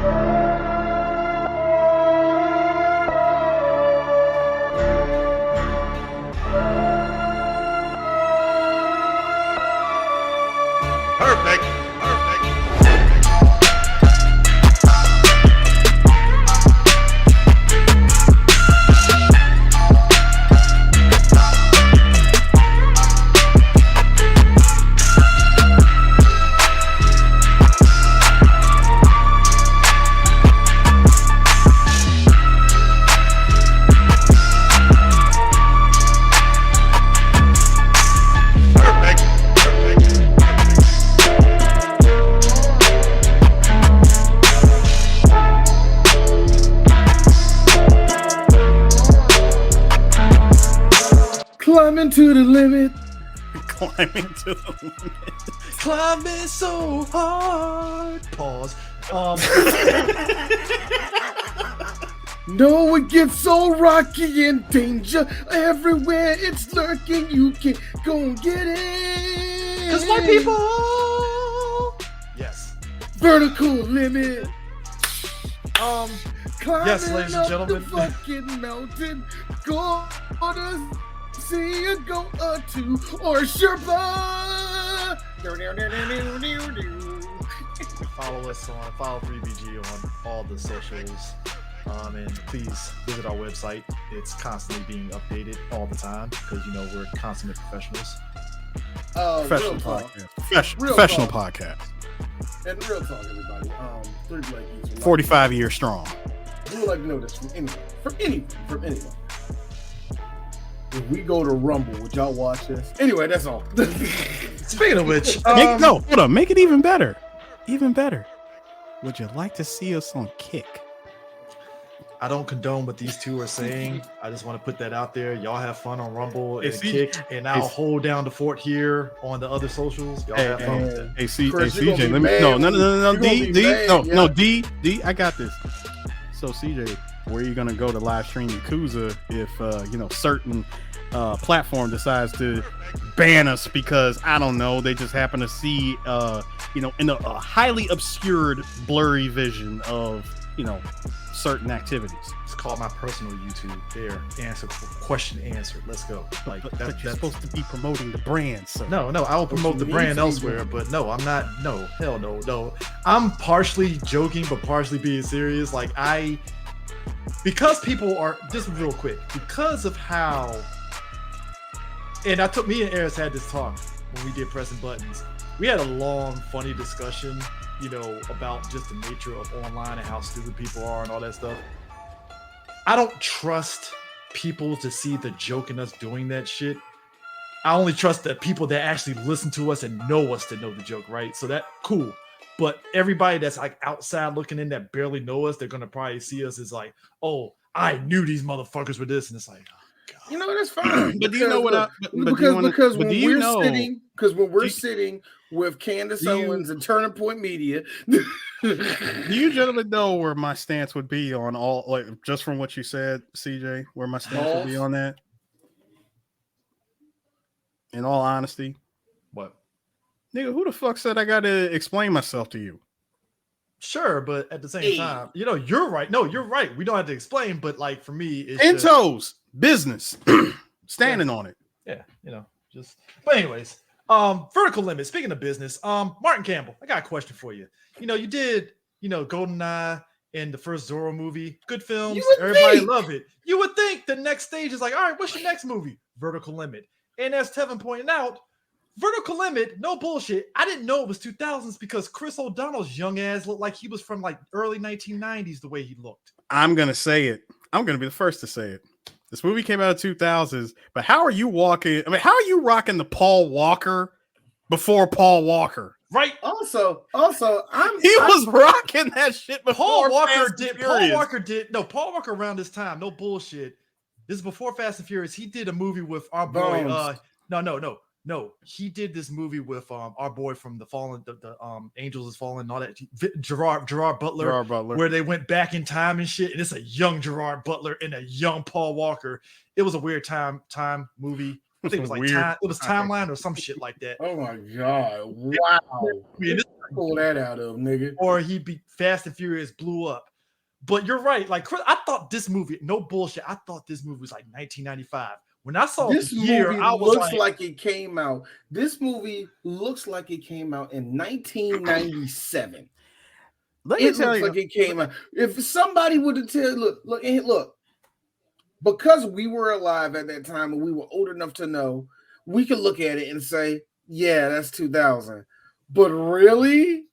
Perfect. Climbing to the limit. Climbing to the limit. Climbing so hard. Pause. No, it gets so rocky and danger everywhere. It's lurking. You can't go and get it. 'Cause white people. Yes. Vertical limit. Climbing Yes, ladies and up gentlemen. the fucking mountain. Go to see a goat or two or a Sherpa. Follow 3BG on all the socials. And please visit our website. It's constantly being updated all the time because we're consummate professionals. Professional Real talk. podcast. Real Professional talk. podcast. And real talk, everybody. 3 Black Geeks. 45 years strong. We would like to know this from anyone. From anyone. If we go to Rumble, would y'all watch this? Anyway, that's all. Speaking of which, Hold on. Make it even better. Even better. Would you like to see us on Kick? I don't condone what these two are saying. I just want to put that out there. Y'all have fun on Rumble and Kick, and I'll hold down the fort here on the other socials. Y'all have fun with that. Hey, Chris, CJ, let me no, D, I got this. So CJ, where are you gonna go to live stream Yakuza if certain platform decides to ban us because I don't know, they just happen to see in a highly obscured, blurry vision of certain activities. It's called my personal YouTube. There, question answered. Let's go. Like but that's you're supposed to be promoting the brand, so no. I will promote the brand elsewhere, but no, I'm not. No, hell no. I'm partially joking, but partially being serious. Like because people are just real quick because of how. And me and Eris had this talk when we did pressing buttons. We had a long, funny discussion, about just the nature of online and how stupid people are and all that stuff. I don't trust people to see the joke in us doing that shit. I only trust the people that actually listen to us and know us to know the joke, right? So that cool. But everybody that's like outside looking in that barely know us, they're gonna probably see us as like, oh, I knew these motherfuckers were this, and it's like, oh, God. That's fine. But do you know what? Because when we're sitting with Candace Owens and Turning Point Media, do you gentlemen know where my stance would be on all, like, just from what you said, CJ, where my stance would be on that? In all honesty, What? Nigga, who the fuck said I gotta explain myself to you? Sure, but at the same time, you're right. No, you're right. We don't have to explain, but like for me, it's in toes, business, standing on it. Yeah, just. But anyways, vertical limit. Speaking of business, Martin Campbell, I got a question for you. You did, GoldenEye in the first Zorro movie. Good films. Everybody love it. You would think the next stage is like, all right, what's your next movie? Vertical Limit. And as Tevin pointed out, Vertical Limit, no bullshit. I didn't know it was 2000s because Chris O'Donnell's young ass looked like he was from like early 1990s the way he looked. I'm going to say it. I'm going to be the first to say it. This movie came out in 2000s, but how are you walking? I mean, how are you rocking the Paul Walker before Paul Walker? Right. Also, he was rocking that shit before Paul Walker around this time, no bullshit. This is before Fast and Furious. He did a movie with our boy. No. He did this movie with our boy from the Fallen, the Angels Has Fallen, and all that. Gerard Butler, where they went back in time and shit. And it's a young Gerard Butler and a young Paul Walker. It was a weird time movie. I think it was like Weird. it was Timeline or some shit like that. Oh my god! Wow. Pull that out of nigga. Or he be Fast and Furious blew up. But you're right. Like I thought this movie, no bullshit. I thought this movie was like 1995. When I saw this the year, movie I was looks like it came out. This movie looks like it came out in 1997. It looks like it came out. If somebody would have told, look, because we were alive at that time and we were old enough to know, we could look at it and say, yeah, that's 2000. But really?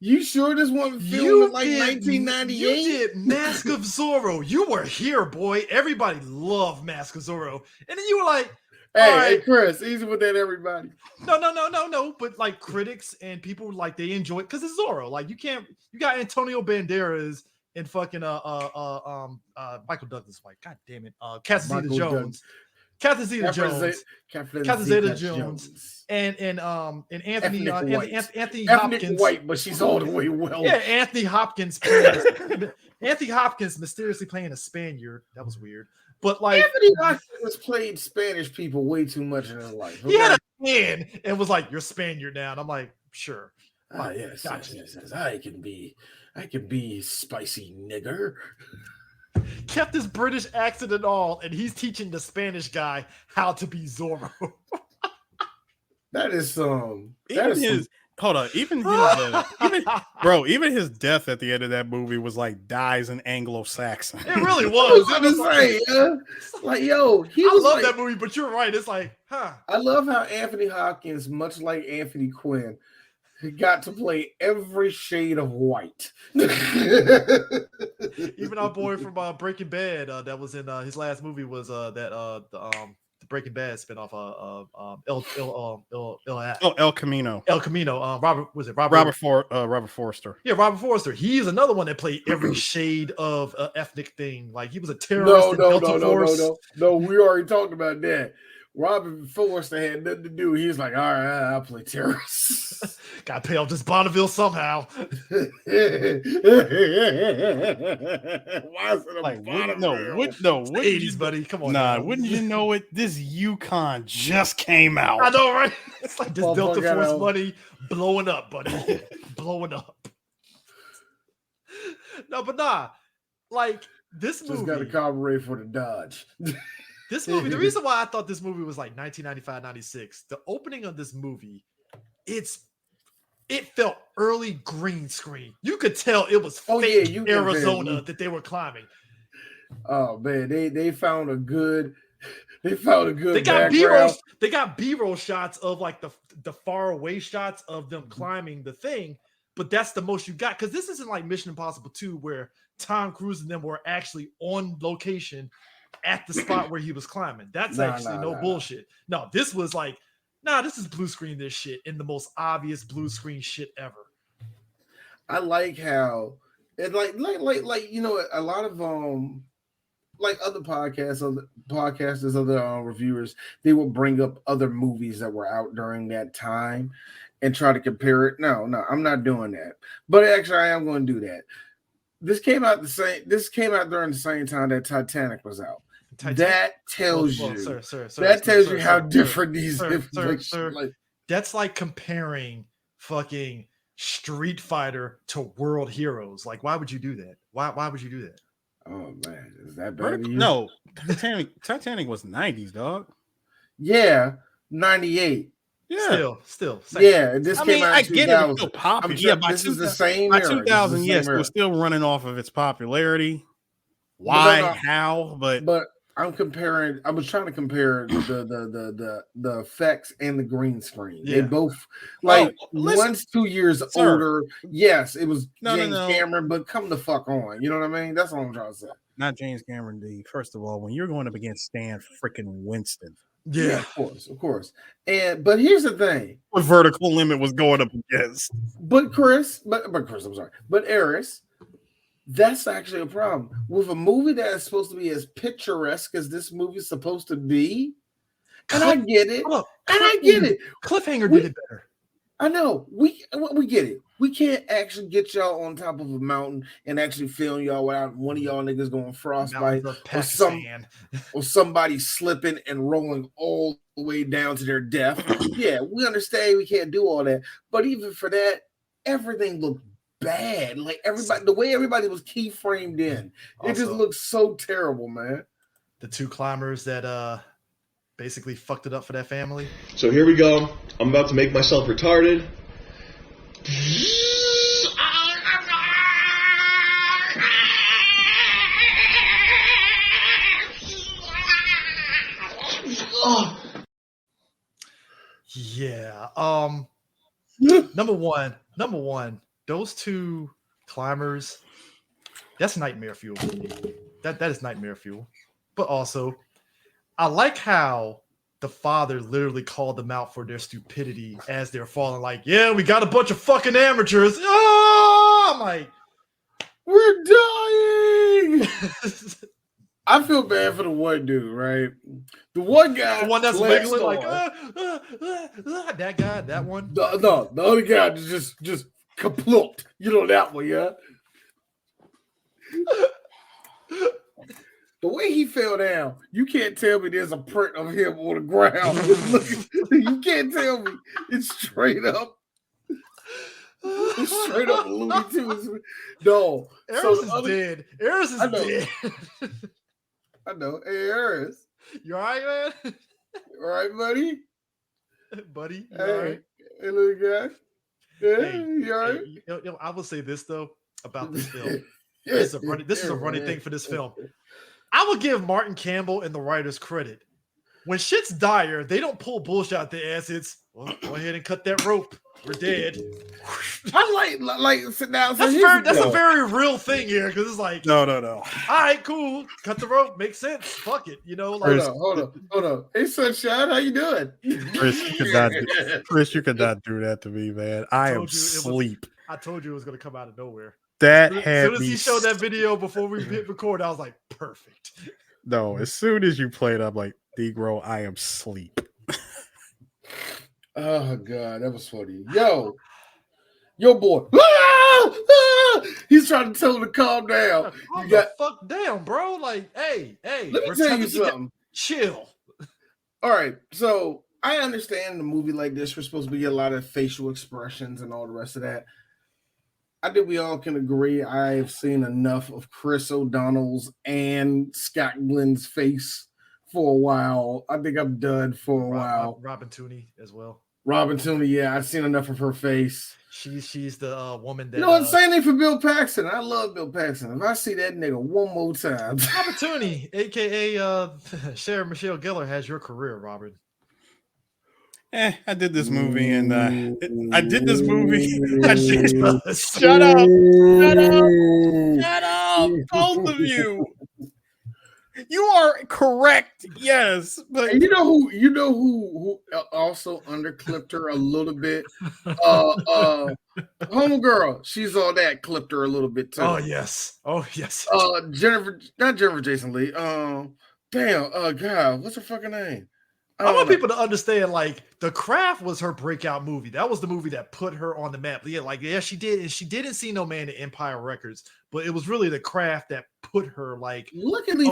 You sure this wasn't filmed in like 1998? You did Mask of Zorro. You were here, boy. Everybody loved Mask of Zorro. And then you were like, hey, Chris, easy with that, everybody. No. But like critics and people, like, they enjoy it because it's Zorro. Like, you got Antonio Banderas and fucking Michael Douglas White. God damn it. Catherine Zeta-Jones. And Anthony Hopkins. White, but she's all the way well. Yeah, Anthony Hopkins mysteriously playing a Spaniard. That was weird. But like Anthony Hopkins played Spanish people way too much in his life. Okay? He had a man and was like, "You're Spaniard now." And I'm like, "Sure." Yes, gotcha. Yes. I can be spicy nigger. Kept his British accent and all, and he's teaching the Spanish guy how to be Zorro. That is some. Hold on, even his death at the end of that movie was like dies in Anglo-Saxon. It really was. I was say, like, yo, I love that movie, but you're right. It's like, I love how Anthony Hopkins, much like Anthony Quinn, got to play every shade of white. Even our boy from Breaking Bad, that was in his last movie was the Breaking Bad spinoff El Camino. Robert Forster. Yeah, Robert Forster. He's another one that played every shade of ethnic thing. Like he was a terrorist in Delta Force. No, we already talked about that. Robert Forster had nothing to do. He was like, all right, I'll play terrorists. Got to pay off this Bonneville somehow. Why is it like, Bonneville? No, 80s, buddy. Come on. Nah, wouldn't you know it? This Yukon just came out. I know, right? It's like this Delta Force money blowing up, buddy. Blowing up. No, but nah. Like, this movie. Just got a carburetor for the Dodge. This movie, the reason why I thought this movie was like 1995, 96, the opening of this movie, it felt early green screen. You could tell it was fake Arizona that they were climbing. Oh man, they found a good They got B-roll shots of like the far away shots of them climbing the thing, but that's the most you got, because this isn't like Mission Impossible 2 where Tom Cruise and them were actually on location at the spot where he was climbing. That's no bullshit. No, this was like, this is blue screen this shit in the most obvious blue screen shit ever. I like how it like you know, a lot of like other podcasters, other reviewers, they will bring up other movies that were out during that time and try to compare it. No, I'm not doing that. But actually, I am going to do that. This came out during the same time that Titanic was out. That tells you how different these. That's like comparing fucking Street Fighter to World Heroes. Like, why would you do that? Why would you do that? Oh man, is that bad? No, Titanic was 90s, dog. Yeah, 98. Yeah, still. Yeah, this came out. I get it. It's still popular. Yeah, by this is the same. By 2000, yes, we're still running off of its popularity. Why? How? But I'm comparing. I was trying to compare the effects and the green screen. Yeah. They both one's 2 years older. Yes, it was James Cameron, but come the fuck on. You know what I mean? That's what I'm trying to say. Not James Cameron, D. First of all, when you're going up against Stan freaking Winston. Yeah, of course. But here's the thing: what Vertical Limit was going up against. But Chris, I'm sorry. But Eris, that's actually a problem with a movie that is supposed to be as picturesque as this movie is supposed to be. And I get it. I get it. Cliffhanger did it better. I know we get it. We can't actually get y'all on top of a mountain and actually film y'all without one of y'all niggas going frostbite or somebody slipping and rolling all the way down to their death. Yeah, we understand we can't do all that, but even for that, everything looked bad. Like the way everybody was keyframed in, it just looks so terrible, man. The two climbers that basically fucked it up for that family. So here we go. I'm about to make myself retarded. Yeah. Number one, those two climbers, that's nightmare fuel for me. That is nightmare fuel. But also, I like how the father literally called them out for their stupidity as they're falling. Like, yeah, we got a bunch of fucking amateurs. Oh, I'm like, we're dying. I feel bad for the one dude, right? The one guy, the one that's wiggling like that guy, that one. The other guy just kaplooked. You know that one, yeah. The way he fell down, you can't tell me there's a print of him on the ground. You can't tell me. It's straight up. It's straight up Looney Tunes. No. Eris is dead. Eris is dead. I know. Hey, Eris. You all right, man? All right, buddy? Buddy, you hey, all right? Hey, little guy. Yeah, hey, you all right? Hey, I will say this, though, about this film. This is a running thing for this film. I will give Martin Campbell and the writers credit. When shit's dire, they don't pull bullshit out their ass. It's, well, go ahead and cut that rope. We're dead. I like sit down. That's a very real thing here because it's like no. All right, cool. Cut the rope. Makes sense. Fuck it. You know, like hold on. Hey, Sunshine, how you doing? Chris, you could not do that to me, man. I am asleep. I told you it was gonna come out of nowhere. As soon as he showed that video before we hit record, I was like, perfect. No, as soon as you played, I'm like, Negro, I am asleep. Oh God, that was funny. Yo boy. He's trying to tell him to calm down. Calm the fuck down, bro. Like, hey. Let me tell you something. Chill. All right. So I understand in a movie like this, we're supposed to get a lot of facial expressions and all the rest of that. I think we all can agree I've seen enough of Chris O'Donnell's and Scott Glenn's face for a while. I think I'm done for a while. Robin Tooney as well. Robin Tooney, yeah, I've seen enough of her face. She's the woman that. You know what? Same thing for Bill Paxton. I love Bill Paxton. If I see that nigga one more time, Robin Tooney, aka Sarah Michelle Gellar, has your career, Robin. I did this movie and I did this movie. Shut up, both of you. You are correct, yes, but and you know who also underclipped her a little bit. Homegirl, she's all that clipped her a little bit too. Oh yes. Not Jennifer Jason Leigh. God, what's her fucking name? I want people to understand, like, The Craft was her breakout movie. That was the movie that put her on the map. Yeah, she did. And she didn't see no man at Empire Records, but it was really The Craft that put her, like, Luckily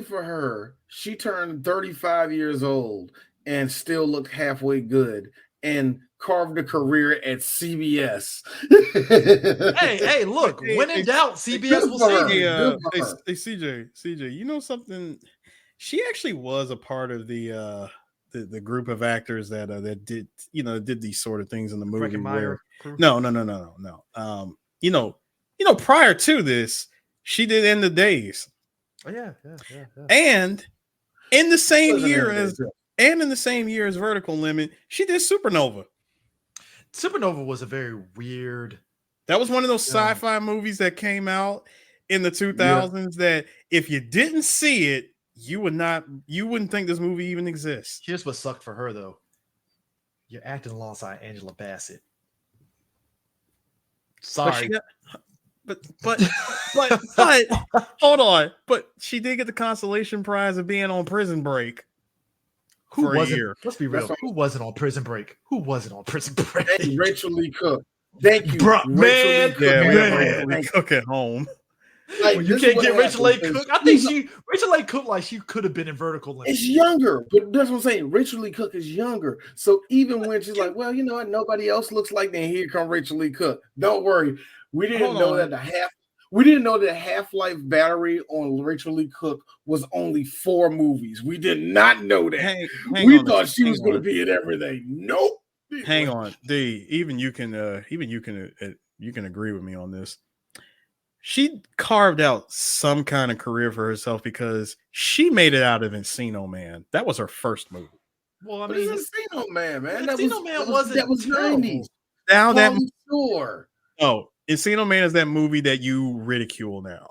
for her, she turned 35 years old and still looked halfway good and carved a career at CBS. hey, look, when in doubt, CBS will save you. Hey, CJ, you know something? She actually was a part of the group of actors that did these sort of things in the movie. No. Prior to this, she did End of Days. Oh yeah. And in the same year as Vertical Limit, she did Supernova. Supernova was a very weird. That was one of those sci-fi movies that came out in the 2000s that if you didn't see it, you wouldn't think this movie even exists. Here's what sucked for her though. You're acting alongside Angela Bassett. Sorry. But hold on. But she did get the consolation prize of being on Prison Break. Who for a wasn't? year. Let's be real. Who wasn't on Prison Break? Who wasn't on Prison Break? Hey, Rachel Lee Cook. Thank you, Bro, Rachel man. Lee Cook. Yeah, we have Man. Rachel Lee Cook at home. Like, When you this is can't what get Rachel happens, Lee Cook, I because think Rachel Lee Cook, like she could have been in Vertical Limit. it's younger, but that's what I'm saying. Rachel Lee Cook is younger, so even when she's like, "Well, you know what? Nobody else looks like," then here come Rachel Lee Cook. Don't worry, we didn't know that we didn't know the Half-Life battery on Rachel Lee Cook was only 4 movies. We did not know that. We thought she was going to be in everything. Nope. Hang on, D. Even you can agree with me on this. She carved out some kind of career for herself because she made it out of Encino Man. That was her first movie. Well, I But mean, it's Encino Man, man. Encino Man wasn't that was terrible. 90s. Now that sure. Oh, Encino Man is that movie that you ridicule now.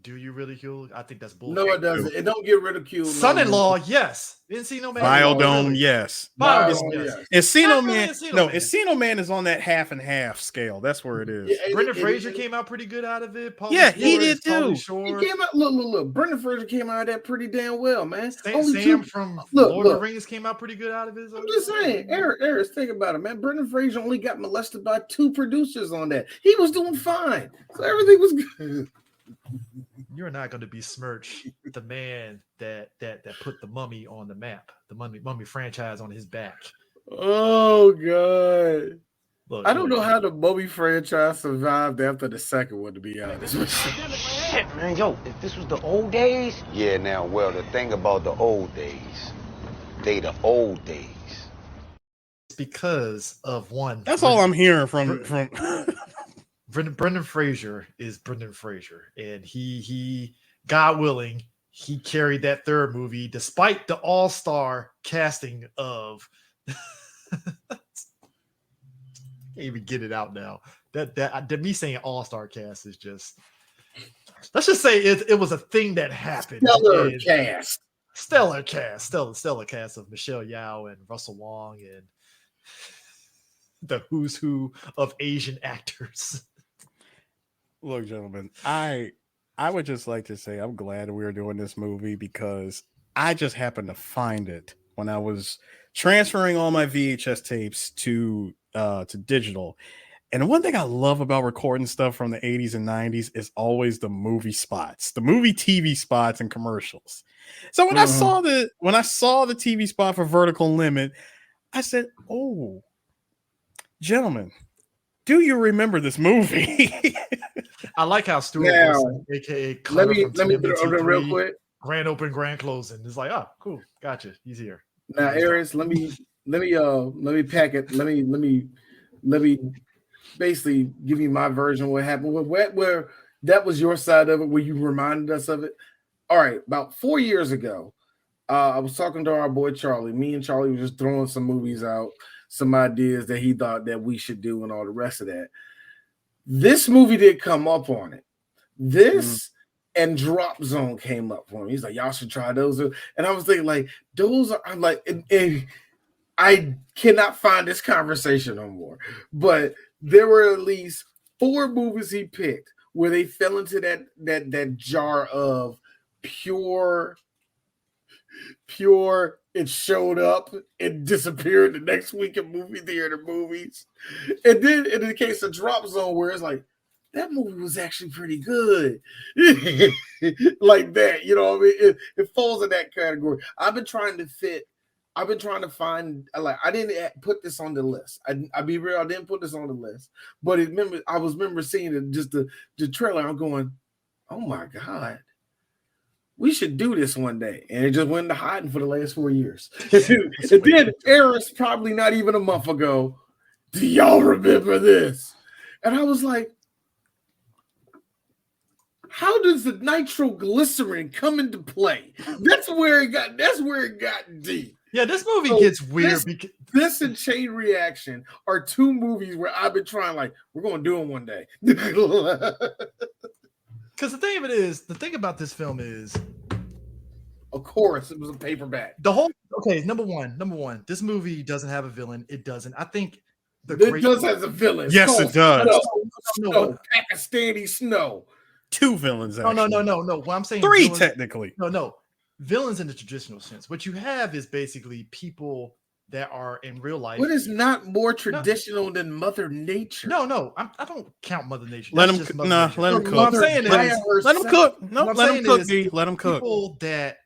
Do you ridicule? I think that's bullshit. No, it doesn't. It don't get ridiculed. Son-in-law, yes. Encino Man. Biodome, yes. Biodome, yes. Encino Man. Encino Man is on that half and half scale. That's where it is. Yeah, Brendan Fraser came out pretty good out of it. He did too. He came out. Look. Brendan Fraser came out of that pretty damn well, man. Sam from Lord of the Rings came out pretty good out of his. I'm just saying, Eric, think about it, man. Brendan Fraser only got molested by 2 producers on that. He was doing fine, so everything was good. You're not going to besmirch the man that put the Mummy on the map, the Mummy franchise on his back. Oh God! Look, I don't know how the Mummy franchise survived after the second one, to be honest with you. Shit, man, yo, if this was the old days. Yeah, now, well, the thing about the old days, the old days. It's because of one. That's all I'm hearing from. Brendan Fraser is Brendan Fraser, and he, God willing, he carried that third movie despite the all-star casting of. Can't even get it out now. That me saying all-star cast is just. Let's just say it was a thing that happened. Stellar cast of Michelle Yeoh and Russell Wong and the who's who of Asian actors. Look, gentlemen, I would just like to say I'm glad we are doing this movie because I just happened to find it when I was transferring all my VHS tapes to digital. And one thing I love about recording stuff from the 80s and 90s is always the movie spots, the movie TV spots and commercials. So when I saw the TV spot for Vertical Limit, I said, "Oh, gentlemen, do you remember this movie?" I like how Stuart Wilson, aka Clever let me do it real quick. Grand open, grand closing. It's like, oh, cool, gotcha. He's here. Now, Aries, let me pack it. Let me basically give you my version of what happened. Where that was your side of it, where you reminded us of it. All right, about 4 years ago, I was talking to our boy Charlie. Me and Charlie were just throwing some movies out, some ideas that he thought that we should do, and all the rest of that. This movie did come up on it. This and Drop Zone came up for me. He's like, "Y'all should try those." And I was thinking, like, those are. I'm like, and I cannot find this conversation no more. But there were at least 4 movies he picked where they fell into that jar of pure. It showed up, it disappeared the next week in movie theater movies. And then in the case of Drop Zone, where it's like, that movie was actually pretty good. Like that, you know what I mean? It falls in that category. I've been trying to find, like, I didn't put this on the list. I'll be real, I didn't put this on the list. But I remember seeing it, just the trailer. I'm going, oh my God. We should do this one day. And it just went into hiding for the last 4 years. And then Eris, probably not even a month ago, do y'all remember this? And I was like, how does the nitroglycerin come into play? That's where it got deep. Yeah, this movie gets weird. This and Chain Reaction are 2 movies where I've been trying, like, we're going to do them one day. Because the thing about this film is, of course, it was a paperback. Number one, this movie doesn't have a villain. It doesn't. I think it does have a villain. Yes, it does. Snow, Pakistani Snow. 2 villains. Actually. No. What I'm saying, 3 villains, technically. No. villains in the traditional sense. What you have is basically people that are in real life. What is not more traditional than Mother Nature? No, I don't count Mother Nature. Let him cook. Let him cook. What I'm saying is, let him cook. No, let him cook. Let him cook. People that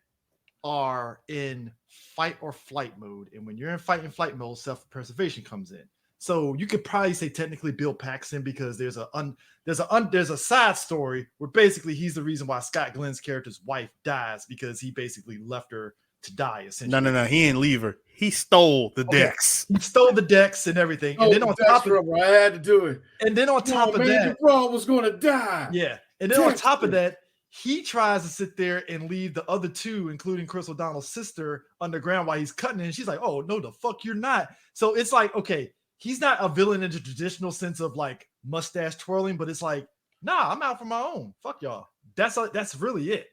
are in fight or flight mode, and when you're in fight and flight mode, self-preservation comes in. So you could probably say technically Bill Paxton, because there's a side story where basically he's the reason why Scott Glenn's character's wife dies, because he basically left her to die, essentially. No. He didn't leave her. He stole the decks. He stole the decks and everything. And then on top of it, I had to do it. And then on top of that, the bro was going to die. Yeah. And then on top of that, he tries to sit there and leave the other two, including Chris O'Donnell's sister, underground while he's cutting it. And she's like, "Oh no, the fuck you're not." So it's like, okay, he's not a villain in the traditional sense of like mustache twirling, but it's like, nah, I'm out for my own. Fuck y'all. That's really it.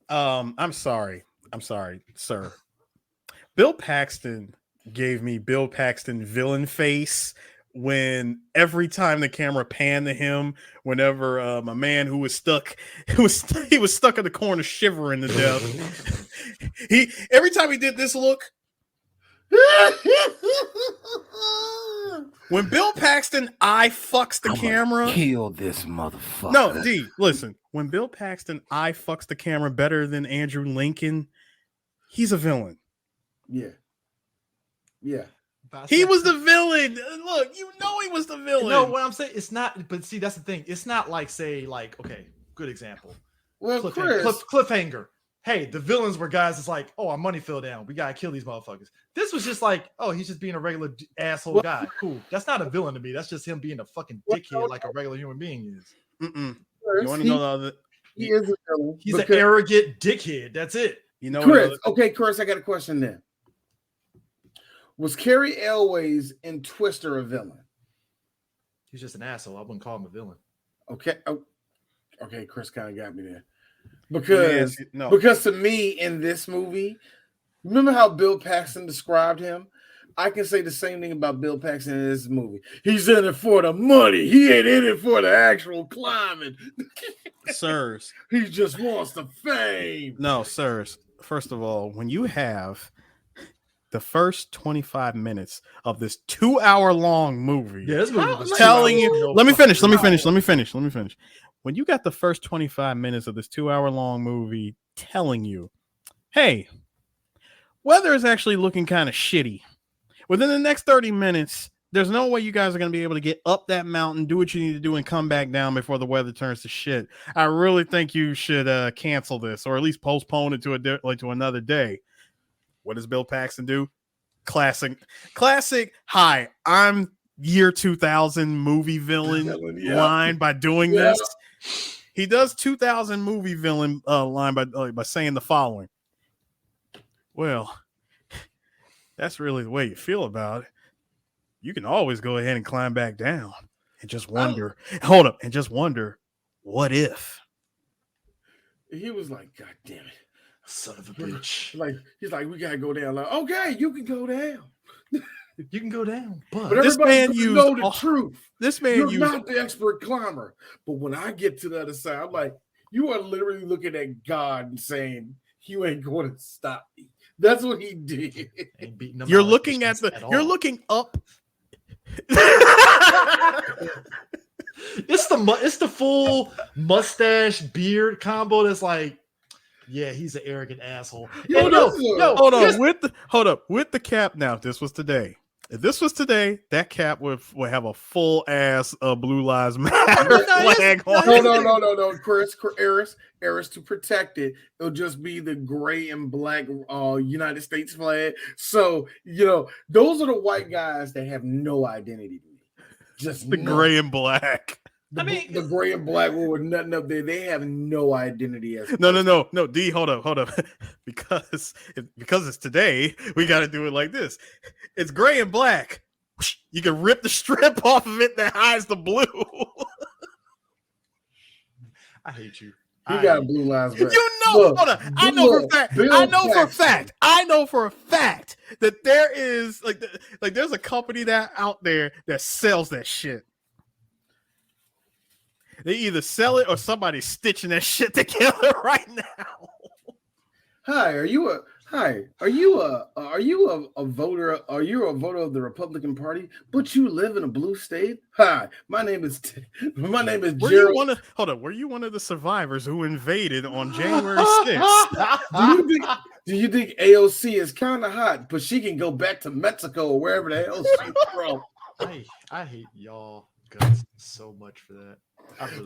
I'm sorry, sir. Bill Paxton gave me Bill Paxton villain face when every time the camera panned to him, whenever a man who was stuck, he was stuck in the corner shivering to death. Every time he did this look. When Bill Paxton eye fucks the camera, kill this motherfucker. No, D, listen. When Bill Paxton eye fucks the camera better than Andrew Lincoln, he's a villain. Yeah. He was the villain. Look, you know he was the villain. No, what I'm saying, it's not. But see, that's the thing. It's not like, say, like, okay, good example. Well, Cliffhanger. Hey, the villains were guys that's like, oh, our money fell down. We gotta kill these motherfuckers. This was just like, oh, he's just being a regular asshole guy. Cool. That's not a villain to me. That's just him being a fucking dickhead like a regular human being is. You want to know the other? He is a villain. He's an arrogant dickhead. That's it. You know, Chris. Okay, Chris, I got a question then. Was Carrie Elways in Twister a villain? He's just an asshole. I wouldn't call him a villain. Okay. Okay, Chris kind of got me there. Because to me, in this movie, remember how Bill Paxton described him? I can say the same thing about Bill Paxton in this movie. He's in it for the money. He ain't in it for the actual climbing. Sirs. He just wants the fame. No, sirs. First of all, when you have the first 25 minutes of this 2-hour-long movie, this movie was telling you, let me finish. When you got the first 25 minutes of this 2-hour-long movie telling you, hey, weather is actually looking kind of shitty. Within the next 30 minutes, there's no way you guys are going to be able to get up that mountain, do what you need to do, and come back down before the weather turns to shit. I really think you should cancel this, or at least postpone it to another day. What does Bill Paxton do? Classic. Hi, I'm year 2000 movie villain line by doing this. He does 2000 movie villain line by saying the following. Well, that's really the way you feel about it. You can always go ahead and climb back down and just wonder. Hold up, and just wonder, what if? He was like, God damn it. Son of a bitch. He's like, we gotta go down. Like, okay, you can go down. You can go down, but this man used know the truth. This man You're not the expert climber. But when I get to the other side, I'm like, you are literally looking at God and saying, you ain't going to stop me. That's what he did. You're looking at you're looking up. It's the full mustache beard combo that's like, yeah, he's an arrogant asshole. Hold up with the cap. Now, if this was today, that cap would have a full ass Blue Lives Matter flag on. No, Chris, Eris, to protect it, it'll just be the gray and black United States flag. So those are the white guys that have no identity to me. Just the gray and black. The gray and black one with nothing up there. They have no identity as no. D, hold up. because it's today, we got to do it like this. It's gray and black. You can rip the strip off of it that hides the blue. I hate you. He got a Blue Lives Matter. Hold on. I know for a fact that there is there's a company out there that sells that shit. They either sell it or somebody's stitching that shit together right now. Hi, are you a voter? Are you a voter of the Republican Party, but you live in a blue state? Hi, my name is Gerald. Were you one of the survivors who invaded on January 6th? Do you think AOC is kind of hot, but she can go back to Mexico or wherever the hell she's from? I hate y'all guys so much for that.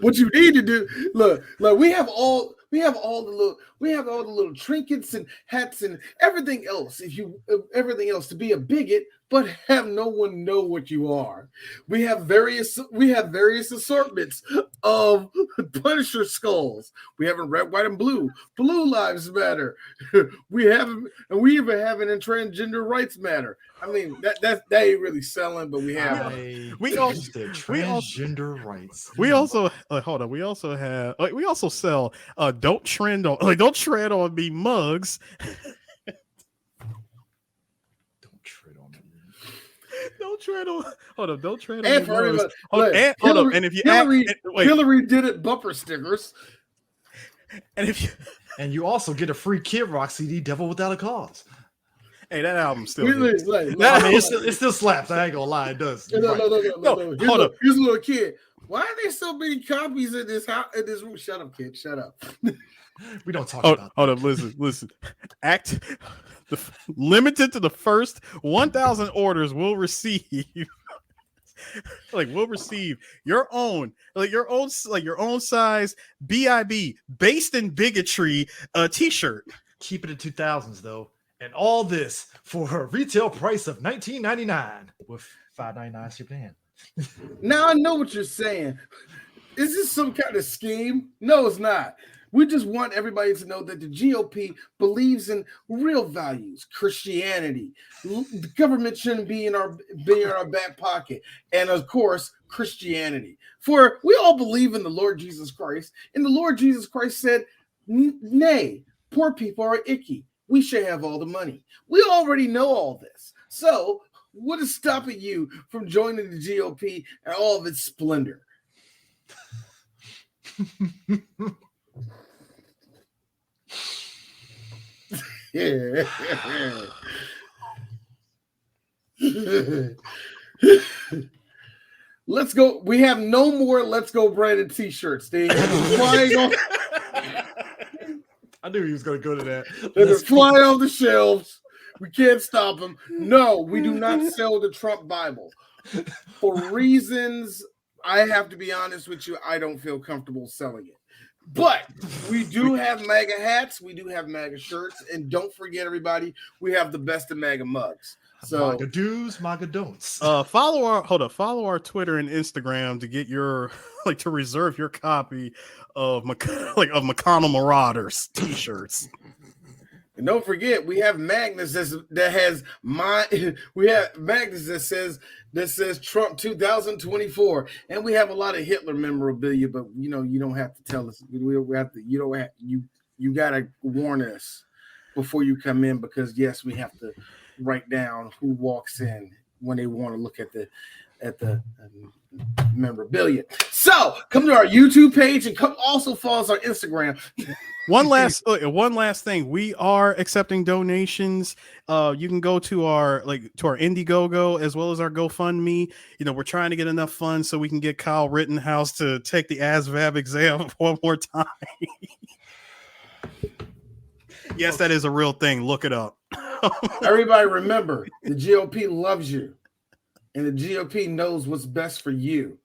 What you need to do, look, we have all the little trinkets and hats and everything else. Everything else to be a bigot, but have no one know what you are. We have various assortments of Punisher skulls. We have in red, white, and blue. Blue lives matter. We even have it in transgender rights matter. I mean that ain't really selling, but we have transgender rights. We also sell don't tread on me mugs. Don't tread on me mugs. And if you Hillary did it bumper stickers. And you also get a free Kid Rock CD, Devil Without a Cause. Hey, that album still. It still slaps. I ain't gonna lie, it does. No. Hold up. Here's a little kid. Why are there so many copies in this house? In this room? Shut up, kid. Shut up. We don't talk about. Hold up. Listen. Limited to the first 1,000 orders will receive. We'll receive your own size BIB based in bigotry t-shirt. Keep it in 2000s though. And all this for a retail price of $19.99 with $5.99 shipped in. Now I know what you're saying. Is this some kind of scheme? No, it's not. We just want everybody to know that the GOP believes in real values, Christianity. The government shouldn't be in our back pocket, and of course, Christianity. For we all believe in the Lord Jesus Christ, and the Lord Jesus Christ said, "Nay, poor people are icky. We should have all the money." We already know all this. So what is stopping you from joining the GOP and all of its splendor? Let's go. We have no more Let's Go branded t-shirts. They flying off. I knew he was going to go to that. They're flying off the shelves. We can't stop them. No, we do not sell the Trump Bible. For reasons, I have to be honest with you, I don't feel comfortable selling it. But we do have MAGA hats. We do have MAGA shirts. And don't forget, everybody, we have the best of MAGA mugs. So MAGA do's, MAGA don'ts. Follow our Twitter and Instagram to get your to reserve your copy of McConnell Marauders t-shirts. And don't forget, we have magnets that says Trump 2024, and we have a lot of Hitler memorabilia. But you don't have to tell us. You gotta warn us before you come in, because yes, we have to write down who walks in when they want to look at the memorabilia. So come to our YouTube page and also follow us on Instagram. One last thing. We are accepting donations. You can go to our Indiegogo as well as our GoFundMe. We're trying to get enough funds so we can get Kyle Rittenhouse to take the ASVAB exam one more time. Yes, that is a real thing. Look it up. Everybody remember, the GOP loves you, and the GOP knows what's best for you,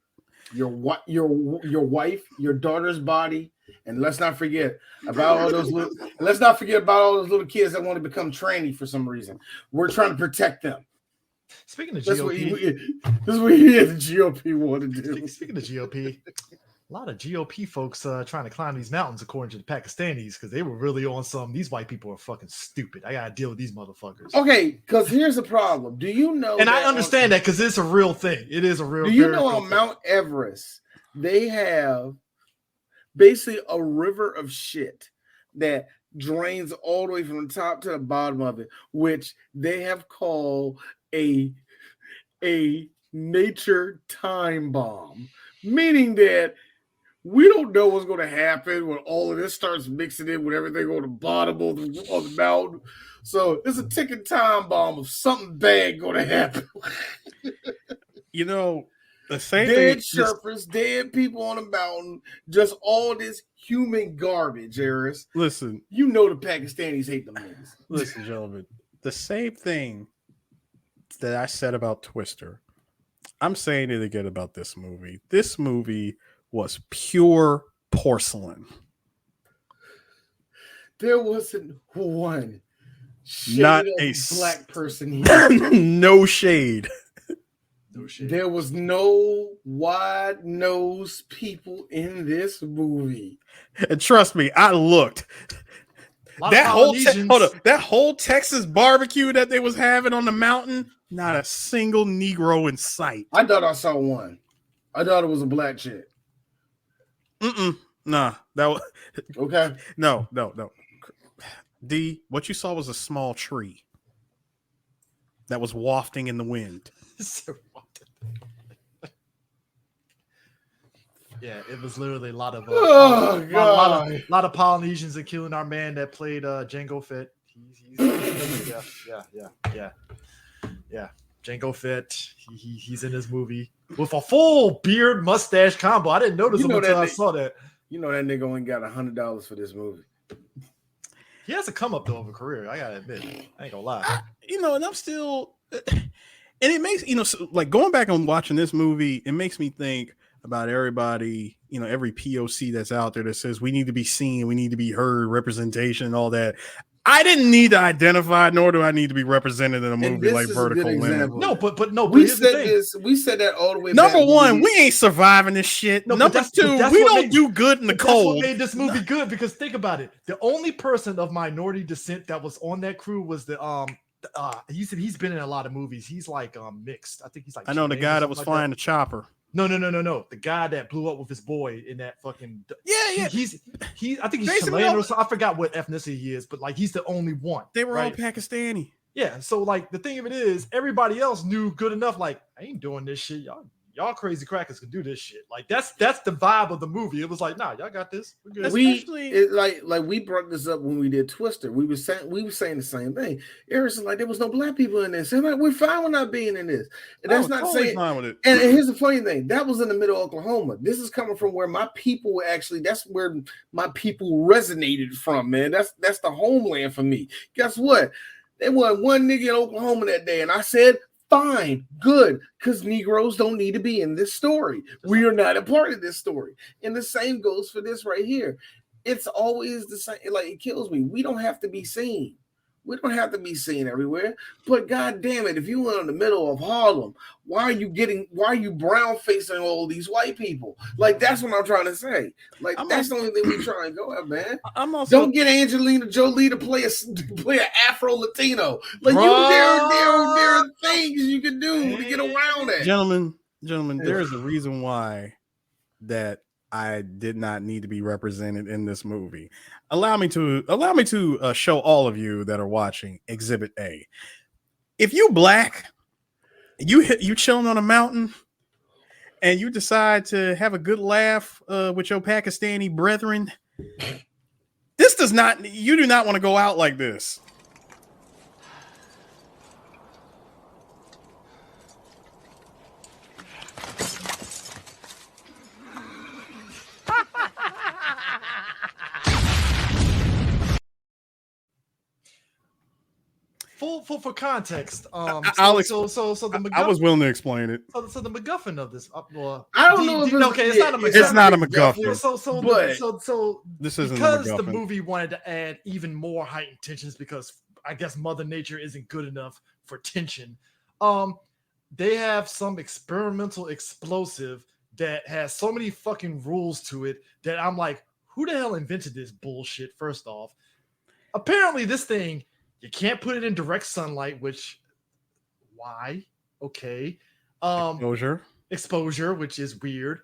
your wife, your daughter's body, and let's not forget about all those little kids that want to become tranny for some reason. We're trying to protect them. Speaking of GOP, this is what the GOP want to do. Speaking of GOP, a lot of GOP folks trying to climb these mountains, according to the Pakistanis, because they were really on some. These white people are fucking stupid. I gotta deal with these motherfuckers. Okay, because here's the problem. Do you know? And I understand that because it's a real thing. It is a real. Do you know on Mount Everest they have basically a river of shit that drains all the way from the top to the bottom of it, which they have called a nature time bomb, meaning that We don't know what's going to happen when all of this starts mixing in with everything on the bottom of the mountain. So it's a ticking time bomb of something bad going to happen. You know, the same dead thing. surfers, dead people on the mountain, just all this human garbage, Eris. Listen, you know the Pakistanis hate them niggas. Listen, gentlemen, the same thing that I said about Twister, I'm saying it again about this movie. This movie was pure porcelain. There wasn't one shade Not of a black person here. No shade. No shade. There was no wide-nosed people in this movie. And trust me, I looked. That whole Texas barbecue that they was having on the mountain, not a single Negro in sight. I thought I saw one. I thought it was a black chick. Nah, that was okay. No. D, what you saw was a small tree that was wafting in the wind. Yeah, it was literally a lot of lot of Polynesians and killing our man that played Django Fett. Yeah. Django Fett. He's in this movie with a full beard mustache combo. I didn't notice him until I saw that. You know that nigga only got $100 for this movie. He has a come up though of a career. I gotta admit, I ain't gonna lie. And I'm still, and it makes like going back and watching this movie, it makes me think about everybody, every POC that's out there that says we need to be seen, we need to be heard, representation, and all that. I didn't need to identify, nor do I need to be represented in a movie like Vertical Limit. No, but no. We said this. We said that all the way. Number one, we ain't surviving this shit. No, Number two, we don't do good in the cold. That's what made this movie good because think about it. The only person of minority descent that was on that crew was he said he's been in a lot of movies. He's like mixed. I think he's like. I know the guy that was flying the chopper. No. The guy that blew up with his boy in that fucking. Yeah. I think he's Chilean or something. I forgot what ethnicity he is, but like he's the only one. They were all Pakistani. Yeah. So like the thing of it is, everybody else knew good enough. Like I ain't doing this shit. Y'all crazy crackers can do this shit. Like that's the vibe of the movie. It was like, nah, y'all got this. We're good. We brought this up when we did Twister. We were saying the same thing. Eris is like, there was no black people in this. And like, we're fine with not being in this. And that's not saying. Fine with it. And here's the funny thing: that was in the middle of Oklahoma. This is coming from where my people that's where my people resonated from. Man, that's the homeland for me. Guess what? There wasn't one nigga in Oklahoma that day, and I said, fine, good, because Negroes don't need to be in this story. We are not a part of this story. And the same goes for this right here. It's always the same. Like, it kills me. We don't have to be seen. We don't have to be seen everywhere. But God damn it, if you were in the middle of Harlem, why are you brown facing all these white people? Like, that's what I'm trying to say. Like, that's the only thing we try and go at, man. Don't get Angelina Jolie to play an Afro Latino. Like, there are things you can do to get around it. Gentlemen, there is a reason why that I did not need to be represented in this movie. Allow me to show all of you that are watching Exhibit A. If you black, you chilling on a mountain, and you decide to have a good laugh with your Pakistani brethren, you do not want to go out like this. For context, I was willing to explain it. So the MacGuffin of this, I don't know. It's not a MacGuffin. It's not a MacGuffin. So this isn't because the movie wanted to add even more heightened tensions because I guess Mother Nature isn't good enough for tension. They have some experimental explosive that has so many fucking rules to it that I'm like, who the hell invented this bullshit? First off, apparently this thing. You can't put it in direct sunlight, which why? Okay. Exposure, which is weird.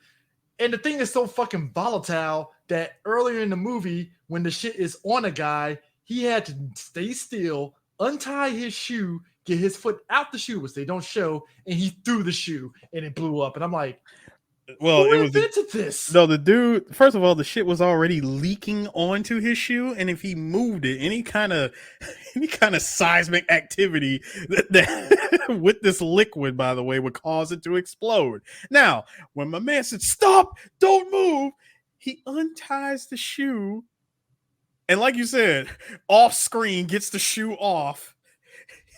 And the thing is so fucking volatile that earlier in the movie, when the shit is on a guy, he had to stay still, untie his shoe, get his foot out the shoe, which they don't show, and he threw the shoe and it blew up. And I'm like, Well, Who it was invented this? no, the dude. First of all, the shit was already leaking onto his shoe, and if he moved it, any kind of seismic activity that with this liquid, by the way, would cause it to explode. Now, when my man said, "Stop! Don't move," he unties the shoe, and like you said, off screen gets the shoe off.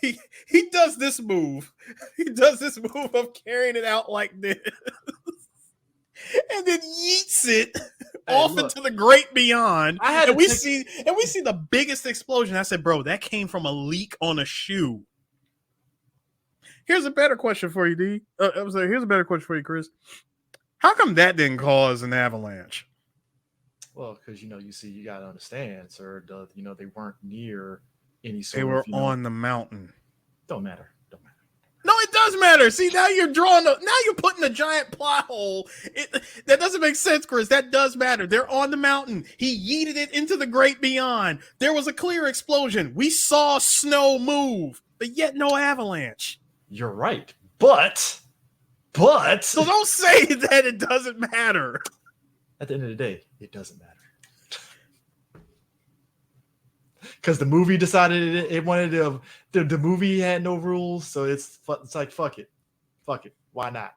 He does this move. He does this move of carrying it out like this. And then yeets it off into the great beyond. And we see the biggest explosion. I said, bro, that came from a leak on a shoe. Here's a better question for you, D. Here's a better question for you, Chris. How come that didn't cause an avalanche? Well, because you gotta understand, sir. They weren't near any sort. They were on the mountain. Don't matter. No, it does matter. See, now you're putting a giant plot hole. That doesn't make sense, Chris. That does matter. They're on the mountain. He yeeted it into the great beyond. There was a clear explosion. We saw snow move, but yet no avalanche. You're right. But so don't say that it doesn't matter. At the end of the day, it doesn't matter. Because the movie decided it wanted to. The movie had no rules, so it's like fuck it, why not?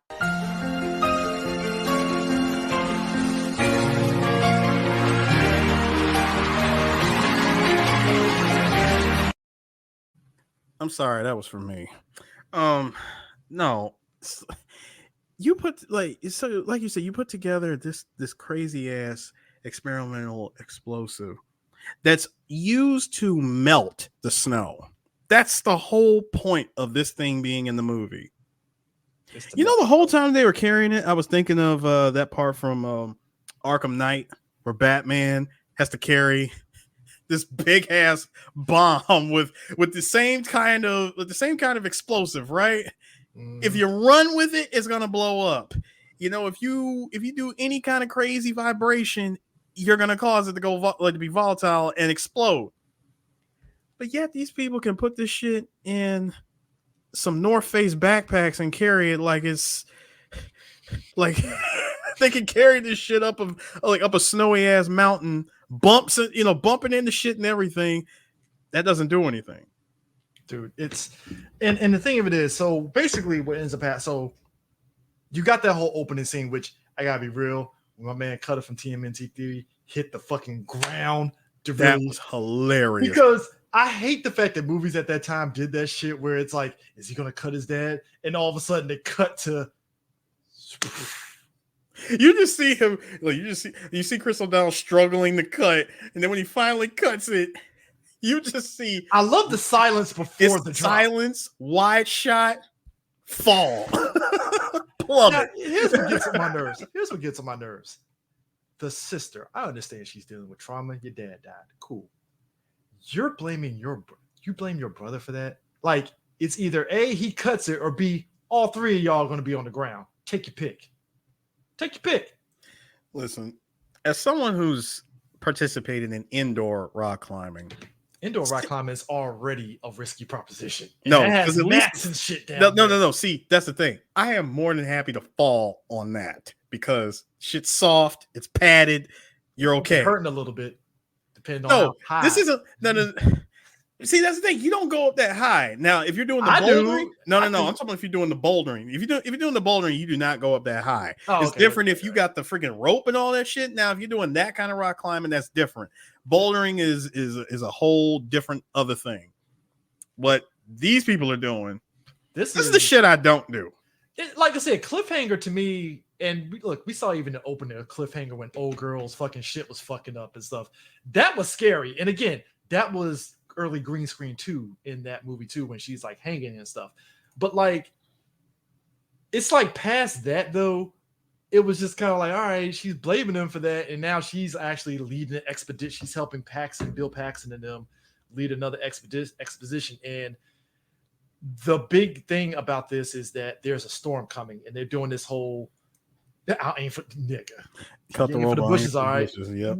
I'm sorry, that was for me. No, you put like you said, you put together this crazy ass experimental explosive that's used to melt the snow. That's the whole point of this thing being in the movie. The whole time they were carrying it, I was thinking of that part from Arkham Knight where Batman has to carry this big ass bomb with the same kind of explosive, right? Mm-hmm. If you run with it, it's gonna blow up. If you do any kind of crazy vibration, you're gonna cause it to to be volatile and explode. But yet these people can put this shit in some North Face backpacks and carry it like it's like they can carry this shit up a snowy ass mountain, bumping into shit and everything. That doesn't do anything, dude. It's and the thing of it is, so basically what ends up happening. So you got that whole opening scene, which I gotta be real. When my man Cutter from TMNT Theory hit the fucking ground. That was hilarious because I hate the fact that movies at that time did that shit where it's like, is he gonna cut his dad? And all of a sudden they cut to you just see him, like you see Chris O'Donnell struggling to cut, and then when he finally cuts it, you just see. I love the silence before the silence, wide shot, fall, plummet. Here's what gets on my nerves. The sister, I understand she's dealing with trauma. Your dad died. Cool. You blame your brother for that? Like, it's either A, he cuts it, or B, all three of y'all are going to be on the ground. Take your pick. Listen, as someone who's participated in indoor rock climbing is already a risky proposition. No, it has mats and shit down. No. See, that's the thing. I am more than happy to fall on that because shit's soft, it's padded. You're okay. It's hurting a little bit. Depending on how high. This isn't no. See, that's the thing. You don't go up that high. Now, if you're doing the bouldering, no. I'm talking about if you're doing the bouldering. If you're doing the bouldering, you do not go up that high. It's different if you got the freaking rope and all that shit. Now, if you're doing that kind of rock climbing, that's different. Bouldering is a whole different other thing. What these people are doing, this is the shit I don't do. Like I said, cliffhanger to me. And we saw even the opening of cliffhanger when old girl's fucking shit was fucking up and stuff. That was scary. And again, that was early green screen too in that movie too, when she's like hanging and stuff. But like, it's like past that though, it was just kind of like, all right, she's blaming them for that. And now she's actually leading an expedition. She's helping Bill Paxton and them lead another expedition. And the big thing about this is that there's a storm coming and they're doing this whole, I'll aim for nigga. Cut the for the bushes, all right. Yep.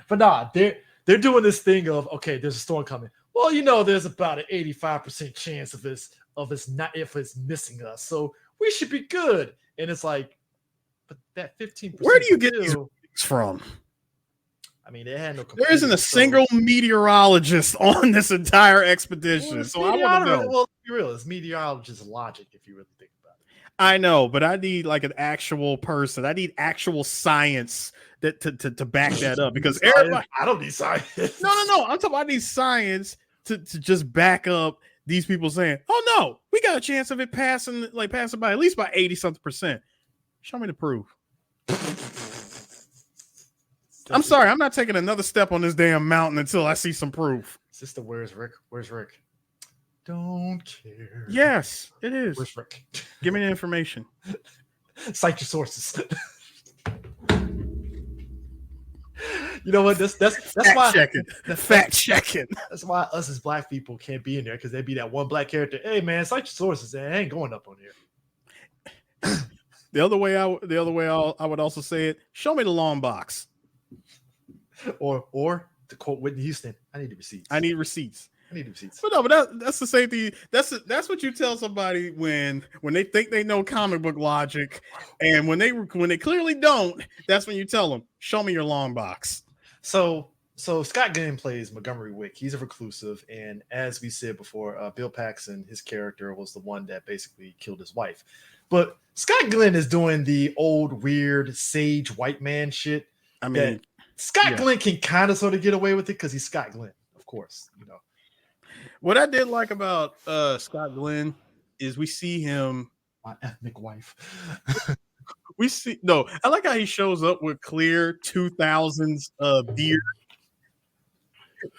But nah, they're doing this thing of, okay, there's a storm coming. Well, there's about an 85% chance of it's missing us, so we should be good. And it's like, but that 15%. Where do you get these from? I mean, they had no. There isn't a single meteorologist on this entire expedition, so I want to know. Well, to be real, it's meteorologist logic if you really think about it. I know, but I need like an actual person. I need actual science to back that up because everybody. I don't need science. No. I'm talking about I need science to just back up these people saying, "Oh no, we got a chance of it passing by at least by 80-something%." Show me the proof. I'm sorry, I'm not taking another step on this damn mountain until I see some proof. Sister, where's Rick? Where's Rick? Don't care. Yes, it is. Where's Rick? Give me the information. Cite your sources. You know what? That's why checking. Fact checking. That's why us as black people can't be in there because they be that one black character. Hey man, cite your sources. And I ain't going up on here. The other way I would also say it. Show me the long box. Or to quote Whitney Houston, I need the receipts. I need receipts. But no, but that's the same thing. That's what you tell somebody when they think they know comic book logic, and when they clearly don't. That's when you tell them, "Show me your long box." So Scott Glenn plays Montgomery Wick. He's a reclusive, and as we said before, Bill Paxton, his character, was the one that basically killed his wife. But Scott Glenn is doing the old weird sage white man shit. I mean, Scott Glenn can kind of sort of get away with it because he's Scott Glenn, of course. You know. What I did like about Scott Glenn is we see him. My ethnic wife. I like how he shows up with clear 2000s beard.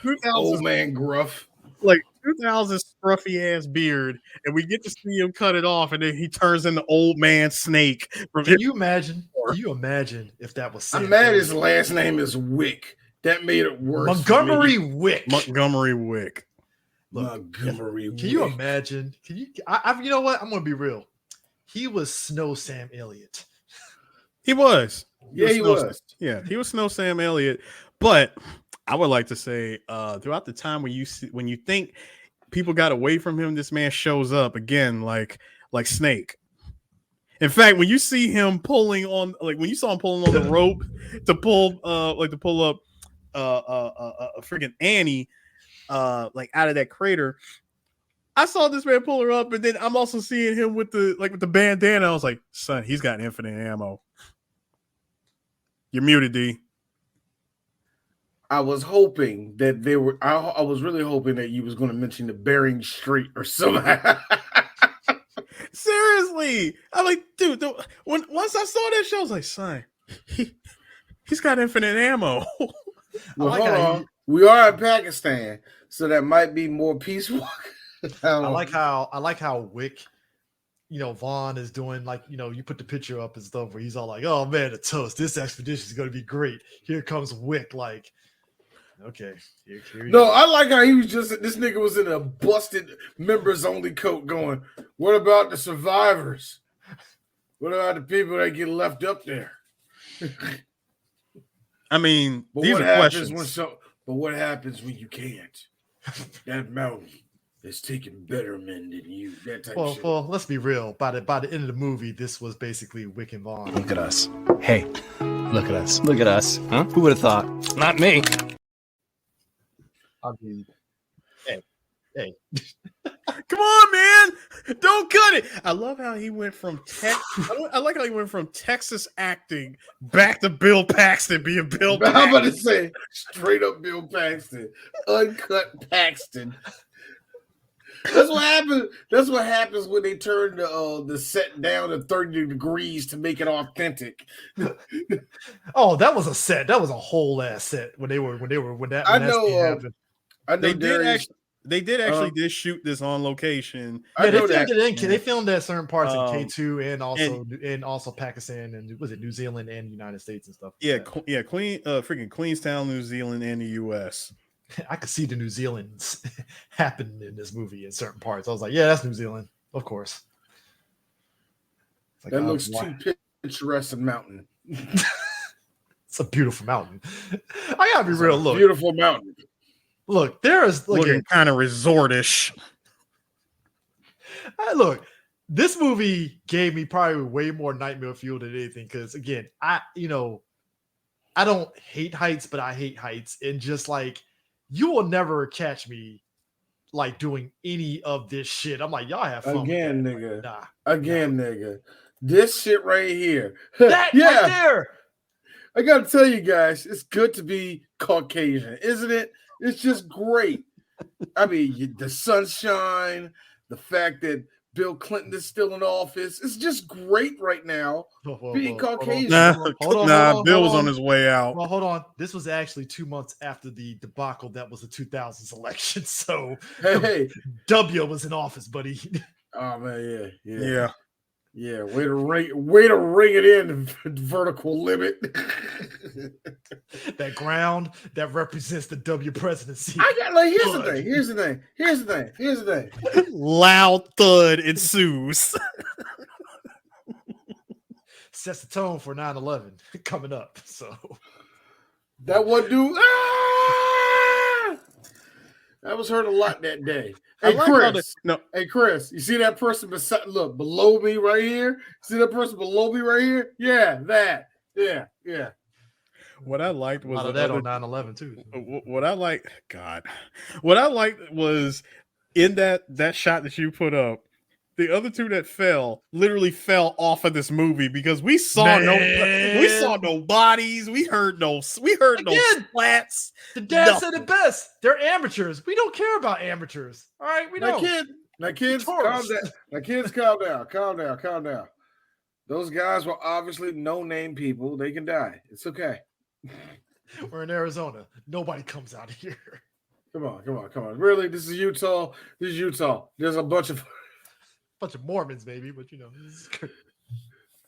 2000s, old man gruff. Like 2000s scruffy ass beard, and we get to see him cut it off, and then he turns into old man Snake. Can you imagine if that was Sam? I'm mad his last name is Wick. That made it worse. Montgomery Wick. Montgomery Wick. Montgomery. Can you imagine? You know what? I'm gonna be real. He was Snow Sam Elliott. He was. He was. Yeah, he was Snow Sam Elliott. But I would like to say, throughout the time when you think people got away from him, this man shows up again, like Snake. In fact, when you see him pulling on, when you saw him pulling on the rope to pull up a freaking Annie, out of that crater. I saw this man pull her up, and then I'm also seeing him with the bandana. I was like, son, he's got infinite ammo. You're muted, D. I was hoping that they were. I was really hoping that you was going to mention the Bering Strait or something. Seriously, I'm like, dude. Once I saw that show, I was like, son, he's got infinite ammo. Well, hold on. We are in Pakistan, so that might be more peaceful. I like how Wick, Vaughn is doing, you put the picture up and stuff where he's all like, oh man, the toast, this expedition is going to be great. Here comes Wick, okay. Here no, I like how he was this nigga was in a busted members only coat going, what about the survivors? What about the people that get left up there? I mean, but these what are happens questions. But what happens when you can't? That mountain is taking better men than you. That type of shit. Well, let's be real. By the end of the movie, this was basically Wick and Vaughn. Look at us. Hey, look at us. Look at us. Huh? Who would have thought? Not me. I mean, hey. Come on, man! Don't cut it. I love how he went from I like how he went from Texas acting back to Bill Paxton being Bill Paxton. I'm about to say straight up Bill Paxton, uncut Paxton. That's what happens. That's what happens when they turn the set down to 30 degrees to make it authentic. Oh, that was a set. That was a whole ass set when that happened. I know they did actually shoot this on location. Yeah, they filmed at certain parts in K2 and also Pakistan and was it New Zealand and United States and stuff. Yeah, freaking Queenstown, New Zealand, and the US. I could see the New Zealand's happen in this movie in certain parts. I was like, yeah, that's New Zealand, of course. That looks too picturesque and mountain. It's a beautiful mountain. I gotta be real. Look, beautiful mountain. Look, there is looking kind of resortish. Look, This movie gave me probably way more nightmare fuel than anything. Because again, I don't hate heights, but I hate heights. And just like, you will never catch me like doing any of this shit. I'm like, y'all have fun again, with nigga. Nah, again, nigga. This shit right here. that yeah. right there. I gotta tell you guys, it's good to be Caucasian, isn't it? It's just great. I mean, the sunshine, the fact that Bill Clinton is still in office. It's just great right now being Caucasian. Hold on, Bill's on his way out. Well, hold on. This was actually 2 months after the debacle that was the 2000s election. So, hey, W was in office, buddy. Oh man, Yeah. Yeah, way to ring it in, vertical limit. That ground that represents the W presidency. I got like here's the thing. Loud thud ensues. Sets the tone for 9/11 coming up. So that one dude, that was heard a lot that day. Hey, Hey, Chris, you see that person below me right here? See that person below me right here? Yeah, that. Yeah. What I liked was a lot of that on 9/11 too. What I liked was in that shot that you put up, the other two that literally fell off of this movie because we saw no bodies, we heard no splats. The dad said it best. They're amateurs. We don't care about amateurs. All right, we don't. Now kids, calm down. Now kids, calm down. Those guys were obviously no-name people. They can die. It's okay. We're in Arizona. Nobody comes out here. Come on. Really? This is Utah. There's a bunch of Mormons, maybe, but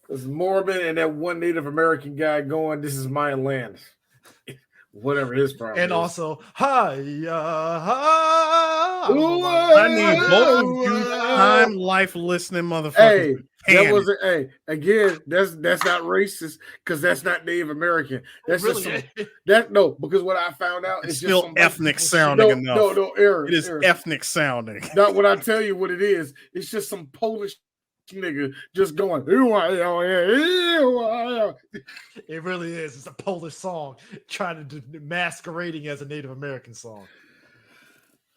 there's Mormon and that one Native American guy going, "This is my land." Whatever his problem and is. Also, I need both of you time life listening motherfuckers. Hey, again, that's not racist because that's not Native American. That's really? Because what I found out it's is still just ethnic sounding enough. No, Aaron. It is ethnic sounding. Not when I tell you what it is. It's just some Polish nigga just going. It really is. It's a Polish song trying to masquerading as a Native American song.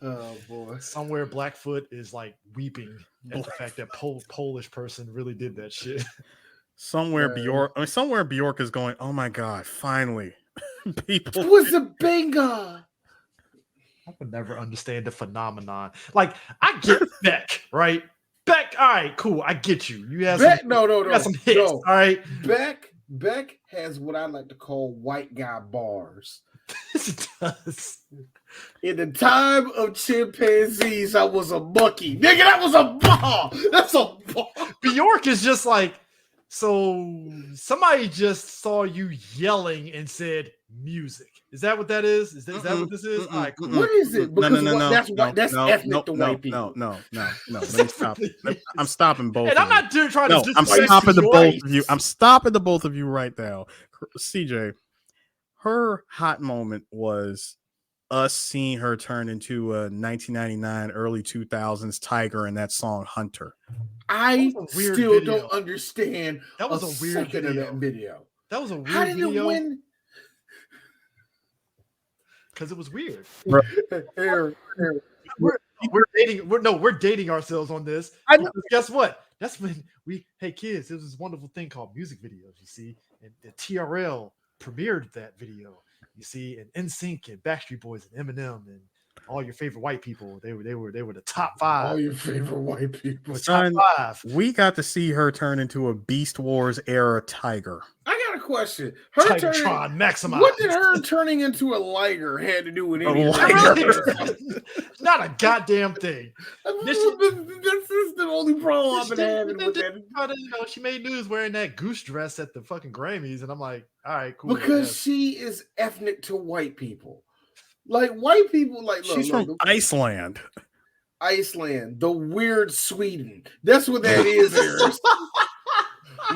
Oh boy! Somewhere Blackfoot is like weeping at the fact that Polish person really did that shit. Somewhere Bjork is going, "Oh my god, finally!" People. It was a banger. I would never understand the phenomenon. Like, I get Beck, right? Beck, all right, cool. I get you. You have Beck, some, no. You got some hits, all right. Beck has what I like to call white guy bars. It does. In the time of chimpanzees, I was a monkey. Nigga, that was a bar. That's a bar. Bjork is just like, so somebody just saw you yelling and said music. Is that what that is? Is that what this is? All right, cool. What is it? Because that's ethnic to white people. No. Let me stop. I'm stopping both. And I'm not trying to. I'm stopping the both of you. I'm stopping the both of you right now. CJ, her hot moment was us seeing her turn into a 1999, early 2000s Tiger in that song Hunter. I still don't understand. That was a weird video. Of that video. That was a weird How did video. It win? Because it was weird. We're dating ourselves on this. Guess what? That's when kids, there was this wonderful thing called music videos, you see, and the TRL premiered that video, you see, and NSYNC and Backstreet Boys and Eminem and all your favorite white people. They were the top 5. All your favorite white people. Top 5. We got to see her turn into a Beast Wars era tiger. I got a question. Tigertron maximized. What did her turning into a liger had to do with anything? Not a goddamn thing. This is the only problem I've been having with that. She made news wearing that goose dress at the fucking Grammys, and I'm like, all right, cool. Because she is ethnic to white people. Like white people, she's from Iceland. Iceland, the weird Sweden. That's what that is.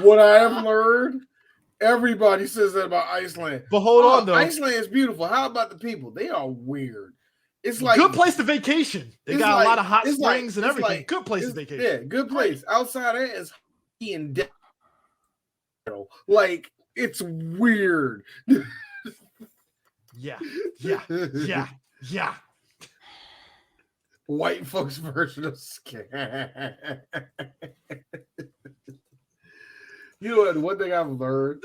What I have learned, everybody says that about Iceland. But hold on, though. Iceland is beautiful. How about the people? They are weird. it's like good place to vacation. They got like, a lot of hot it's springs like, and everything. Like, good place to vacation. Yeah, good place. Outside of that is in death. Like it's weird. Yeah. White folks version of scam. You know what? The one thing I've learned.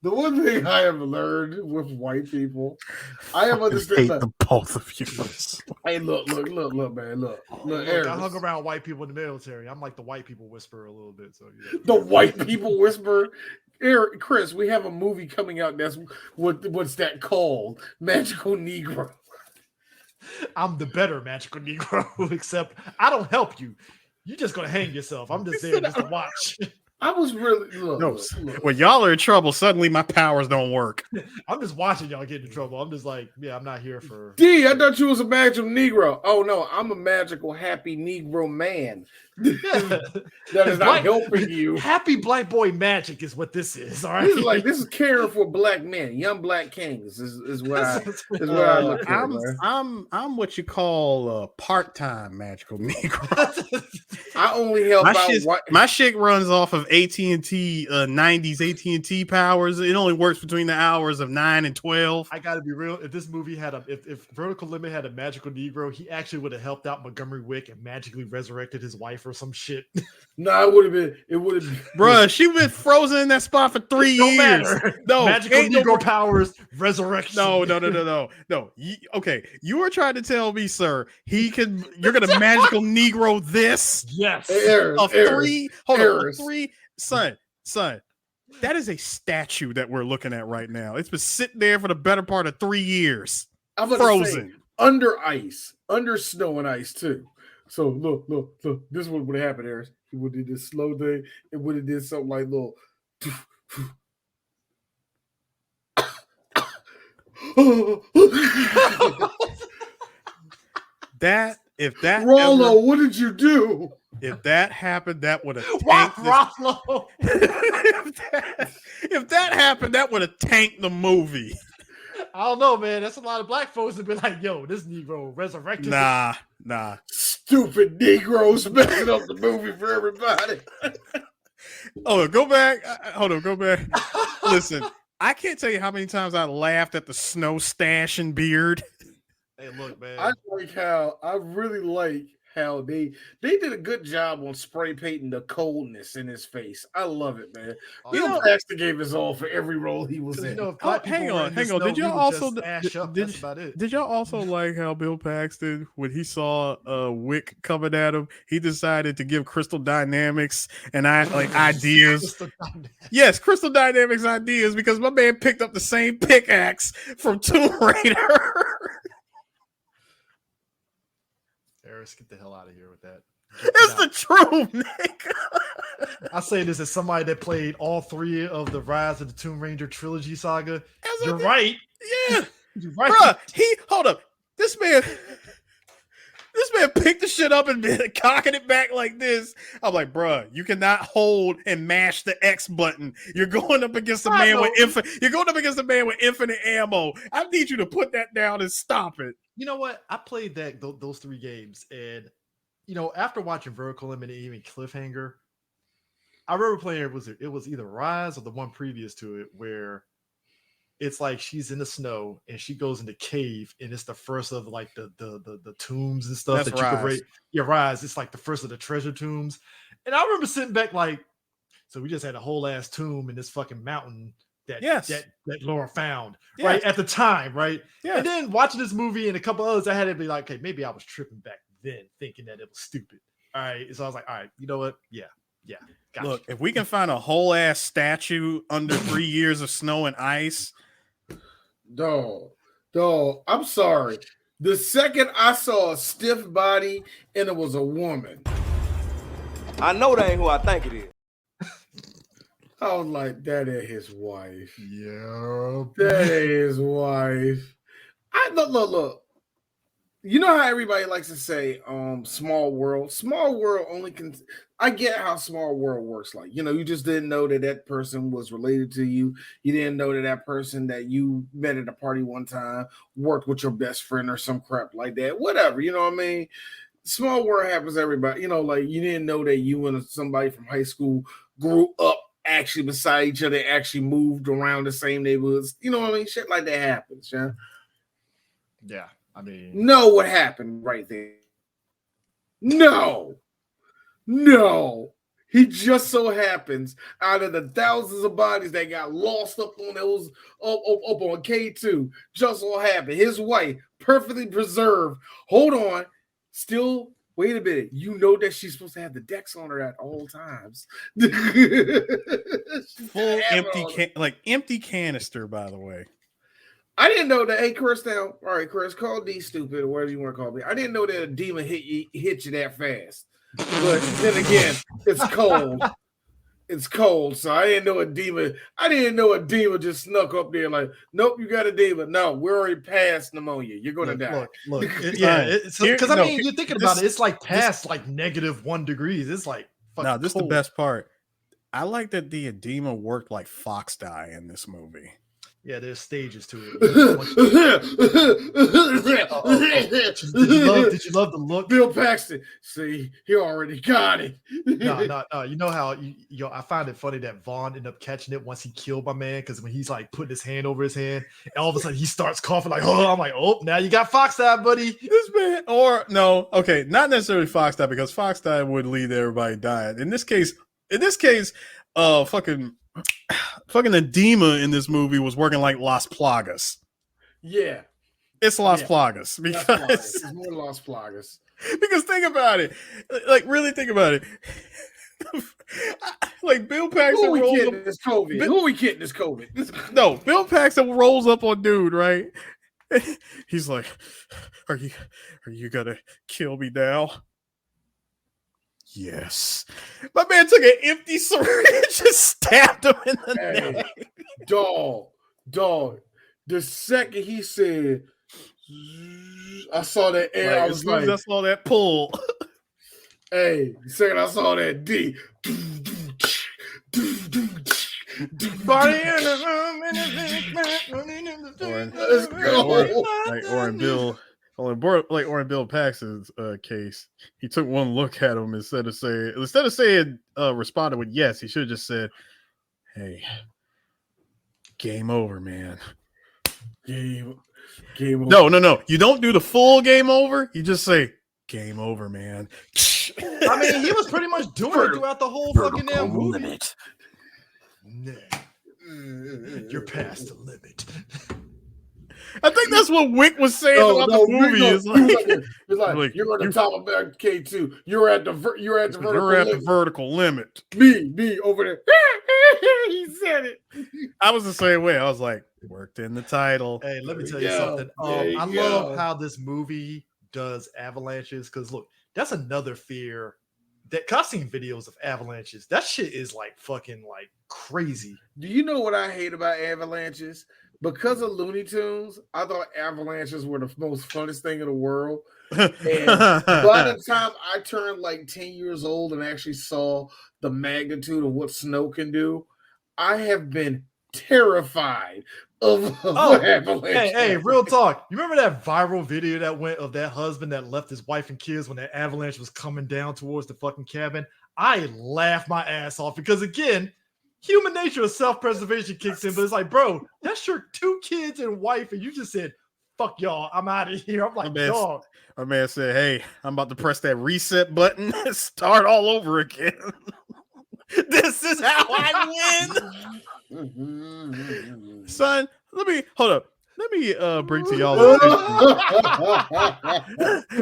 The one thing I have learned with white people, I have understood. Hate the both of you. Hey, look, man, look. I hung around white people in the military. I'm like the white people whisperer a little bit. So yeah. The white people whisper. Eric, Chris, we have a movie coming out. That's what's that called? Magical Negro. I'm the better magical Negro, except I don't help you. You're just gonna hang yourself. I'm just there just to watch. I was really look. When y'all are in trouble, suddenly my powers don't work. I'm just watching y'all get in trouble. I'm just like, yeah, I'm not here for. D, I thought you was a magical Negro. Oh no, I'm a magical, happy Negro man. That is not helping you. Happy black boy magic is what this is. All right, this is caring for black men, young black kings. Is what I look at. I'm what you call part-time magical Negro. I only help my shit runs off of AT&T 90s AT&T powers. It only works between the hours of 9 and 12. I gotta be real. If this movie had if Vertical Limit had a magical Negro, he actually would have helped out Montgomery Wick and magically resurrected his wife or some shit. No, it would have been. Bruh, she been frozen in that spot for 3 years. Matter. No, magical Negro powers, resurrection. No. Okay, you were trying to tell me, sir, you're gonna magical Negro this? Yes. Son. That is a statue that we're looking at right now. It's been sitting there for the better part of 3 years. Frozen. Under ice, under snow and ice too. So look. This is what would have happened, Harris. He would have did this slow thing. It would have did something like little. Rollo, what did you do? If that happened, that would have tanked Rollo. If that happened, that would have tanked the movie. I don't know, man. That's a lot of black folks that be like, yo, this Negro resurrected. Nah. Stupid Negroes messing up the movie for everybody. Go back. Hold on, go back. Listen, I can't tell you how many times I laughed at the snow stash and beard. Hey, look, man. I really like how they did a good job on spray painting the coldness in his face. I love it, man. Bill Paxton gave his all for every role he was in. Hang on. Did y'all also like how Bill Paxton, when he saw Wick coming at him, he decided to give Crystal Dynamics and ideas? Yes, Crystal Dynamics ideas, because my man picked up the same pickaxe from Tomb Raider. Get the hell out of here with that. It's the truth, Nick. I say this as somebody that played all 3 of the Rise of the Tomb Raider trilogy saga. You're right. Yeah. You're right. Bruh, hold up. This man picked the shit up and cocking it back like this. I'm like, bruh, you cannot hold and mash the X button. You're going up against a man with infinite ammo. I need you to put that down and stop it. You know what? I played those 3 games, and after watching Vertical Limit and even Cliffhanger, I remember playing it was either Rise or the one previous to it, where it's like she's in the snow and she goes in the cave, and it's the first of like the tombs and stuff. That's Rise. Rise. It's like the first of the treasure tombs, and I remember sitting back like, so we just had a whole ass tomb in this fucking mountain that Laura found right at the time, right? Yeah. And then watching this movie and a couple others, I had to be like, okay, maybe I was tripping back then, thinking that it was stupid. All right, so I was like, all right, you know what? Yeah. Gotcha. Look, if we can find a whole ass statue under 3 years of snow and ice, dog, I'm sorry. The second I saw a stiff body and it was a woman, I know that ain't who I think it is. I was like, that ain't his wife. Yeah. That ain't his wife. Look. You know how everybody likes to say, small world. Small world only can. I get how small world works. Like, you just didn't know that person was related to you. You didn't know that person that you met at a party one time worked with your best friend or some crap like that. Whatever, you know what I mean? Small world happens to everybody. Like you didn't know that you and somebody from high school grew up actually beside each other, actually moved around the same neighborhoods. You know what I mean? Shit like that happens, yeah. Yeah. I mean, know what happened right there. No. He just so happens out of the thousands of bodies that got lost up on those up on K2, just so happened his wife, perfectly preserved. Hold on, still. Wait a minute. You know that she's supposed to have the decks on her at all times. Full empty canister, by the way. I didn't know that. Hey, Chris, now, all right, Chris, call D stupid or whatever you want to call me. I didn't know that a demon hit you that fast. But then again, it's cold. It's cold, so I didn't know a demon just snuck up there like, nope, you got a demon. No, we're already past pneumonia. You're gonna die. Look, because I mean, you're thinking about it. It's like past like -1 degrees. It's like no. This is the best part. I like that the edema worked like fox dye in this movie. Yeah, there's stages to it. Did you love the look? Bill Paxton. See, he already got it. No. You know how I find it funny that Vaughn ended up catching it once he killed my man, because when he's like putting his hand over his hand, and all of a sudden he starts coughing like, oh, I'm like, oh, now you got fox eye, buddy. This man, or no, okay, not necessarily fox eye, because fox eye would lead to everybody dying. In this case, fucking edema in this movie was working like Las Plagas. Yeah. It's Las Plagas because it's more Las Plagas. Because think about it. Like, really think about it. Like, Bill Paxton rolls up. Who are we kidding this COVID? No, Bill Paxton rolls up on dude, right? He's like, Are you gonna kill me now? Yes. My man took an empty syringe and just stabbed him in the neck. Dog. The second he said, I saw that air, I was like, I saw that pull. Hey, the second I saw that D. Or in Bill Paxton's case, he took one look at him instead of saying responded with yes. He should have just said, "Hey, game over, man." Game over. No. You don't do the full game over. You just say, "Game over, man." I mean, he was pretty much doing it throughout the whole fucking damn movie. Limit. You're past the limit. I think that's what Wick was saying about the movie. You're on the top of K2. You're at the vertical limit. Me over there. He said it. I was the same way. I was like, worked in the title. Hey, let me tell you something. I love how this movie does avalanches, because look, that's another fear. That cussing videos of avalanches, that shit is like fucking like crazy. Do you know what I hate about avalanches? Because of Looney Tunes, I thought avalanches were the most funnest thing in the world. And by the time I turned like 10 years old and actually saw the magnitude of what snow can do, I have been terrified of avalanches. Hey, real talk. You remember that viral video that went of that husband that left his wife and kids when that avalanche was coming down towards the fucking cabin? I laughed my ass off because, again, human nature of self-preservation kicks in, but it's like, bro, that's your 2 kids and wife, and you just said, fuck y'all, I'm out of here. I'm like, dog. My man said, hey, I'm about to press that reset button and start all over again. This is how I win. Son, let me bring to y'all's attention.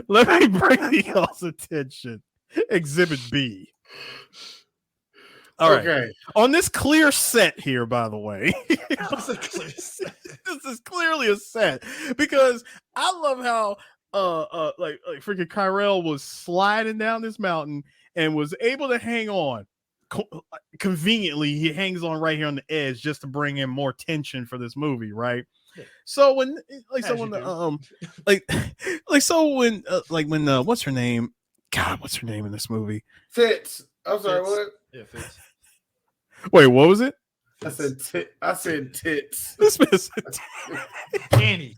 Let me bring to y'all's attention Exhibit B. All right. Okay. On this clear set here, by the way, this is clearly a set, because I love how like freaking Kyrell was sliding down this mountain and was able to hang on conveniently he hangs on right here on the edge just to bring in more tension for this movie, right? Yeah. So when what's her name? God, what's her name in this movie? Fitz. I'm sorry, what? Yeah, Fitz. Wait, what was it? I said tits. This is Annie.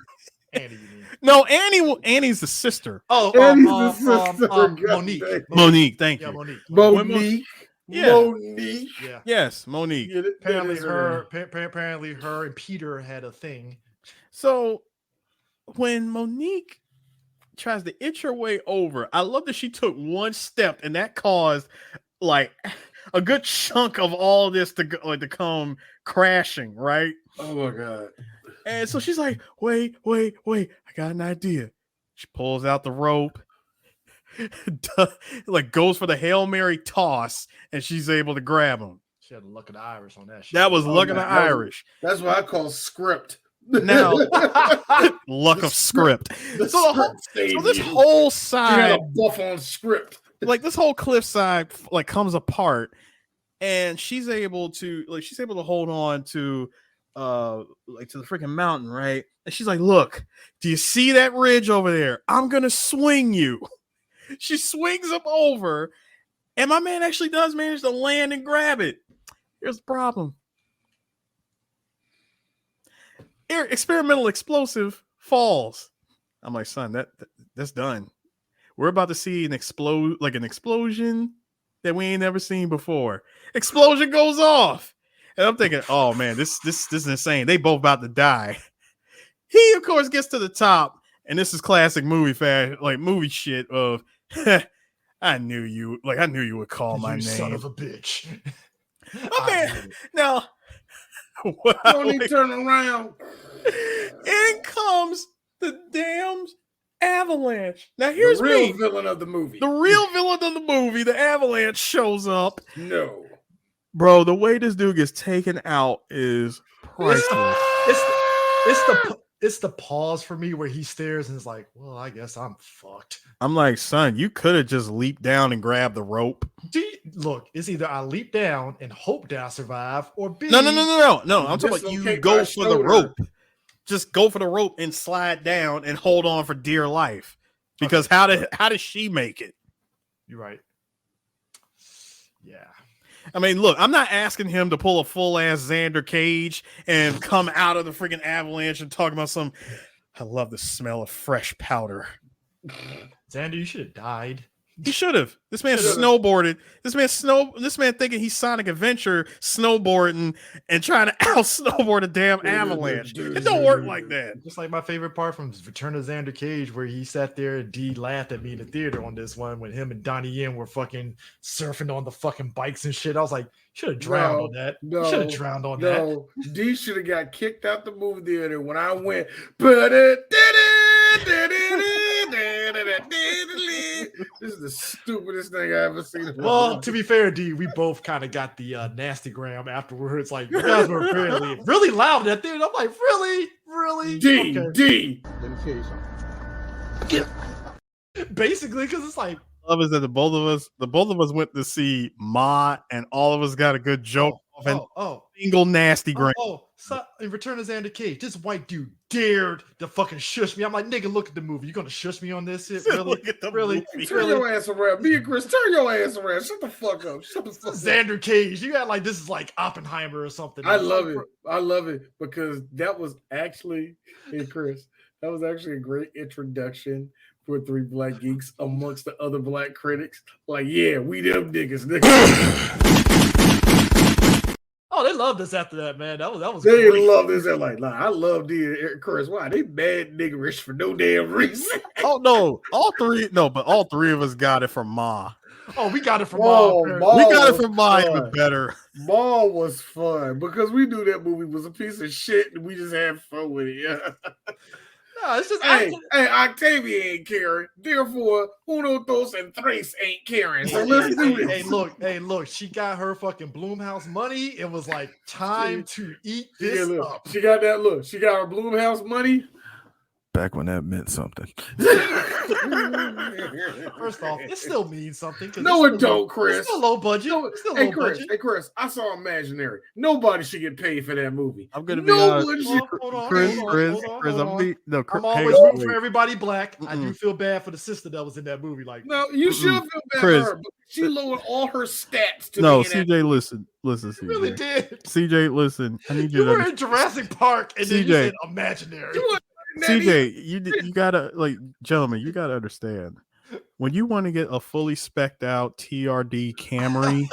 Annie, you mean? No, Annie's the sister. Annie's the sister. Monique. Monique, thank you. Monique. Yeah. Monique. Yeah. Yes, Monique. Apparently her and Peter had a thing. So when Monique tries to itch her way over, I love that she took one step and that caused like a good chunk of all this to come crashing, right? Oh my God. And so she's like, wait, I got an idea. She pulls out the rope, like goes for the Hail Mary toss, and she's able to grab him. She had the luck of the Irish on that shit. That was luck of the Irish. That's what I call script. Now, luck of script. So this whole side, a buff on script. Like this whole cliffside, like comes apart, and she's able to hold on to to the freaking mountain, right? And she's like, look, do you see that ridge over there? I'm gonna swing you. She swings him over, and my man actually does manage to land and grab it. Here's the problem. Experimental explosive falls. I'm like, son, that's done. We're about to see an explosion that we ain't never seen before. Explosion goes off. And I'm thinking, oh man, this is insane. They both about to die. He, of course, gets to the top, and this is classic movie movie shit of I knew you would call my name. Son of a bitch. Oh man. Now don't even turn around. In comes the damn avalanche. Now here's the real villain of the movie. The real villain of the movie, the avalanche shows up. No. Bro, the way this dude gets taken out is priceless. It's the pause for me where he stares and is like, well, I guess I'm fucked. I'm like, son, you could have just leaped down and grabbed the rope. Look, it's either I leap down and hope that I survive, or B. No. I'm talking about you go for the rope. Just go for the rope and slide down and hold on for dear life. Because how does she make it? You're right. Yeah. I mean, look, I'm not asking him to pull a full ass Xander Cage and come out of the freaking avalanche and talk about I love the smell of fresh powder. Xander, you should have died. He should have. This man snowboarded. This man thinking he's Sonic Adventure snowboarding and trying to out snowboard a damn avalanche. It don't work like that. Just like my favorite part from Return of Xander Cage, where he sat there and D laughed at me in the theater on this one when him and Donnie Yen were fucking surfing on the fucking bikes and shit. I was like, should have drowned on that. Should have drowned on that. D should have got kicked out the movie theater when I went. This is the stupidest thing I ever seen. Well, to be fair, D, we both kind of got the nasty gram afterwards. Like, you guys were really loud in that theater. I'm like, really? D. Let me tell you something. Basically, because it's like, love is that the both of us went to see Ma, and all of us got a good joke. Single nasty gram. So in Return of Xander Cage, this white dude dared to fucking shush me. I'm like, nigga, look at the movie. You gonna shush me on this shit? Really? Turn your ass around. Me and Chris, turn your ass around. Shut the fuck up. Xander Cage. You got like this is like Oppenheimer or something. I love it because that was actually, hey Chris, that was actually a great introduction for Three Black Geeks amongst the other black critics. Like, yeah, we them niggas. Oh, they loved us after that, man. That was they great. loved us. They're like, I love Chris. Why they mad niggerish for no damn reason? Oh no, all three of us got it from Ma. Oh, we got it from Ma. We got it from Ma even better. Ma was fun because we knew that movie was a piece of shit and we just had fun with it. Yeah. No, it's just hey, Octavia ain't caring. Therefore, uno, dos, and tres ain't caring. So let's do this. Hey, look. She got her fucking Bloomhouse money. It was like time to eat this up. She got that look. She got her Bloomhouse money. Back when that meant something. First off, it still means something. No, it don't, Chris. It's still low budget. Hey, Chris, I saw Imaginary. Nobody should get paid for that movie. I'm gonna be honest. Hold on, Chris, I'm always hey, rooting wait. for everybody black. I do feel bad for the sister that was in that movie. Like, no, you should feel bad Chris, for her, but she lowered all her stats to no, me. CJ, listen, CJ. really did. CJ, listen. I need you You to were in Jurassic Park, and then you said Imaginary. CJ, you gotta gentlemen, you gotta understand. When you want to get a fully spec'd out TRD Camry,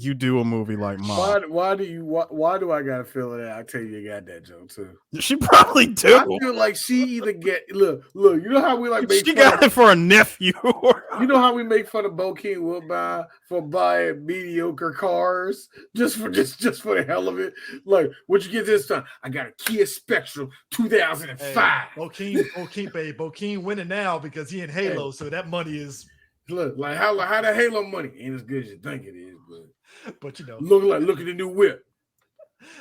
you do a movie like mine. Why do I gotta feel that? I tell you got that joke too. She probably do. I feel like she either look. You know how we like make she fun got it for a nephew. You know how we make fun of Bo King Woodbine for buying mediocre cars just for the hell of it. Like, what you get this time? I got a Kia Spectrum 2005. Hey, Bo King winning now because he in Halo, so that money is like how that Halo money ain't as good as you think it is, but you know, look at the new whip.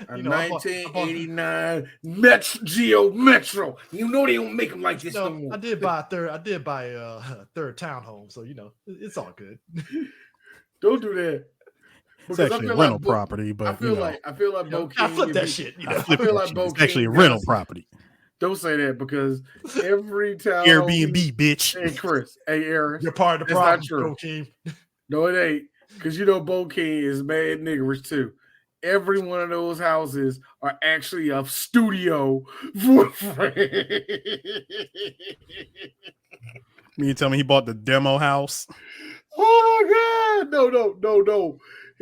A 1989 Geo Metro. You know they don't make them like this no more. I did buy a third townhome, so you know it's all good. Don't do that. It's actually a rental property, but I feel like Bo King. I flip that shit. I feel like Bo King. It's actually a rental property. Don't say that because every town Airbnb, bitch. Hey Chris, hey Aaron, you're part of the problem. Bo King. No, it ain't. Because you know Bo King is mad niggerish too. Every one of those houses are actually a studio. You tell me he bought the demo house? Oh my God! No.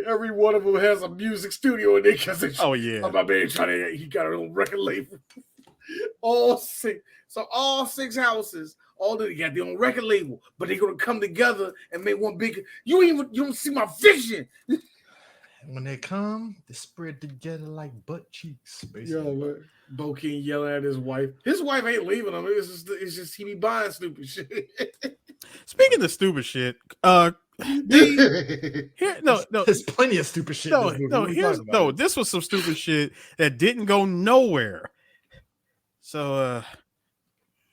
Every one of them has a music studio in there because my man he got his own record label. All six houses. They got their own record label, but they're gonna come together and make one big. You don't see my vision. When they come, they spread together like butt cheeks. Basically. Yo, man. Bo King yelling at his wife. His wife ain't leaving him. It's just he be buying stupid shit. Speaking of stupid shit, there's plenty of stupid shit. This was some stupid shit that didn't go nowhere. So,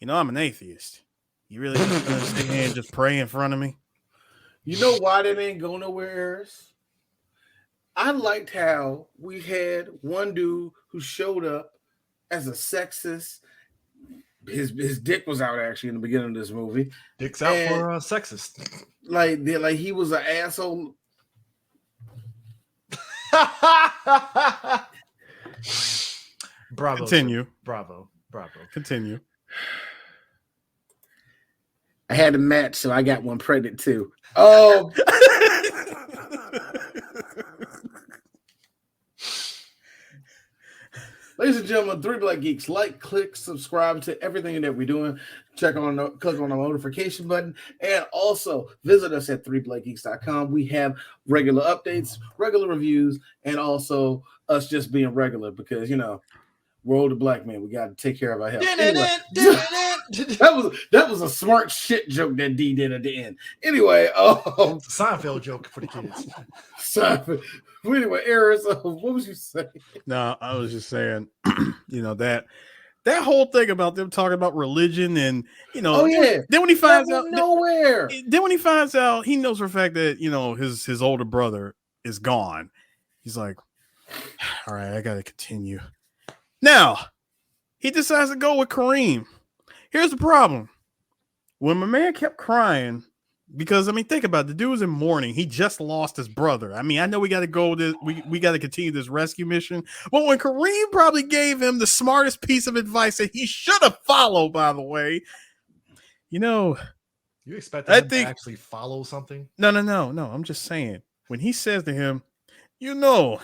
I'm an atheist. You really just gonna sit here and just pray in front of me? You know why that ain't go nowhere, Eris? I liked how we had one dude who showed up as a sexist. His dick was out actually in the beginning of this movie. Dick's out for a sexist. Like he was an asshole. Bravo. Continue. Bravo. Continue. I had a match, so I got one pregnant too. Oh. Ladies and gentlemen, 3 Black Geeks, click, subscribe to everything that we're doing. Click on the notification button, and also visit us at 3blackgeeks.com. We have regular updates, regular reviews, and also us just being regular because we're older black men. We got to take care of our health. Anyway, that was a smart shit joke that D did at the end. Anyway, Seinfeld joke for the kids. Seinfeld. Anyway, Eris, what was you saying? No, I was just saying, that whole thing about them talking about religion and Then when he finds out nowhere. Then when he finds out, he knows for a fact that his older brother is gone. He's like, all right, I got to continue. Now, he decides to go with Kareem. Here's the problem. When my man kept crying, because, think about it. The dude was in mourning. He just lost his brother. I know we got to go this. We got to continue this rescue mission. But when Kareem probably gave him the smartest piece of advice that he should have followed, by the way, you expect him to actually follow something? No. I'm just saying. When he says to him, I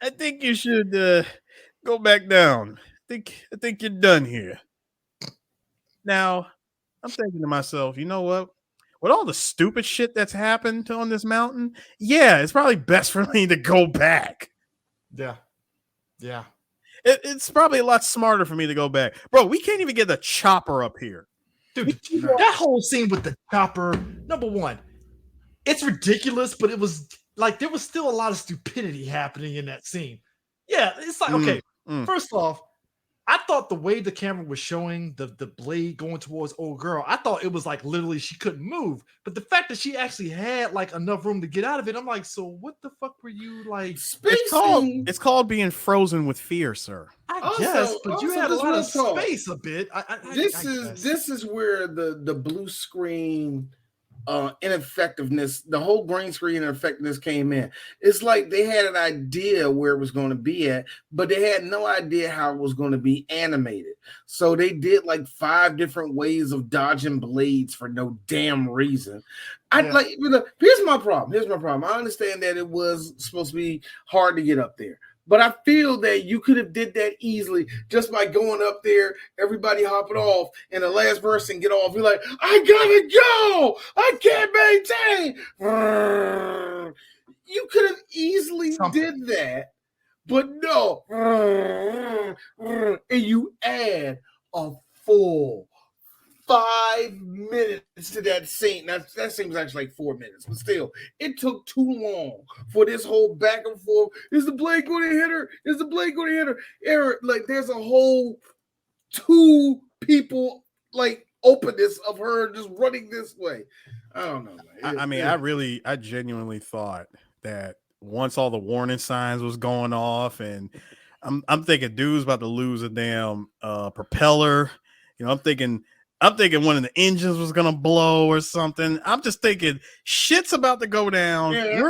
think you should go back down. I think you're done here. Now, I'm thinking to myself, you know what? With all the stupid shit that's happened on this mountain, it's probably best for me to go back. Yeah. It's probably a lot smarter for me to go back. Bro, we can't even get the chopper up here. Dude, that whole scene with the chopper, number one, it's ridiculous, but it was like there was still a lot of stupidity happening in that scene. Yeah, it's like, okay, first off, I thought the way the camera was showing the blade going towards old girl, I thought it was like literally she couldn't move. But the fact that she actually had like enough room to get out of it, I'm like, so what the fuck were you like? It's called being frozen with fear, sir. I guess, but you had a lot of space a bit. This is where the blue screen ineffectiveness, the whole green screen ineffectiveness came in. It's like they had an idea where it was going to be at, but they had no idea how it was going to be animated. So they did like 5 different ways of dodging blades for no damn reason. Here's my problem. I understand that it was supposed to be hard to get up there. But I feel that you could have did that easily just by going up there, everybody hopping off, and the last person get off. You're like, I gotta go. I can't maintain. You could have easily did that, but no. And you add a full 5 minutes to that scene. That scene was actually like 4 minutes, but still, it took too long for this whole back and forth. Is the blade going to hit her? Is the blade going to hit her? Eric, like there's a whole 2 people like openness of her just running this way. I don't know. I genuinely thought that once all the warning signs was going off, and I'm thinking dude's about to lose a damn propeller. You know, I'm thinking one of the engines was gonna blow or something. I'm just thinking shit's about to go down. Yeah.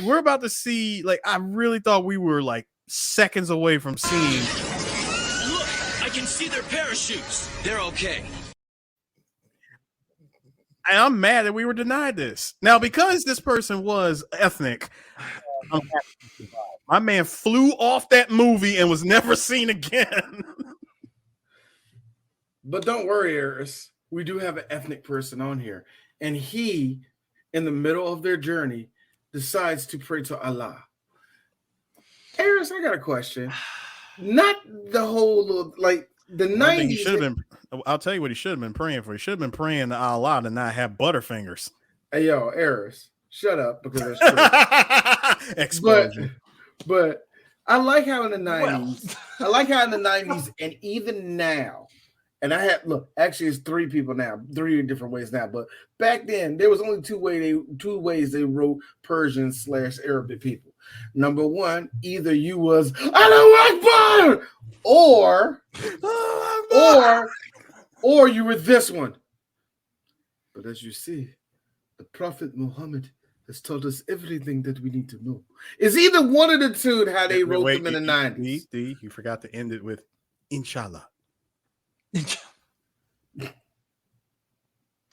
We're about to see. Like, I really thought we were like seconds away from seeing. Look, I can see their parachutes. They're okay. And I'm mad that we were denied this. Now, because this person was ethnic, my man flew off that movie and was never seen again. But don't worry, Eris. We do have an ethnic person on here. And he, in the middle of their journey, decides to pray to Allah. Eris, I got a question. Not the whole, like, the 90s. He should have been. I'll tell you what he should have been praying for. He should have been praying to Allah to not have butterfingers. Hey, yo, Eris, shut up, because that's true. Explosion. But I like how in the 90s, and even now, and actually it's 3 people now, 3 different ways now. But back then, there was only two ways they wrote Persian/Arabic people. Number 1, either you was Allahu Akbar, or you were this one. But as you see, the Prophet Muhammad has taught us everything that we need to know. It's either one of the two how they wrote them in the 90s. You forgot to end it with Inshallah.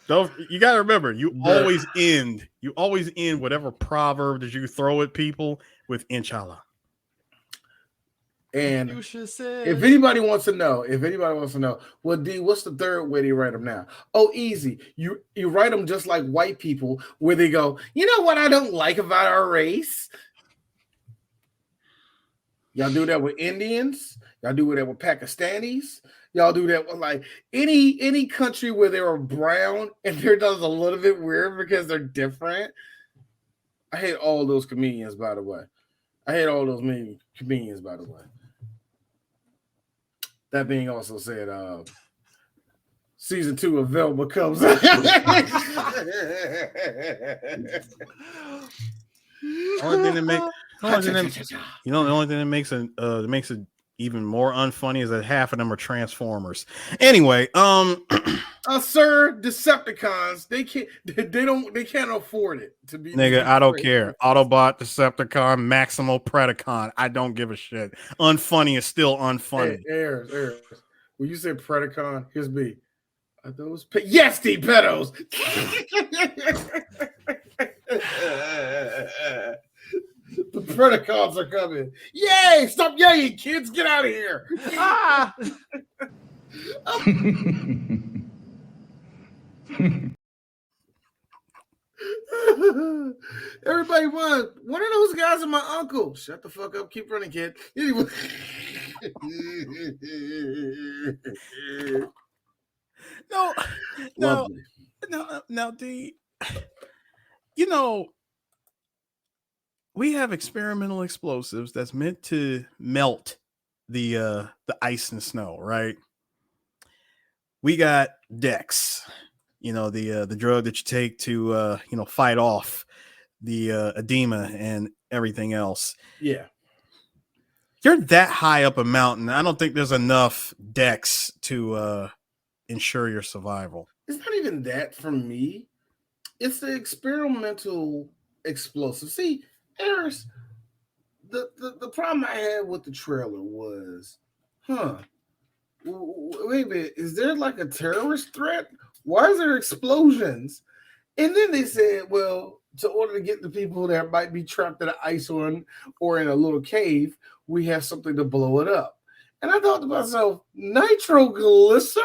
Don't you gotta remember, you always end whatever proverb that you throw at people with Inshallah. And if anybody wants to know, well, D, what's the third way they write them now? Oh, easy. You write them just like white people, where they go, you know what I don't like about our race? Y'all do that with Indians. Y'all do that with Pakistanis. Y'all do that with like any country where they are brown and they're just a little bit weird because they're different. I hate all those comedians, by the way. That being also said, season 2 of Velma comes out. The only thing that makes it even more unfunny is that half of them are Transformers. Anyway, sir, Decepticons, they can't afford it to be. Nigga, I don't care. Autobot, Decepticon, Maximo, Predacon. I don't give a shit. Unfunny is still unfunny. Hey, Ayers. When you say Predacon, here's me. Are those yes, the pedos. The Predacons are coming. Yay! Stop yelling, kids. Get out of here. Everybody one of those guys are my uncle. Shut the fuck up. Keep running, kid. Anyway. No, D. You know, we have experimental explosives that's meant to melt the ice and snow, right? We got Dex, the drug that you take to fight off the edema and everything else. Yeah. You're that high up a mountain. I don't think there's enough Dex to ensure your survival. It's not even that for me. It's the experimental explosive. See, Harris, the problem I had with the trailer was, wait a minute, is there like a terrorist threat? Why is there explosions? And then they said, well, to order to get the people that might be trapped in an ice or in a little cave, we have something to blow it up. And I thought to myself, nitroglycerin?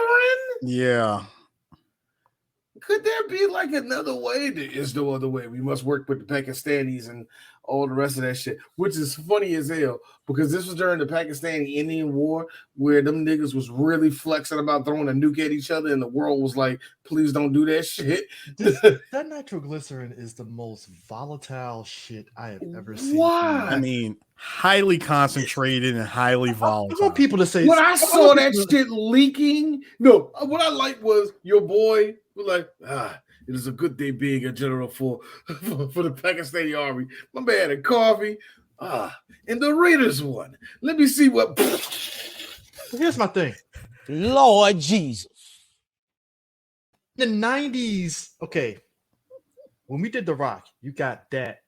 Yeah. Could there be like another way? There is no other way. We must work with the Pakistanis and all the rest of that shit, which is funny as hell because this was during the Pakistani-Indian War where them niggas was really flexing about throwing a nuke at each other and the world was like, please don't do that shit. That nitroglycerin is the most volatile shit I have ever seen. Why? I mean, highly concentrated and highly volatile. I want people to say when I saw that shit leaking, no, what I liked was your boy was like, it is a good day being a general for the Pakistani army. My man had coffee. And the Raiders won. Let me see what. Here's my thing. Lord Jesus. The 90s, okay. When we did The Rock, you got that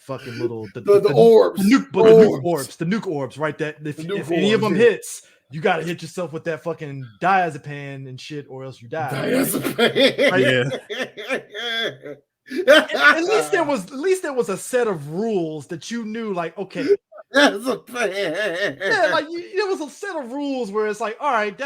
fucking little the orbs. The nuke orbs, right? That if any of them hits, you gotta hit yourself with that fucking diazepam and shit, or else you die. Diazepam. Right? Yeah. At least there was a set of rules that you knew, like, okay. Diazepam. Yeah, like there was a set of rules where it's like, all right,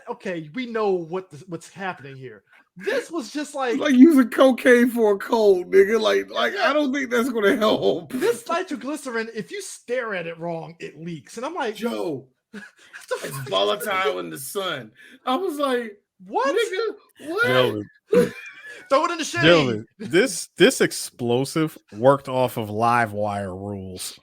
okay, we know what's happening here. This was just like using cocaine for a cold, nigga. Like I don't think that's gonna help. This nitroglycerin, if you stare at it wrong, it leaks. And I'm like, Joe, it's volatile in the sun. I was like, what? Nigga, what? Gentlemen, throw it in the shade. Gentlemen, this explosive worked off of live wire rules.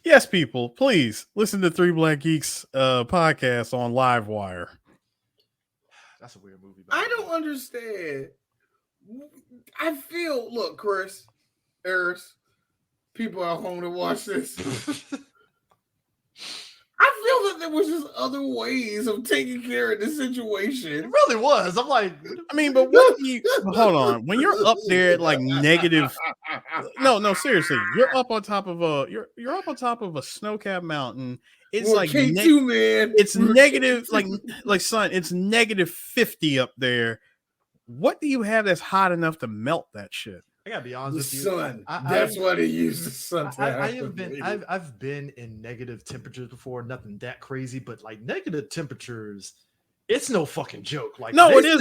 Yes, people, please listen to Three Black Geeks podcast on Livewire. That's a weird movie. I don't understand. I feel, look, Chris, Eris, people at home to watch this. I feel that there was just other ways of taking care of the situation. It really was. I'm like, I mean, but what do you hold on? When you're up there at like negative, no, seriously, you're up on top of you're up on top of a snow-capped mountain. It's like K2, man. It's negative, like son, it's negative 50 up there. What do you have that's hot enough to melt that shit? I gotta be honest with you. Sun. That's why they use the sun. I've been in negative temperatures before. Nothing that crazy, but like negative temperatures, it's no fucking joke. Like no, it isn't.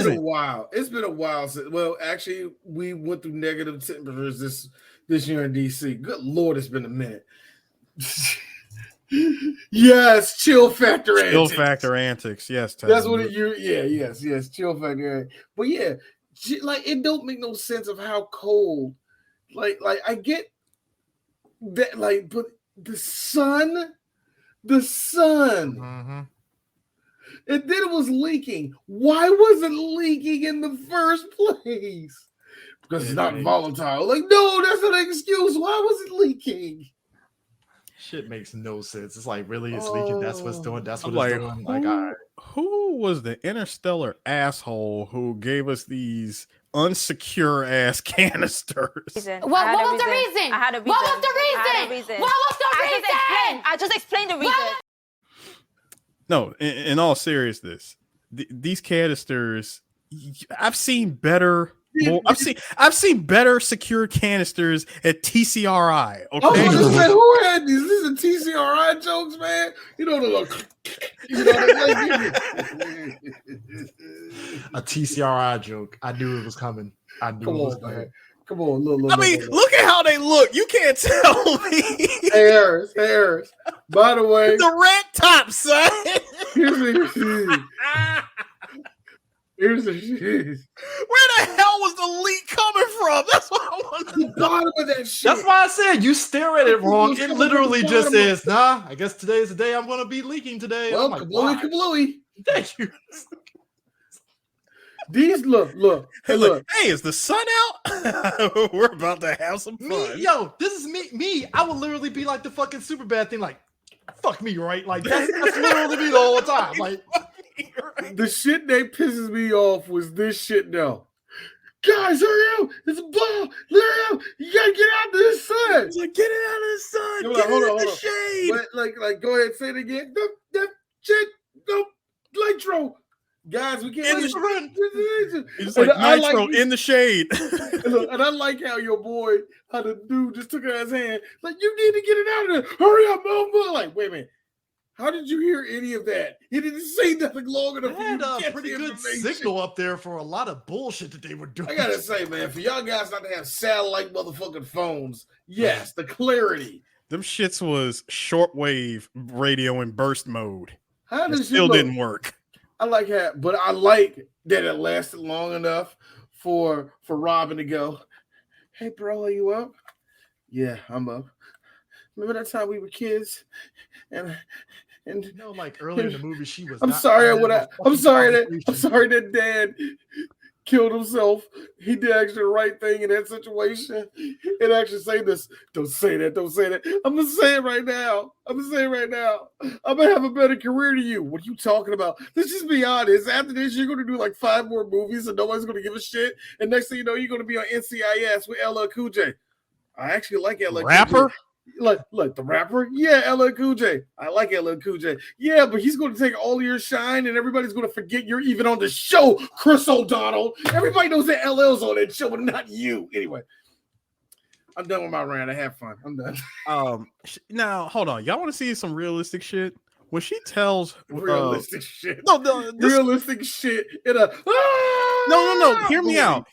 It's been a while since. Well, actually, we went through negative temperatures this year in DC. Good Lord, it's been a minute. Yes, chill factor antics. Chill factor antics. Yes, that's what it. Yes, chill factor. But yeah. Like it don't make no sense of how cold. Like I get that. Like, but the sun, mm-hmm. And then it was leaking. Why was it leaking in the first place? Because it's not volatile. Like, no, that's an excuse. Why was it leaking? Shit makes no sense. It's like, really, it's leaking. That's what's doing. That's what it's doing. Like, all right. Who was the interstellar asshole who gave us these unsecure ass canisters? What was the reason? I had a reason. What was the reason? What was the reason? I just explained the reason. No, in all seriousness, these canisters, I've seen better. Well, I've seen better secure canisters at TCRI. Okay, I was gonna say, who had these? This is TCRI jokes, man. You know the look. A TCRI joke. I knew it was coming. I knew it was coming. Come on, look. Look at how they look. You can't tell me. Hey, Harris. By the way, the red top, son. Here's the shit. Where the hell was the leak coming from? That's what I want to know. The bottom of that shit. That's why I said you stare at it wrong. It literally just says, of... "Nah, I guess today is the day I'm going to be leaking today." Well, I'm like, kablooey. Thank you. These look. Hey, look. Hey, is the sun out? We're about to have some fun. This is me. I would literally be like the fucking super bad thing, like, fuck me, right? Like that's literally me the whole time. Like the shit that pisses me off was this shit now. Guys, hurry up! It's a blow! Hurry up! You gotta get out of the sun! He's like, get it out of the sun! You're Get like, it in the shade! Wait, like, go ahead, say it again. That shit, no, nitro. Guys, we can't. He's like, nitro in the shade. And I like how your boy, how the dude just took it out of his hand. Like, you need to get it out of there. Hurry up, motherfucker. Like, wait a minute. How did you hear any of that? He didn't say nothing long enough. They had a pretty good signal up there for a lot of bullshit that they were doing. I gotta say, man, for y'all guys not to have satellite motherfucking phones, yes, the clarity. Them shits was shortwave radio in burst mode. How does it still didn't work? I like that, but I like that it lasted long enough for Robin to go, "Hey, bro, are you up?" "Yeah, I'm up. Remember that time we were kids?" And like earlier in the movie, she was. I'm sorry that Dad killed himself. He did actually the right thing in that situation. And actually say this. Don't say that. I'm gonna say it right now. I'm gonna have a better career than you. What are you talking about? Let's just be honest. After this, you're gonna do like 5 more movies and nobody's gonna give a shit. And next thing you know, you're gonna be on NCIS with LL Cool J. I actually like LL rapper. Cool J. Like the rapper, yeah, LL Cool J. I like LL Cool J. Yeah, but he's going to take all of your shine, and everybody's going to forget you're even on the show, Chris O'Donnell. Everybody knows that LL's on that show, but not you. Anyway, I'm done with my rant. I have fun. I'm done. Now hold on. Y'all want to see some realistic shit? When she tells realistic shit, realistic shit in a no. Hear me out.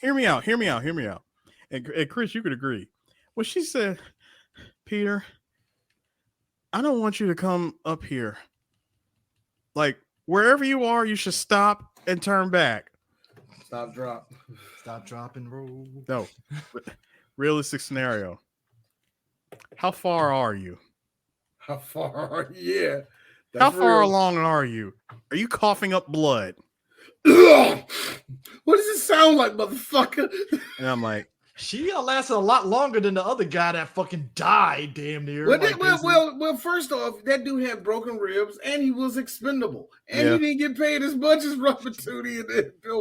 And Chris, you could agree. When she said, "Peter, I don't want you to come up here. Like, wherever you are, you should stop and turn back." Stop, drop, and roll. No. Realistic scenario. How far are you? How far? Yeah. How far along are you? Are you coughing up blood? What does it sound like, motherfucker? And I'm like, she lasted a lot longer than the other guy that fucking died damn near. Well, first off, that dude had broken ribs and he was expendable. And he didn't get paid as much as Robert Tootie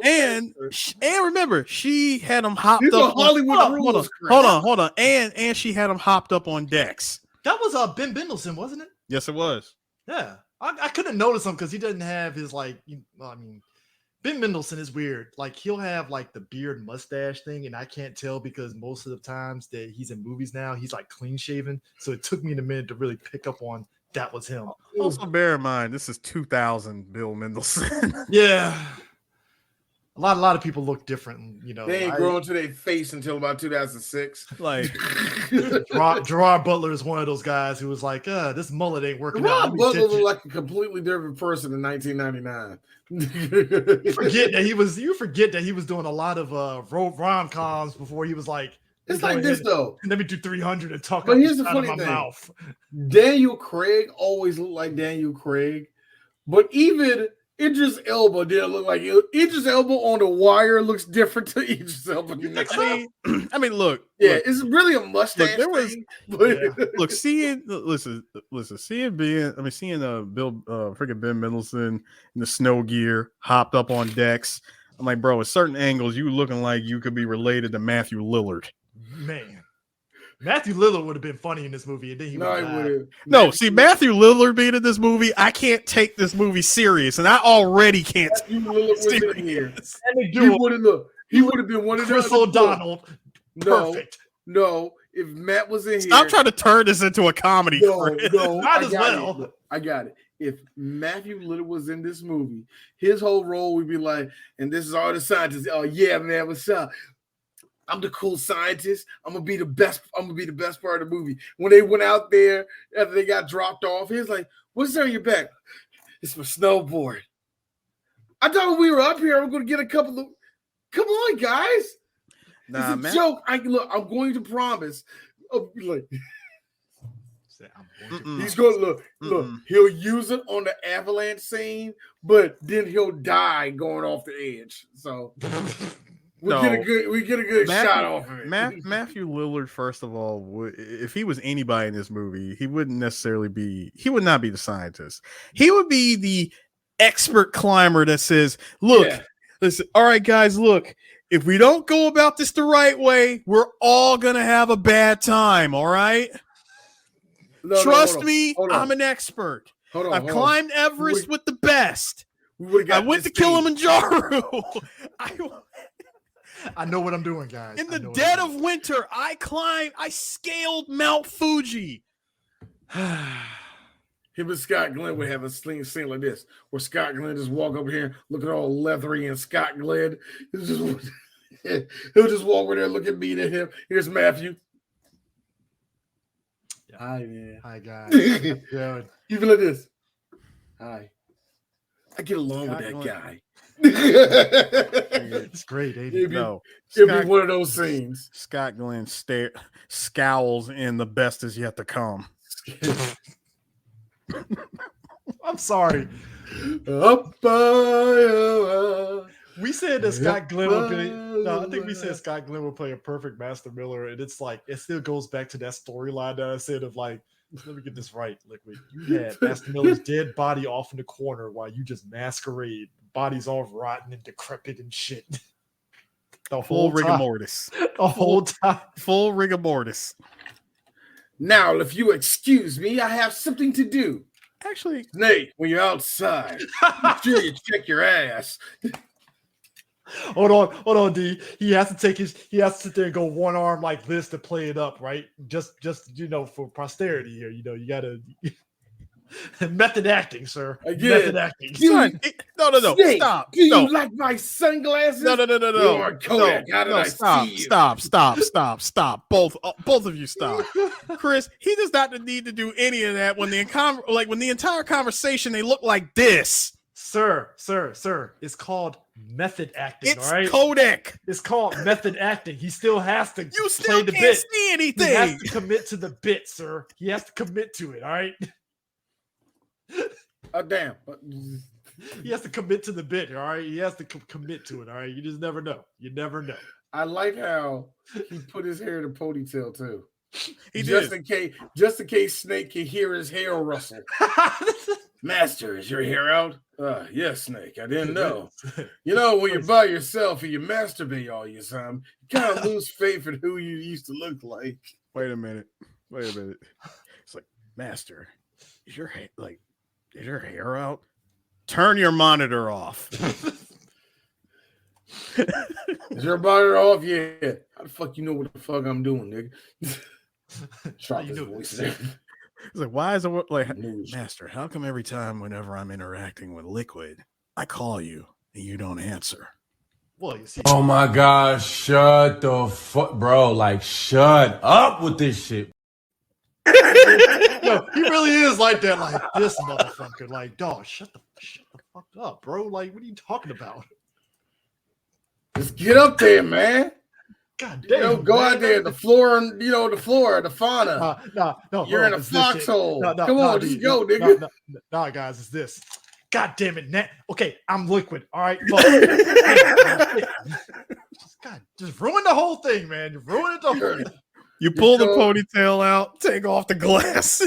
and remember, she had him hopped These up. Are Hollywood rules. Hold on. And she had him hopped up on decks. That was Ben Mendelsohn, wasn't it? Yes, it was. Yeah. I couldn't notice him because he doesn't have his Ben Mendelsohn is weird. Like, he'll have like the beard mustache thing, and I can't tell because most of the times that he's in movies now, he's like clean shaven. So it took me a minute to really pick up on that was him. Also, bear in mind, this is 2000 Bill Mendelsohn. Yeah. A lot of people look different, you know. They ain't growing to their face until about 2006. Like Gerard Butler is one of those guys who was like, this mullet ain't working out. Gerard Butler looked like a completely different person in 1999. You forget that he was doing a lot of rom-coms before he was like, it's like this though. Let me do 300 and talk. But here's the funny thing. Mouth. Daniel Craig always looked like Daniel Craig, but even Idris Elba didn't look like it. Idris Elba on The Wire looks different to Idris Elba. I mean, look. Yeah, it's really a mustache. Seeing Bill, freaking Ben Mendelsohn in the snow gear, hopped up on decks. I'm like, bro, at certain angles, you looking like you could be related to Matthew Lillard. Man. Matthew Lillard would have been funny in this movie, and then he would have. No, see, Matthew Lillard being in this movie, I can't take this movie serious, and I already can't. Matthew Lillard was here. He would have been one of Chris O'Donnell. Perfect. No, if Matt was in here, I'm trying to turn this into a comedy. No, might as well. I got it. If Matthew Lillard was in this movie, his whole role would be like, and this is all the scientists. Oh yeah, man, what's up? I'm the cool scientist. I'm gonna be the best part of the movie. When they went out there after they got dropped off, he was like, "What's on your back?" It's for snowboard. I thought we were up here. I'm going to get a couple of. Come on, guys. Nah, it's a joke. I'm going to promise. Like, he's going to look. He'll use it on the avalanche scene, but then he'll die going off the edge. So we get a good shot off of it. Matthew Lillard, first of all, if he was anybody in this movie, he would not be the scientist. He would be the expert climber that says, look, listen, all right, guys, look, if we don't go about this the right way, we're all going to have a bad time, all right? Trust me, I'm an expert. I've climbed Everest with the best. I went to Kilimanjaro. I know what I'm doing, guys. In the dead of winter, I scaled Mount Fuji. Him and Scott Glenn would have a scene like this, where Scott Glenn just walk over here, looking all leathery, and Scott Glenn he'll just walk over there, look at me and him. Here's Matthew. Yeah. Hi, man. Hi, guys. Good. You feel like this. Hi. I get along with that guy. It's great, ain't it? It'd be one of those scenes. Scott Glenn scowls in The Best Is Yet to Come. I'm sorry. We said that Scott Glenn would play. No, I think we said Scott Glenn would play a perfect Master Miller, and it's like it still goes back to that storyline that I said of like, let me get this right, Liquid. You had Master Miller's dead body off in the corner while you just masquerade. Body's all rotten and decrepit and shit. The whole rigor mortis. The whole time. Full rigor mortis. Now, if you excuse me, I have something to do. Actually, Snake, when you're outside, make sure you check your ass. Hold on, D. He has to sit there and go one arm like this to play it up, right? Just for posterity here. You gotta method acting, sir. Again, method acting. No. Snake, Stop. Do you like my sunglasses? No. Stop. Both of you stop. Chris, he does not need to do any of that when the entire conversation they look like this. Sir. It's called method acting. It's all right? Kodak. It's called method acting. He still has to You still play the can't bit. see anything. He has to commit to the bit, sir. He has to commit to it, all right? Oh, damn. He has to commit to the bit, all right? He has to commit to it, all right? You just never know. You never know. I like how he put his hair in a ponytail, too. Just in case Snake can hear his hair rustle. Master, is your hair out? Yes, Snake. I didn't know. When you're by yourself and you masturbate all your time, you kind of lose faith in who you used to look like. Wait a minute. It's like, Master, is your hair out? Turn your monitor off. Is your monitor off? Yeah. How the fuck you know what the fuck I'm doing, nigga? Drop his voice there. It's like, why is it like, Master, how come every time whenever I'm interacting with Liquid, I call you and you don't answer? Well, you see. Oh my gosh, shut the fuck, bro. Like, shut up with this shit. Yo, he really is like that, like this motherfucker. Like, dog, shut the fuck up, bro. Like, what are you talking about? Just get up there, man. God damn. Go out there, the flora, the fauna. No. You're in a foxhole. Come on, just go, nigga. No, guys, it's this. God damn it. Okay, I'm Liquid. All right. Just ruin the whole thing, man. You ruined the whole thing. You pull the ponytail out, take off the glass.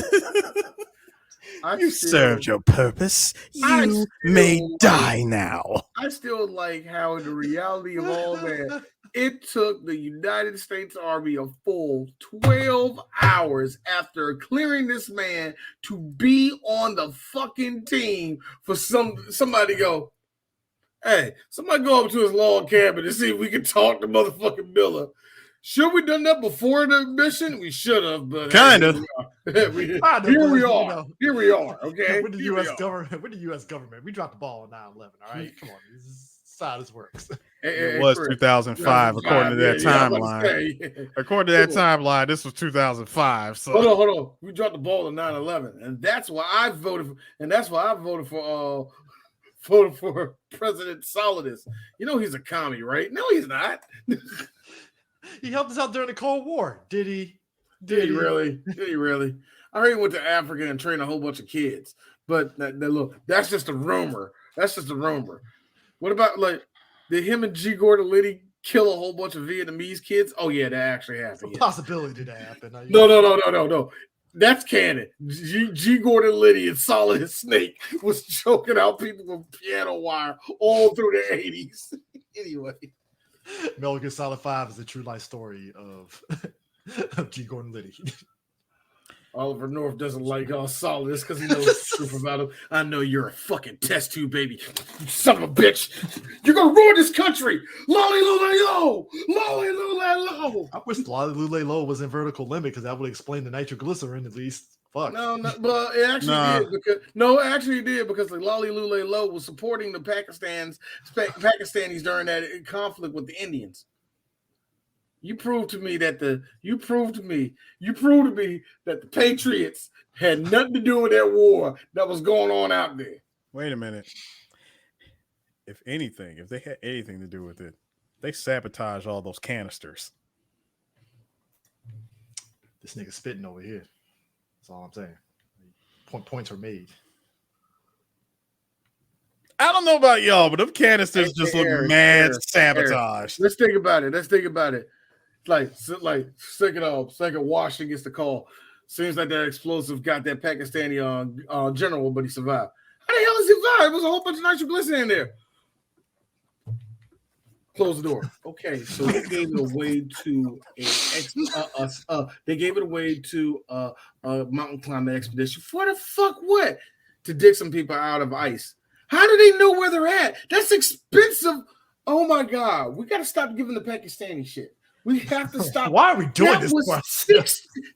You served your purpose. You may die now. I still like how, in the reality of all that, it took the United States Army a full 12 hours after clearing this man to be on the fucking team for somebody to go, hey, somebody go up to his log cabin and see if we can talk to motherfucking Miller. Should we done that before the mission? We should have, but kind of. Here we are. Here we are. Okay. With the U.S. government, we dropped the ball on 9/11. All right, come on. This is how this works. It was 2005, according to that timeline. According to that timeline, this was 2005. So hold on. We dropped the ball on 9/11, and that's why I voted for. And that's why I voted for voted for President Solidus. You know he's a commie, right? No, he's not. He helped us out during the Cold War. Did he? Did he really? Did he really? I heard he went to Africa and trained a whole bunch of kids. But look, that's just a rumor. That's just a rumor. What about, like, did him and G. Gordon Liddy kill a whole bunch of Vietnamese kids? Oh, yeah, that actually happened. It's a possibility did that happen. No. That's canon. G. Gordon Liddy and Solid Snake was choking out people with piano wire all through the 80s. Anyway. Metal Gear Solid 5 is the true life story of G. Gordon Liddy. Oliver North doesn't like Solidus because he knows the truth about him. I know you're a fucking test tube baby. You son of a bitch. You're going to ruin this country. Lolly Lule Low. Lolly Lule Low. I wish Lolly Lule Low was in vertical limit because that would explain the nitroglycerin at least. Fuck. No, but it actually did. It actually did because the Lolly Lule Low was supporting the Pakistanis during that conflict with the Indians. You proved to me that the Patriots had nothing to do with that war that was going on out there. Wait a minute. If they had anything to do with it, they sabotaged all those canisters. This nigga spitting over here. That's all I'm saying. Points are made. I don't know about y'all, but them canisters just look mad sabotage. Let's think about it. Like second Washington gets the call. Seems like that explosive got that Pakistani general, but he survived. How the hell does he survive? There was a whole bunch of nitroglycerin in there. Close the door. Okay, so they gave it away to a mountain climbing expedition. For the fuck what? To dig some people out of ice. How do they know where they're at? That's expensive. Oh my God. We got to stop giving the Pakistani shit. We have to stop. Why are we doing this?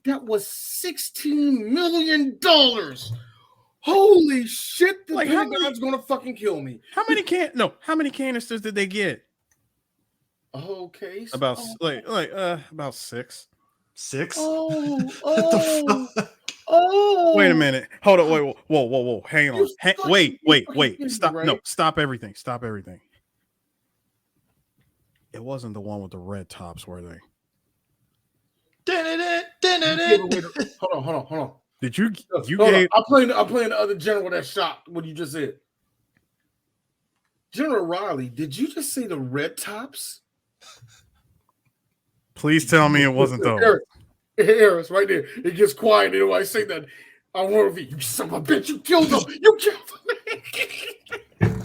That was $16 million. Holy shit! The Pentagon's gonna fucking kill me. How many canisters did they get? Okay, about six. Six? Oh! Wait a minute. Hold on. Whoa! Hang on. Wait. Stop. Right? No, stop everything. It wasn't the one with the red tops, were they? Hold on. Did you gave? I'm playing the other general that shot what you just said. General Riley, did you just say the red tops? Please tell me it wasn't those. Harris, right there. It gets quiet. And I say that. I want to be, you son of a bitch. You killed them. You killed them.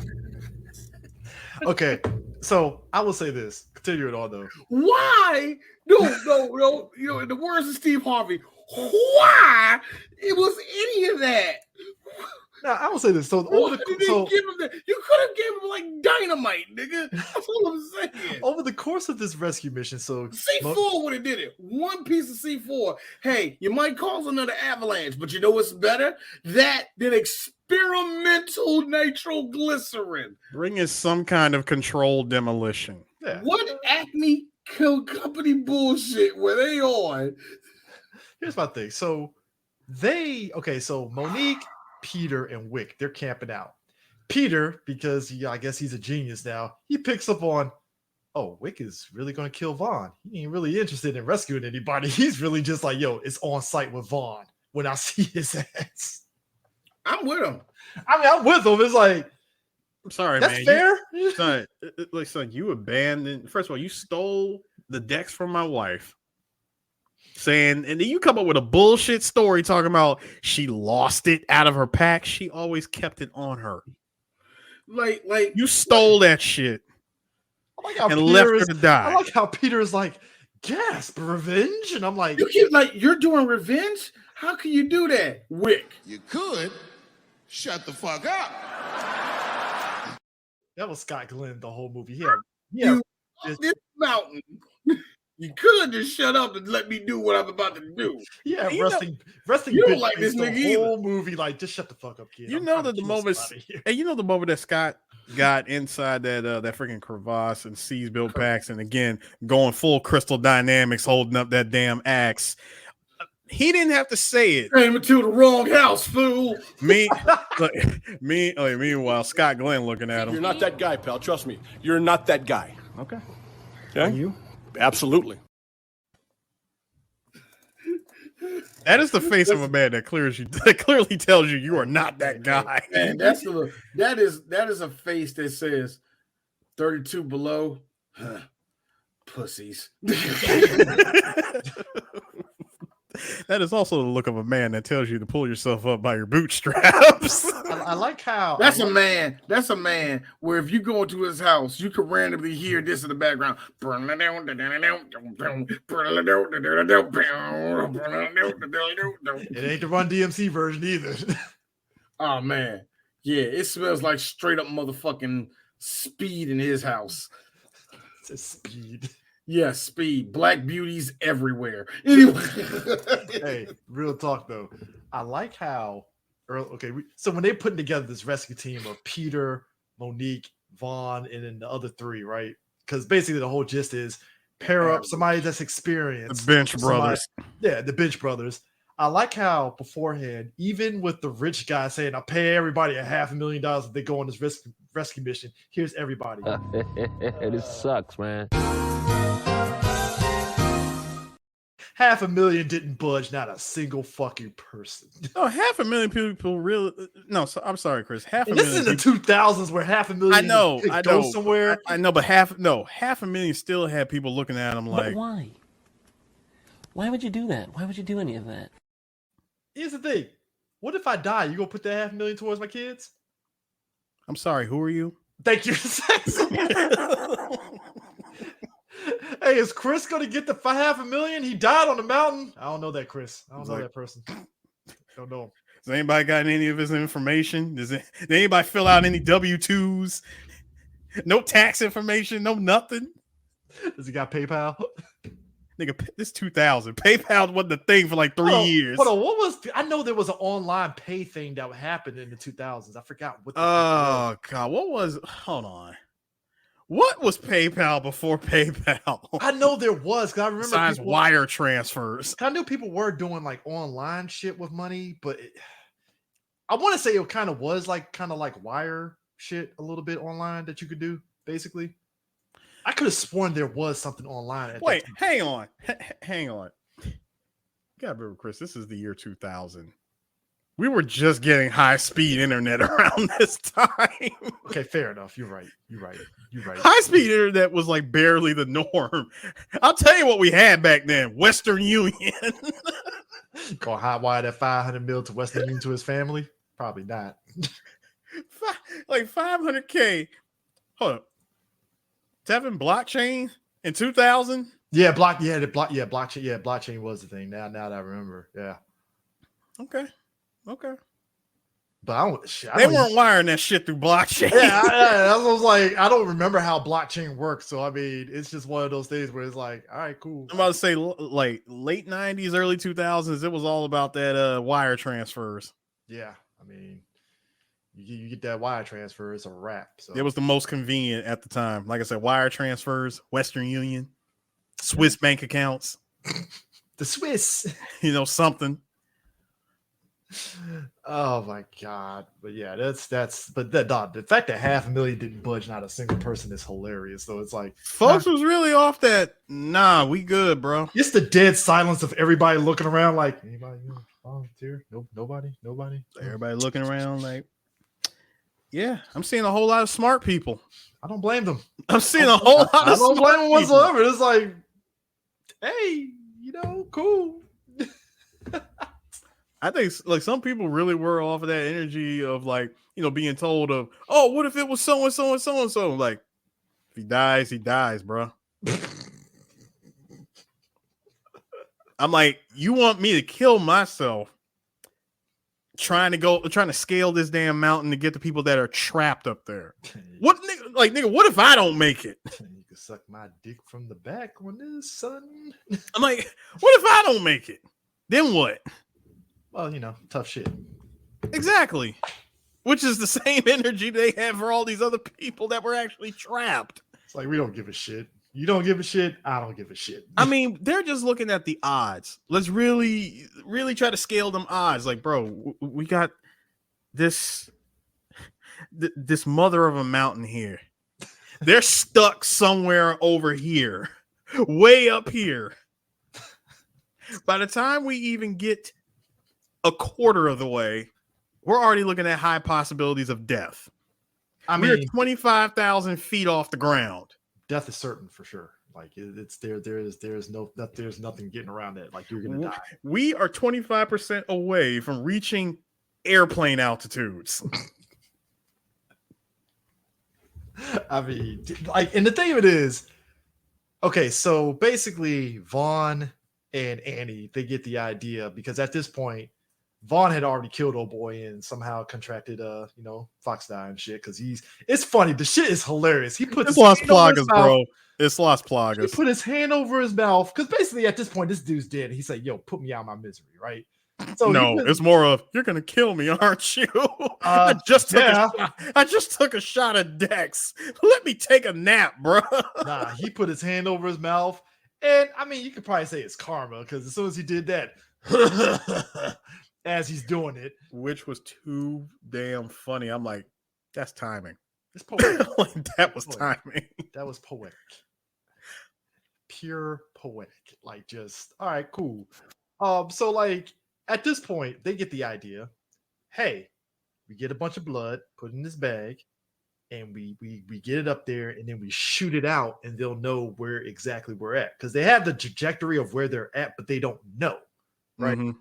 Okay. So I will say this. Continue it on though. Why? No. You know, in the words of Steve Harvey, why it was any of that? Now I will say this. So you could have given him like dynamite, nigga. That's all I'm saying. Over the course of this rescue mission, so C4 would have did it. One piece of C4. Hey, you might cause another avalanche, but you know what's better? That than experimental nitroglycerin. Bring in some kind of controlled demolition. Yeah. What Acme Company bullshit were they on? Here's my thing. So Monique, Peter, and Wick, they're camping out. Peter, because I guess he's a genius now, he picks up on, Wick is really going to kill Vaughn. He ain't really interested in rescuing anybody. He's really just like, it's on site with Vaughn when I see his ass. I'm with him. I'm with him. It's like, I'm sorry, that's man. Fair? Son, you abandoned. First of all, you stole the decks from my wife. And then you come up with a bullshit story talking about she lost it out of her pack. She always kept it on her. Like you stole that shit and left her to die. I like how Peter is like, gasp, revenge, and I'm like, you're doing revenge. How can you do that, Wick? You could shut the fuck up. That was Scott Glenn the whole movie. Yeah. This mountain. You could just shut up and let me do what I'm about to do. Yeah, resting. You don't like this nigga the whole either. Movie, like, just shut the fuck up, kid. You know that the moment that Scott got inside that freaking crevasse and sees Bill Paxton again, going full Crystal Dynamics, holding up that damn axe. He didn't have to say it. Came into the wrong house, fool. Meanwhile, Scott Glenn looking at him. You're not that guy, pal. Trust me. You're not that guy. Okay. Okay? You? Absolutely. That is the face of a man that clearly tells you you are not that guy. Man, that is a face that says 32 below, pussies. That is also the look of a man that tells you to pull yourself up by your bootstraps. I like how That's a man. That's a man where if you go into his house, you can randomly hear this in the background. It ain't the Run DMC version either. Oh man, yeah, it smells like straight up motherfucking speed in his house. It's speed. Yeah, speed. Black beauties everywhere. Anyway. Hey, real talk though. I like how so when they're putting together this rescue team of Peter, Monique, Vaughn, and then the other three, right? Because basically the whole gist is pair up somebody that's experienced. The Bench Brothers. Yeah, the Bench Brothers. I like how beforehand, even with the rich guy saying, I'll pay everybody $500,000 if they go on this rescue mission. Here's everybody. This sucks, man. $500,000 didn't budge, not a single fucking person. Oh, 500,000 people really. No, so, I'm sorry, Chris. 500,000. This is in the 2000s where 500,000. I know. Go somewhere. I know, but 500,000 still had people looking at him like. But why? Why would you do that? Why would you do any of that? Here's the thing. What if I die? You gonna put that 500,000 towards my kids? I'm sorry. Who are you? Thank you. Hey, is Chris going to get the $500,000? He died on the mountain. I don't know that, Chris. I don't know that person. Don't know. Does anybody got any of his information? Did anybody fill out any W-2s? No tax information? No nothing? Does he got PayPal? Nigga, this 2000. PayPal wasn't a thing for like 3 years. Hold on. I know there was an online pay thing that happened in the 2000s. I forgot what. God. What was? Hold on. What was PayPal before PayPal? I know there was, because I remember besides wire transfers. I knew people were doing like online shit with money, but I want to say it kind of like wire shit a little bit online that you could do, basically. I could have sworn there was something online. Wait, hang on. Hang on. You gotta remember, Chris, this is the year 2000. We were just getting high-speed internet around this time. Okay, fair enough. You're right. High-speed internet was like barely the norm. I'll tell you what we had back then. Western Union. Gonna hotwire that $500,000 to Western Union to his family? Probably not. Like $500K. Hold up. Tevin, blockchain in 2000? Blockchain was the thing. Now that I remember. Yeah. Okay. But they weren't wiring that shit through blockchain. Yeah, I was like, I don't remember how blockchain works. So I mean, it's just one of those things where it's like, all right, cool. I'm about to say like late 90s, early 2000s. It was all about that wire transfers. Yeah, I mean, you get that wire transfer, it's a wrap. So it was the most convenient at the time. Like I said, wire transfers, Western Union, Swiss bank accounts, the Swiss, something. Oh my god! But yeah, the fact that $500,000 didn't budge not a single person is hilarious. So it's like folks was really off that. Nah, we good, bro. It's the dead silence of everybody looking around like anybody volunteer? Nobody. Everybody looking around like, yeah, I'm seeing a whole lot of smart people. I don't blame them. I'm seeing a whole lot. I don't blame them whatsoever. It's like, hey, cool. I think like some people really were off of that energy of like, being told of, oh, what if it was so and so and so and so? Like, if he dies, bro. I'm like, you want me to kill myself trying to scale this damn mountain to get the people that are trapped up there? What nigga, what if I don't make it? You can suck my dick from the back on this, son. I'm like, what if I don't make it? Then what? Well, tough shit. Exactly. Which is the same energy they have for all these other people that were actually trapped. It's like, we don't give a shit. You don't give a shit. I don't give a shit. I mean, they're just looking at the odds. Let's really try to scale them odds. Like, bro, we got this mother of a mountain here. They're stuck somewhere over here, way up here. By the time we even get a quarter of the way, we're already looking at high possibilities of death. I mean, we're 25,000 feet off the ground. Death is certain for sure. Like it's there. There's nothing getting around that. Like you're gonna die. We are 25% away from reaching airplane altitudes. I mean, like, and the thing of it is, okay, so basically Vaughn and Annie, they get the idea because at this point, Vaughn had already killed old boy and somehow contracted fox dye and shit. Because it's funny, the shit is hilarious. He puts it's Las Plagas, bro. It's Las Plagas. He put his hand over his mouth because basically at this point, this dude's dead. He said, "Yo, put me out of my misery," right? So no, it's more of you're gonna kill me, aren't you? I just took a shot of Dex. Let me take a nap, bro. Nah, he put his hand over his mouth, and I mean, you could probably say it's karma because as soon as he did that, as he's doing it, which was too damn funny. I'm like, that's timing. It's poetic. That was timing. That was poetic. Pure poetic. Like, just all right, cool. So like. At this point, they get the idea. Hey, we get a bunch of blood, put in this bag, and we get it up there, and then we shoot it out, and they'll know where exactly we're at. Because they have the trajectory of where they're at, but they don't know. Right? Mm-hmm.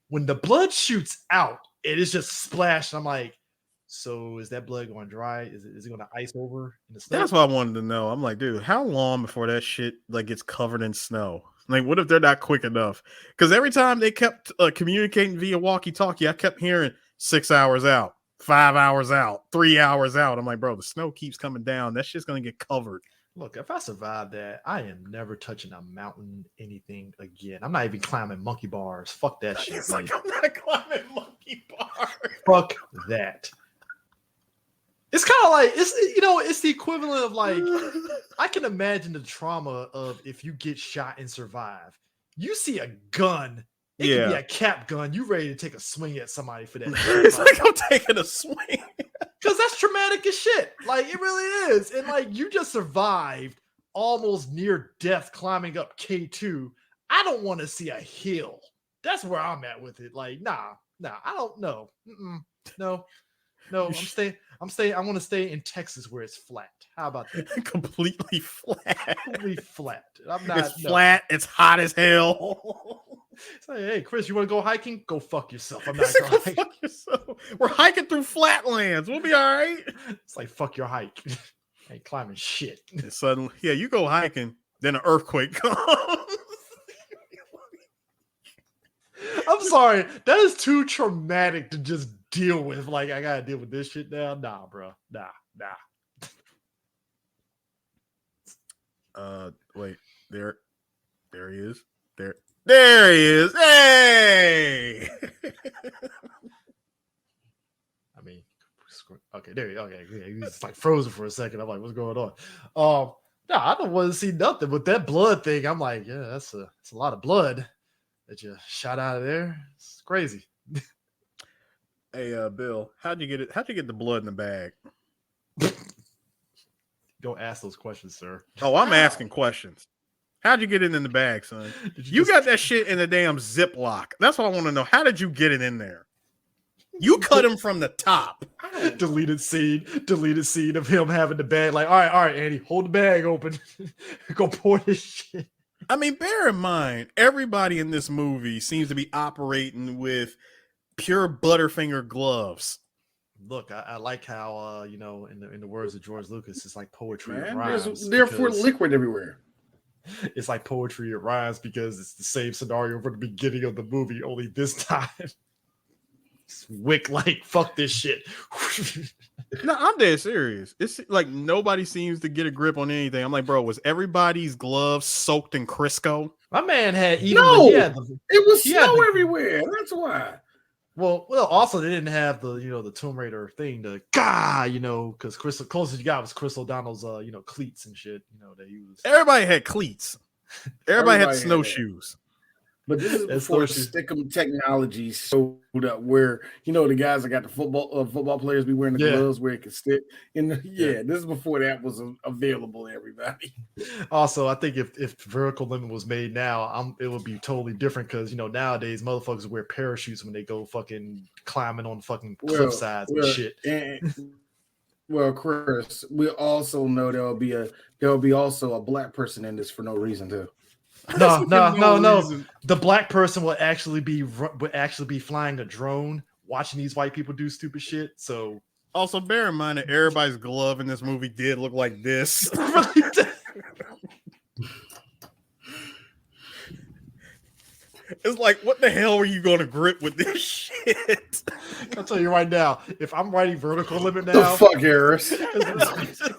When the blood shoots out, it is just splashed. I'm like, so is that blood going dry? Is it going to ice over in the snow? That's what I wanted to know. I'm like, dude, how long before that shit like gets covered in snow? Like, what if they're not quick enough? Because every time they kept communicating via walkie-talkie, I kept hearing 6 hours out, 5 hours out, 3 hours out. I'm like, bro, the snow keeps coming down. That shit's going to get covered. Look, if I survive that, I am never touching a mountain, anything again. I'm not even climbing monkey bars. Fuck that shit. It's like, I'm not climbing monkey bars. Fuck that. It's kind of like, it's the equivalent of like, I can imagine the trauma of if you get shot and survive. You see a gun, it could be a cap gun. You ready to take a swing at somebody for that. It's like I'm taking a swing. Because that's traumatic as shit. Like, it really is. And like, you just survived almost near death climbing up K2. I don't want to see a hill. That's where I'm at with it. Like, nah, I don't know. No, I'm staying. I want to stay in Texas where it's flat. How about that? Completely flat. Completely flat. I'm not. It's flat. It's hot as hell. It's like, hey, Chris, you want to go hiking? Go fuck yourself. I'm not going to hike. Fuck yourself. We're hiking through flatlands. We'll be all right. It's like, fuck your hike. I ain't climbing shit. And suddenly, you go hiking, then an earthquake comes. I'm sorry. That is too traumatic to just deal with. Like, I gotta deal with this shit now. Nah, bro. Nah. Wait. There he is. There he is. Hey. I mean, okay. There. Okay. He's like frozen for a second. I'm like, what's going on? I don't want to see nothing. But that blood thing, I'm like, yeah, that's a lot of blood that you shot out of there. It's crazy. Hey, Bill, how'd you get it? How'd you get the blood in the bag? Don't ask those questions, sir. Oh, I'm asking questions. How'd you get it in the bag, son? You got that shit in a damn Ziploc. That's what I want to know. How did you get it in there? You cut him from the top. Deleted scene of him having the bag. Like, all right, Andy, hold the bag open. Go pour this shit. I mean, bear in mind, everybody in this movie seems to be operating with pure Butterfinger gloves. Look, I like how in the words of George Lucas, it's like poetry. Man, it rhymes. Therefore, liquid everywhere. It's like poetry. It rhymes because it's the same scenario from the beginning of the movie. Only this time, Wick like fuck this shit. No, I'm dead serious. It's like nobody seems to get a grip on anything. I'm like, bro, was everybody's gloves soaked in Crisco? My man had it was snow everywhere. That's why. Well, also they didn't have the Tomb Raider thing to because Crystal closest you got was Chris O'Donnell's cleats and shit, that he was. Everybody had cleats. Everybody had snowshoes. But this is before Stickum technology showed up, where the guys that got the football players be wearing the gloves where it can stick. This is before that was available to everybody. Also, I think if Vertical Limit was made now, it would be totally different because nowadays motherfuckers wear parachutes when they go fucking climbing on fucking cliff sides and shit. Well, Chris, we also know there'll be also a black person in this for no reason too. No. The black person will actually be flying a drone, watching these white people do stupid shit. So, also bear in mind that everybody's glove in this movie did look like this. It's like, what the hell are you going to grip with this shit? I'll tell you right now, if I'm writing Vertical Limit now, the fuck, Harris.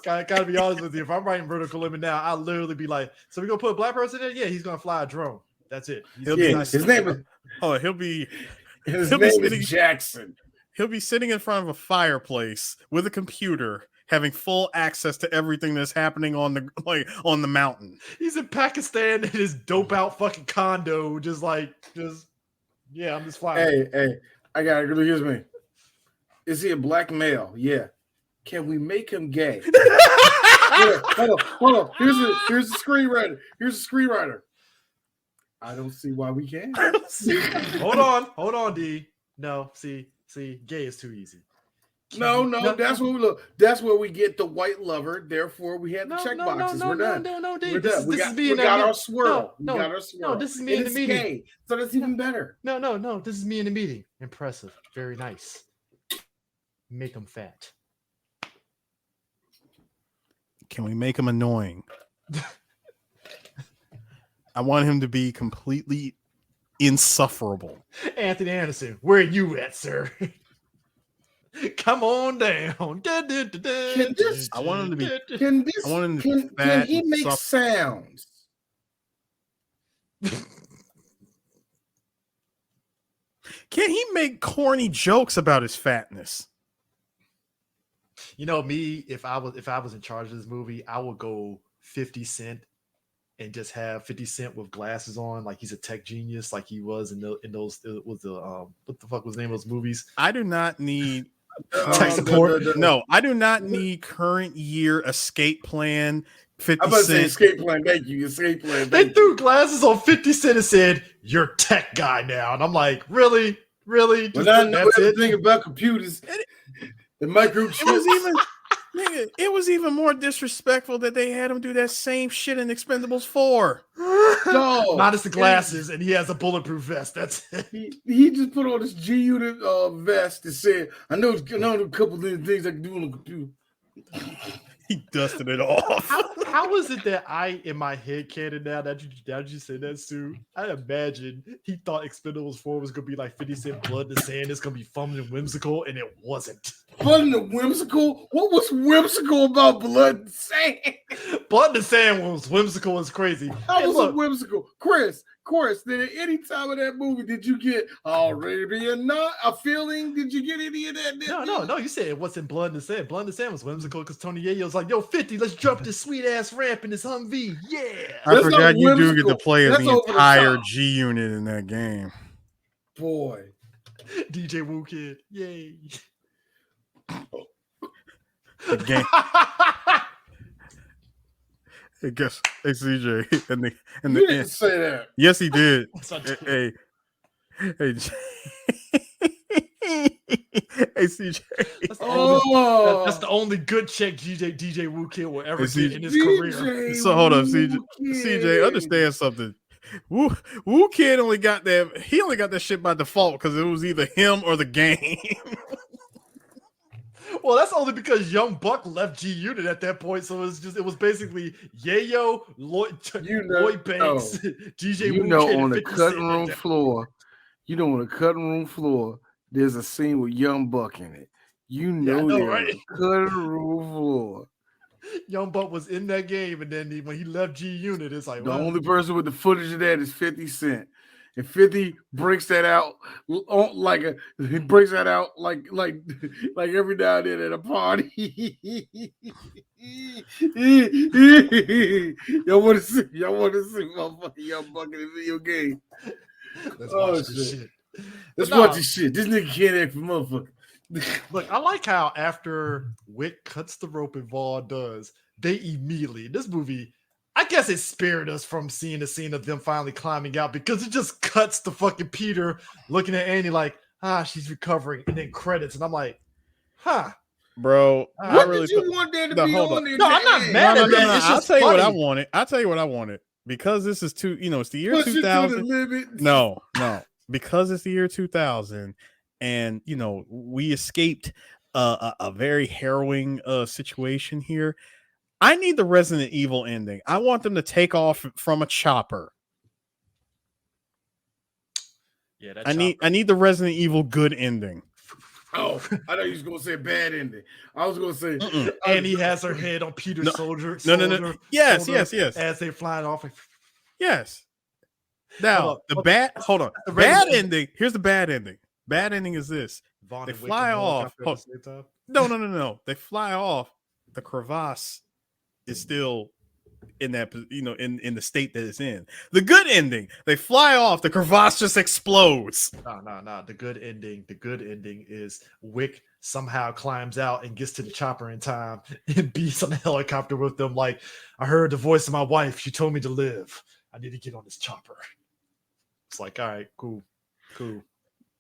I gotta be honest with you. If I'm writing Vertical Limit now, I'll literally be like, so we're gonna put a black person in? Yeah, he's gonna fly a drone. That's it. His name is Jackson. He'll be sitting in front of a fireplace with a computer, having full access to everything that's happening on the mountain. He's in Pakistan in his dope out fucking condo, I'm just flying. Hey, I got it. Excuse me. Is he a black male? Yeah. Can we make him gay? Hold on. Here's the screenwriter. I don't see why we can't. Hold on, D. No, see, gay is too easy. No, that's what we look. That's where we get the white lover. Therefore, we had the check boxes. We're done. No, We're done. We got our swirl. We got our swirl. No, this is me in the meeting. Gay, so that's even better. No. This is me in the meeting. Impressive. Very nice. Make him fat. Can we make him annoying? I want him to be completely insufferable. Anthony Anderson, where are you at, sir? Come on down. I want him to be. Can he make sounds? Can he make corny jokes about his fatness? Me, if I was in charge of this movie, I would go 50 Cent and just have 50 Cent with glasses on, like he's a tech genius, like he was in those what the fuck was the name of those movies? I do not need tech support. No, I do not need current year escape plan. 50 I'm about to Cent. say escape plan. Thank you. Escape plan. They threw glasses on 50 Cent and said, "You're tech guy now," and I'm like, really? But I know everything about computers. The microchips. It was even more disrespectful that they had him do that same shit in Expendables 4. No, minus the glasses, and he has a bulletproof vest. That's it. He just put on this G-Unit vest and said, "I know a couple of things I can do on the computer." He dusted it off. How is it that in my head canon now that you said that, Sue? I imagine he thought Expendables 4 was gonna be like 50 Cent Blood in the Sand. It's gonna be fun and whimsical, and it wasn't. Fun and whimsical? What was whimsical about Blood and Sand? Blood in the Sand was whimsical as crazy. How was it whimsical? Chris, did at any time of that movie did you get already a feeling? Did you get any of that? No. You said it wasn't Blood in the Sand. Blood in the Sand was whimsical because Tony Yayo's like, "Yo, 50, let's jump this sweet ass ramp in this Humvee." Yeah. I forgot you do get to play as the entire G Unit in that game. Boy. DJ Wu Kid. Yay. The game. I guess CJ and you didn't say that. Yes, he did. Hey, CJ. That's the only good check DJ Wu Kid will ever get in his career. So hold up, CJ. Understand something. Wu Kid only got that. He only got that shit by default because it was either him or the game. Well, that's only because Young Buck left G Unit at that point, so it was basically Yayo, Lloyd Banks, DJ Wu Kid, on the cutting room floor. On the cutting room floor, there's a scene with Young Buck in it. Right? Cutting room floor. Young Buck was in that game, and then when he left G Unit, it's like the only person with the footage of that is 50 Cent. And 50 breaks that out like he breaks that out like every now and then at a party. Y'all want to see motherfucking Young Buck in a video game. Let's watch this shit. Let's watch this shit. This nigga can't act for motherfucker. Look, I like how after Wick cuts the rope and Vaughn does, they immediately, this movie, I guess it spared us from seeing the scene of them finally climbing out because it just cuts to fucking Peter looking at Annie like, she's recovering, and then credits, and I'm like, bro. What did you want there to be on there? No, I'm not mad at that. It's I'll just tell you what I funny. wanted. I'll tell you what I wanted because this is it's the year 2000. No, because it's the year 2000, and we escaped a very harrowing situation here. I need the Resident Evil ending. I want them to take off from a chopper. Yeah, I need the Resident Evil good ending. Oh, I know you was gonna say bad ending. I was gonna say Annie has her head on Peter's shoulder. No. Yes. As they flying off. Yes. Now hold on. The bad ending. Here's the bad ending. Bad ending is this. They fly off. No. They fly off. The crevasse is still in that, in the state that it's in. The good ending, they fly off, the crevasse just explodes. No. The good ending is Wick somehow climbs out and gets to the chopper in time and beats on the helicopter with them. Like, I heard the voice of my wife. She told me to live. I need to get on this chopper. It's like, all right, cool.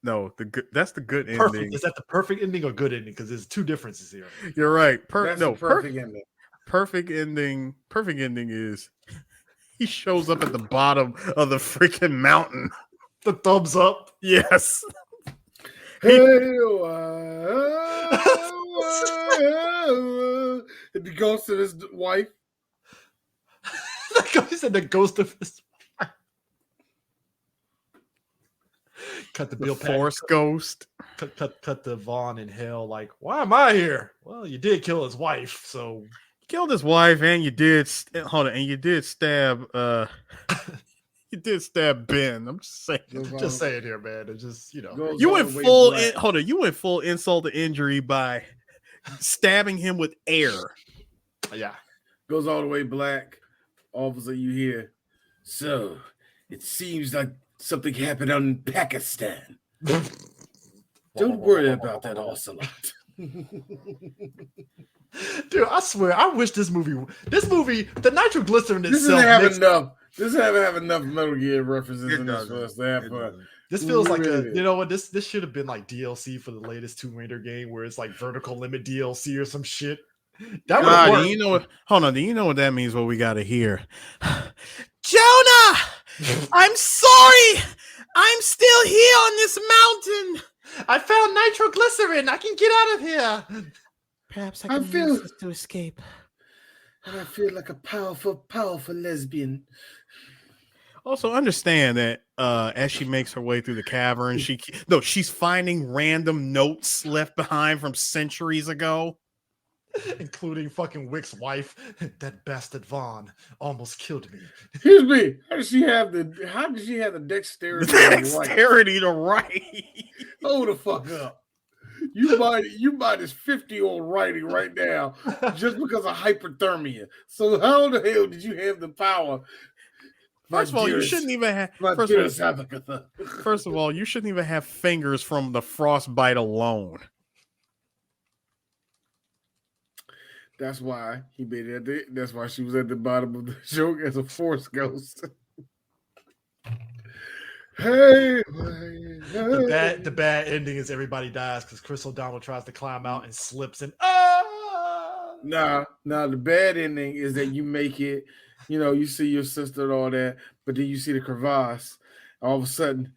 No, that's the good Perfect. ending. Is that the perfect ending or good ending? Because there's two differences here. You're right. Perfect ending. Perfect ending is he shows up at the bottom of the freaking mountain. The thumbs up. Yes. The ghost of his wife. He said the ghost of his wife. Cut the Bill Force ghost. Cut the Vaughn in hell. Like, why am I here? Well, you did kill his wife, so killed his wife, and you did stab you did stab Ben. I'm just saying. Just saying here, man. It's just, you went full you went full insult to injury by stabbing him with air. Yeah. Goes all the way black. All of a sudden you hear, so it seems like something happened in Pakistan. Don't worry about that, Ocelot. Dude, I swear, I wish this movie, the nitroglycerin itself. This doesn't have enough Metal Gear references in this for us to have fun. This feels like this should have been like DLC for the latest Tomb Raider game, where it's like vertical limit DLC or some shit. That would work. Do you know what? Hold on. Do you know what that means? What we got to hear? Jonah, I'm sorry. I'm still here on this mountain. I found nitroglycerin. I can get out of here. Perhaps I can use this to escape. And I feel like a powerful lesbian. Also, understand that as she makes her way through the cavern, she's finding random notes left behind from centuries ago. Including fucking Wick's wife. That bastard Vaughn almost killed me. Excuse me. How did she have the dexterity to write? Hold the fuck up. You might as 50 on writing right now just because of hyperthermia. So how the hell did you have the power? First of all, you shouldn't even have. First of all, you shouldn't even have fingers from the frostbite alone. That's why he made it. That's why she was at the bottom of the joke as a force ghost. The bad ending is everybody dies because Chris O'Donnell tries to climb out and slips and Nah, the bad ending is that you make it, you see your sister and all that, but then you see the crevasse. All of a sudden,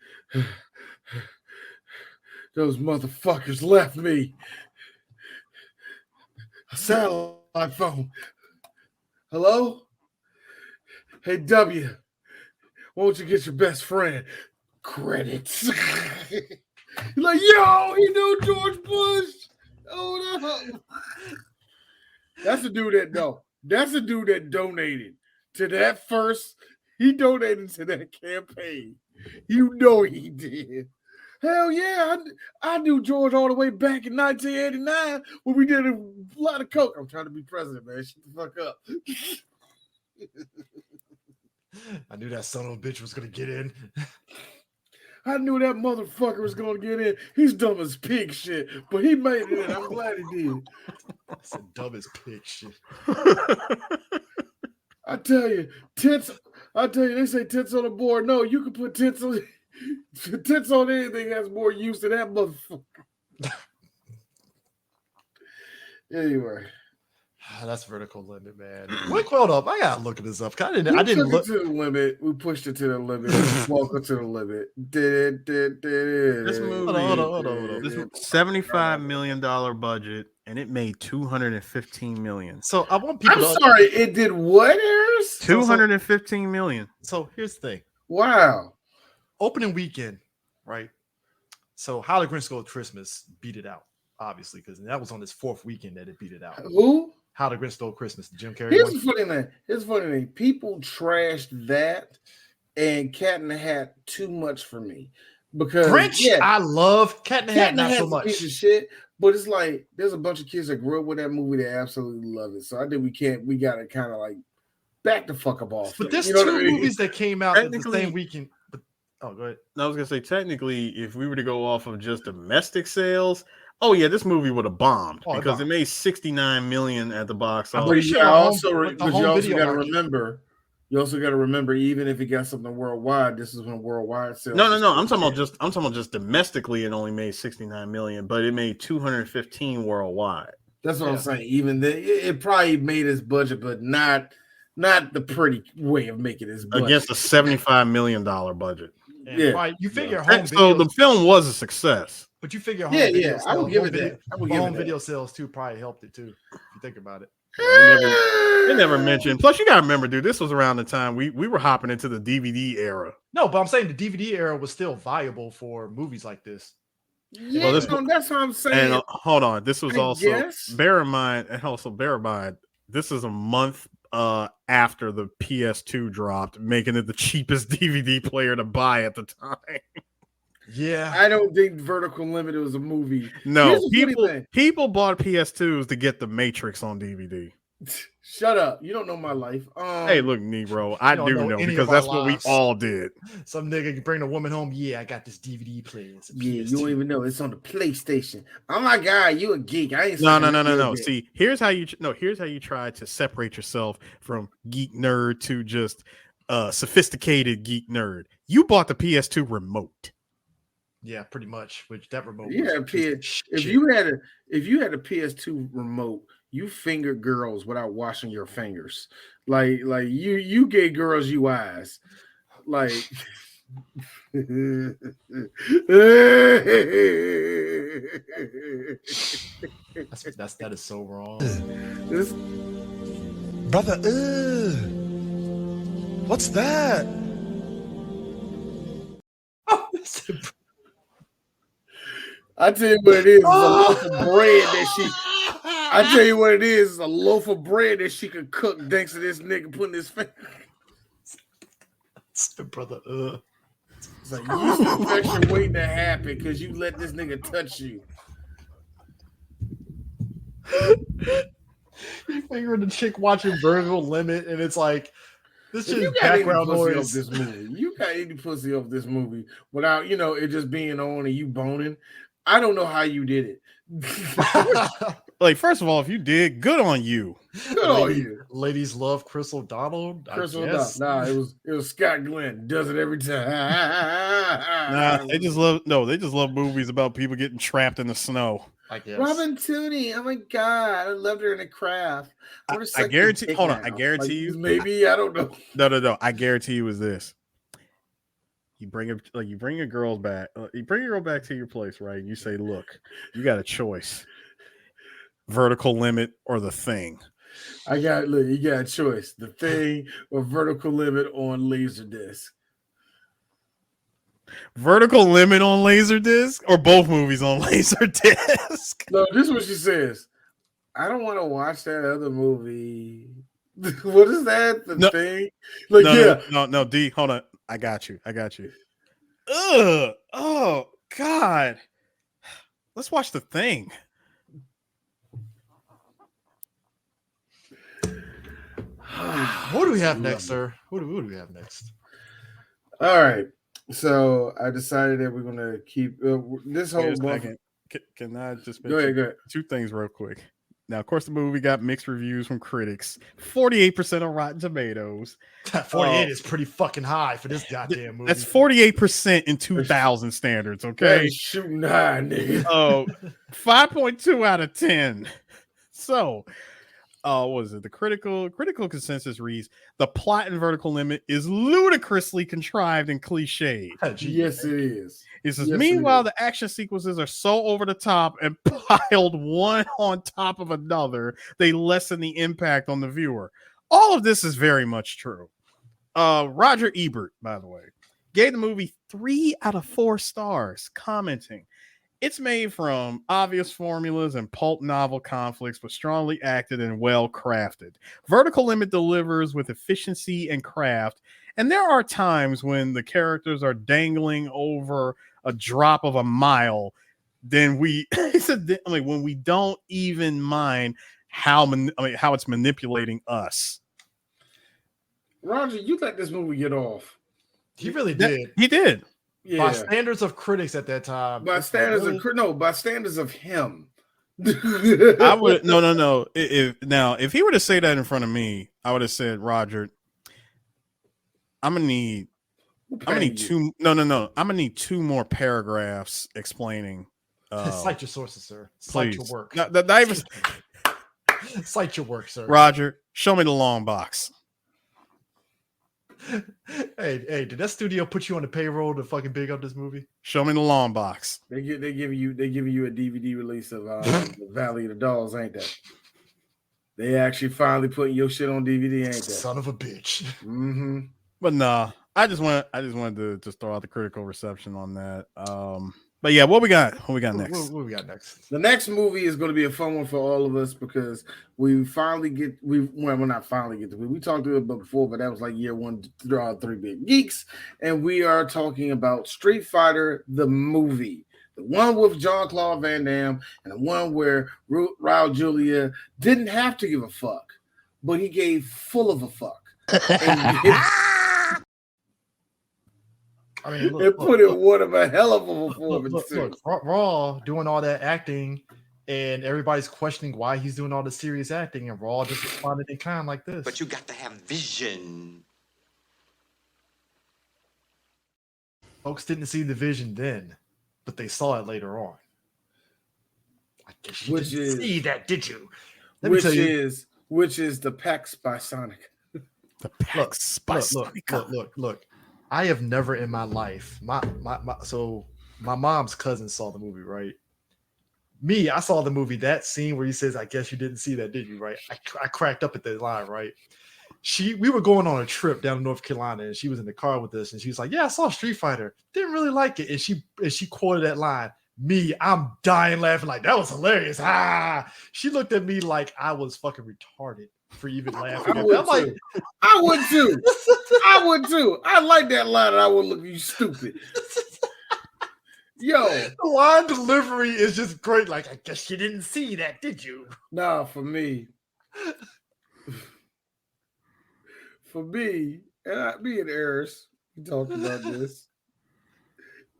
those motherfuckers left me. A satellite phone. Hello? Hey, W. Why don't you get your best friend? Credits. You're like, yo, George Bush. Oh, no. That's the dude that donated to that first. He donated to that campaign. You know he did. Hell yeah, I knew George all the way back in 1989 when we did a lot of coke. I'm trying to be president, man. Shut the fuck up. I knew that son of a bitch was gonna get in. I knew that motherfucker was gonna get in. He's dumb as pig shit, but he made it in. I'm glad he did. That's the dumbest pig shit. I tell you, tits. I tell you, they say tits on the board. No, you can put tits on anything that's more use than that motherfucker. Anyway. That's vertical limit, man. Wait, hold up. I gotta look this up. I didn't look to the limit. We pushed it to the limit. Welcome to the limit. This movie, hold on. This $75 million budget, and it made $215 million. So I want people. I'm sorry, it did what, Harris? $215 million. So here's the thing. Wow. Opening weekend, right? So How the Grinch Stole Christmas beat it out, obviously, because that was on this fourth weekend that it beat it out. Who? How the Grinch Stole Christmas, Jim Carrey. Here's the funny thing. People trashed that and Cat in the Hat too much for me. Because Grinch, I love Cat in the Hat, not so much. Piece of shit, but it's like there's a bunch of kids that grew up with that movie that absolutely love it. So I think we gotta kind of like back the fuck up off. But there's two movies that came out the same weekend. But go ahead. I was gonna say, technically, if we were to go off of just domestic sales, oh yeah, this movie would have bombed because it made $69 million at the box office. But you also got to remember, even if it got something worldwide, this is when worldwide sales. No. I'm talking about just domestically, it only made $69 million, but it made $215 worldwide. That's what I'm saying. Even it probably made its budget, but not the pretty way of making its budget against a $75 million budget. And you figure home so the film was a success. But you figure home video sales, I would give it that. Home video sales too probably helped it too, if you think about it. They never mentioned. Plus, you gotta remember, dude, this was around the time we were hopping into the DVD era. No, but I'm saying the DVD era was still viable for movies like this. Yeah, that's what I'm saying. And hold on, this was bear in mind, this is a month after the PS2 dropped, making it the cheapest DVD player to buy at the time. Yeah, I don't think Vertical Limit was a movie. No, people bought PS2s to get The Matrix on DVD. Shut up! You don't know my life. Hey, look, Negro, I do know because that's what we all did. Some nigga can bring a woman home. Yeah, I got this DVD player. Yeah, you don't even know it's on the PlayStation. Oh my god, you a geek? I ain't. No. See, here's how you try to separate yourself from geek nerd to just sophisticated geek nerd. You bought the PS2 remote. Yeah, pretty much. Which that remote. Yeah, if you had a PS2 remote, you fingered girls without washing your fingers. Like you gave girls UIs. Like that is so wrong. Brother, what's that? I tell you what it is. It's a loaf of bread that she. I tell you what it is. It's a loaf of bread that she could cook thanks to this nigga putting his finger. Brother, it's like yeast infection waiting to happen because you let this nigga touch you. You figure the chick watching Vertical Limit, and it's like this is background noise. This movie, you got any pussy off this movie without it just being on and you boning. I don't know how you did it. Like, first of all, if you did, good on you. Good on you. Ladies love Chris O'Donnell. Nah, it was Scott Glenn. Does it every time. Nah, they just love movies about people getting trapped in the snow. I guess. Robin Tooney. Oh my god, I loved her in The Craft. I guarantee. Hold on, I guarantee you. Maybe I don't know. No. I guarantee you is this. You bring your girl back. You bring your girl back to your place, right? And you say, "Look, you got a choice: Vertical Limit or The Thing." You got a choice: The Thing or Vertical Limit on Laserdisc. Vertical Limit on Laserdisc or both movies on Laserdisc? No, this is what she says. I don't want to watch that other movie. What is that? The Thing? No, D, hold on. I got you. Ugh. Oh God. Let's watch The Thing. What do we have next, sir? What do we have next? All right. So I decided that we're gonna keep this whole month. Can I just go ahead. Two things real quick? Now, of course, the movie got mixed reviews from critics. 48% on Rotten Tomatoes. 48 is pretty fucking high for this goddamn movie. That's 48% in 2000 standards. Okay, shooting high, nigga. 5.2 out of 10. So, what is it? The critical consensus reads: the plot in Vertical Limit is ludicrously contrived and cliched. Yes, it is. It says, meanwhile, the action sequences are so over the top and piled one on top of another, they lessen the impact on the viewer. All of this is very much true. Roger Ebert, by the way, gave the movie 3 out of 4 stars, commenting, it's made from obvious formulas and pulp novel conflicts, but strongly acted and well crafted. Vertical Limit delivers with efficiency and craft, and there are times when the characters are dangling over a drop of a mile. Then when we don't even mind how it's manipulating us. Roger, you let this movie get off. He really did. He did. Yeah. By standards of critics at that time. By standards of him. I would no. If he were to say that in front of me, I would have said, Roger, I'm gonna need two. I'm gonna need 2 more paragraphs explaining. Cite your sources, sir. Cite your work. Cite your work, sir. Roger, show me the long box. Hey, did that studio put you on the payroll to fucking big up this movie? Show me the long box. They give you a DVD release of the Valley of the Dolls, ain't that? They actually finally putting your shit on DVD, ain't that? Son of a bitch. Mm-hmm. But nah, I just wanted to just throw out the critical reception on that. But yeah, what we got next? What we got next? The next movie is going to be a fun one for all of us because we talked to it before, but that was like year 1 to 3 Big Geeks, and we are talking about Street Fighter the movie, the one with Jean-Claude Van Damme, and the one where Raul Julia didn't have to give a fuck, but he gave full of a fuck. I mean, it put in one of a hell of a performance. Look, Raw doing all that acting, and everybody's questioning why he's doing all the serious acting, and Raw just responded in kind like this. But you got to have vision. Folks didn't see the vision then, but they saw it later on. I guess you didn't see that, did you? Which is the PAX by Sonic. The PAX by Sonic. Look. I have never in my life, my mom's cousin saw the movie, right? Me, I saw the movie, that scene where he says, I guess you didn't see that, did you, right? I cracked up at that line, right? We were going on a trip down to North Carolina, and she was in the car with us, and she was like, yeah, I saw Street Fighter. Didn't really like it. And she quoted that line. Me, I'm dying laughing like, that was hilarious. She looked at me like I was fucking retarded for even laughing. I would too. I like that line, and I would look at you stupid. Yo, the line delivery is just great. Like, I guess you didn't see that, did you? Nah, for me, and me and Eris, we talked about this,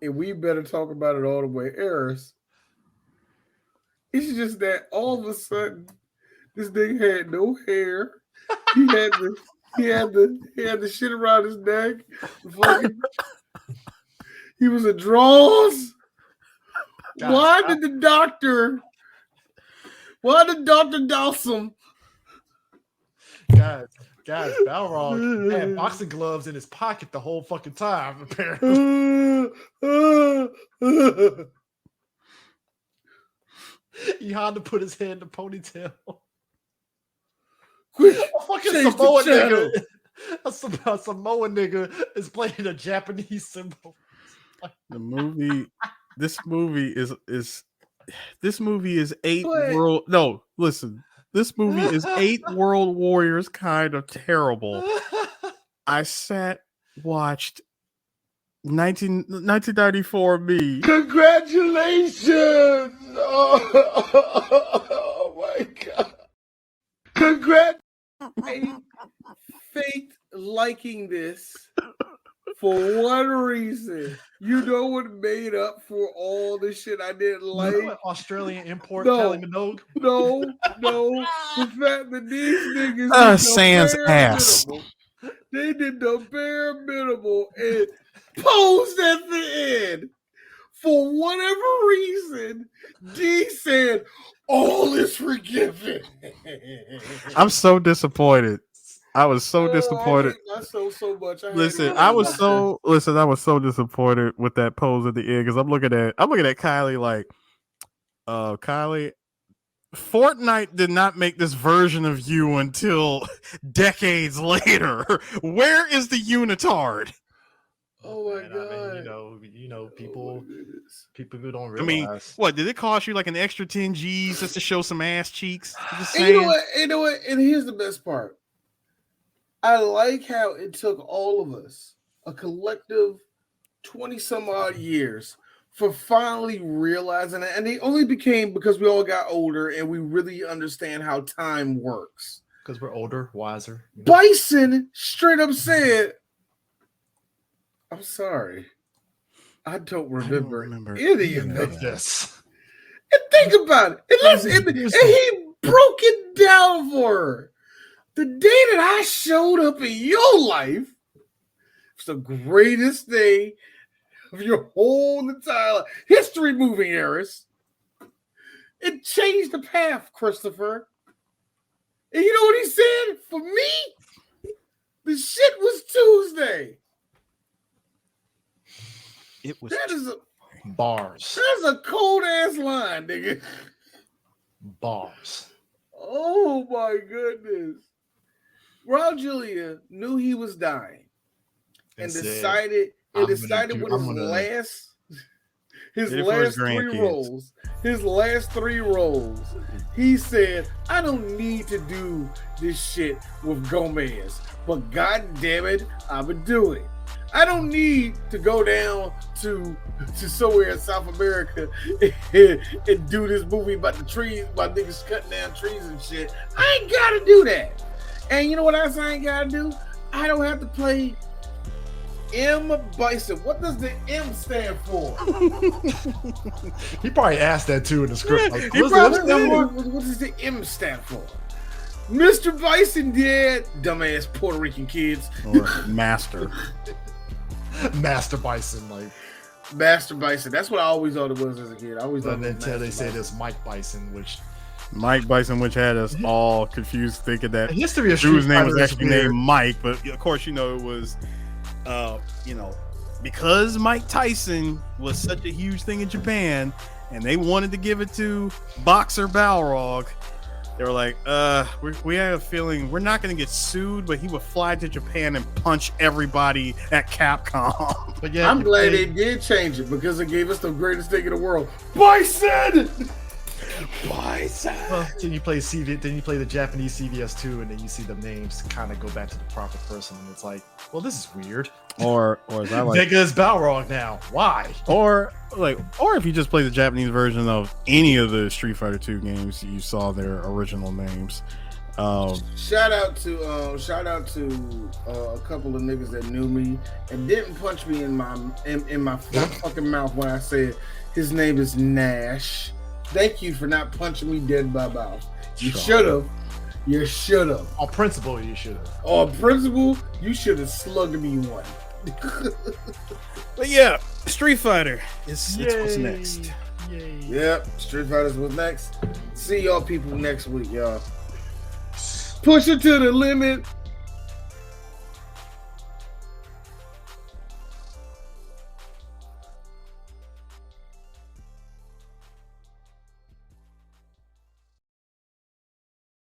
and we better talk about it all the way. Eris, it's just that all of a sudden, this nigga had no hair. He had the shit around his neck. He was a draws. Why did Dr. Dawson? Guys, Balrog had boxing gloves in his pocket the whole fucking time, apparently. He had to put his head in the ponytail. A fucking Samoan nigga. A Samoan nigga is playing a Japanese symbol. This movie is 8 world. No, listen. This movie is 8 World Warriors kind of terrible. I watched 1994 me. Congratulations! Oh my God! Congrats! Fate liking this for one reason. You know what made up for all the shit I didn't like? You know what Australian import Kylie Minogue? No. The fact that these niggas sans ass. Minimum. They did the bare minimal and posed at the end. For whatever reason, D said, all is forgiven. I'm so disappointed. I was so disappointed. I so much. I was so disappointed with that pose at the end because I'm looking at Kylie like, Kylie, Fortnite did not make this version of you until decades later. Where is the unitard? Oh my God! I mean, you know, people who don't realize. I mean, what did it cost you like an extra 10 G's just to show some ass cheeks? And you know what? And here's the best part. I like how it took all of us, a collective 20 some odd years, for finally realizing it. And they only became because we all got older and we really understand how time works. Because we're older, wiser. Bison straight up said, I'm sorry. I don't remember any of this. And think about it. And he broke it down for her. The day that I showed up in your life was the greatest day of your whole entire life. History moving errors. It changed the path, Christopher. And you know what he said? For me, the shit was Tuesday. It was bars. That's a cold ass line, nigga. Bars. Oh my goodness. Raul Julia knew he was dying and decided with his last three roles, he said, I don't need to do this shit with Gomez, but god damn it, I would do it. I don't need to go down to somewhere in South America and do this movie about the trees, about niggas cutting down trees and shit. I ain't gotta do that. And you know what else I ain't gotta do? I don't have to play M. Bison. What does the M stand for? He probably asked that too in the script. Like, what does the M stand for? Mr. Bison dead, dumbass Puerto Rican kids. Or Master. Master Bison, like Master Bison. That's what I always thought it was as a kid. I always thought until they said it's Mike Bison, which had us all confused, thinking that history of dude's name was actually named Mike, but of course, it was, because Mike Tyson was such a huge thing in Japan, and they wanted to give it to Boxer Balrog. They were like, we have a feeling we're not going to get sued, but he would fly to Japan and punch everybody at Capcom. But yeah, I'm glad they did change it because it gave us the greatest thing in the world. Bison! Bison! Well, then you play the Japanese CVS 2, and then you see the names kind of go back to the proper person, and it's like, well, this is weird. Or as I like, Nigga is Balrog now. Why? Or if you just play the Japanese version of any of the Street Fighter 2 games, you saw their original names. Shout out to a couple of niggas that knew me and didn't punch me in my fucking mouth when I said his name is Nash. Thank you for not punching me dead by mouth. You should have. You should have. On principle, you should have. On principle, you should have slugged me one. But yeah, Street Fighter is what's next. Yay. Yep, Street Fighter's what's next. See y'all people next week, y'all. Push it to the limit.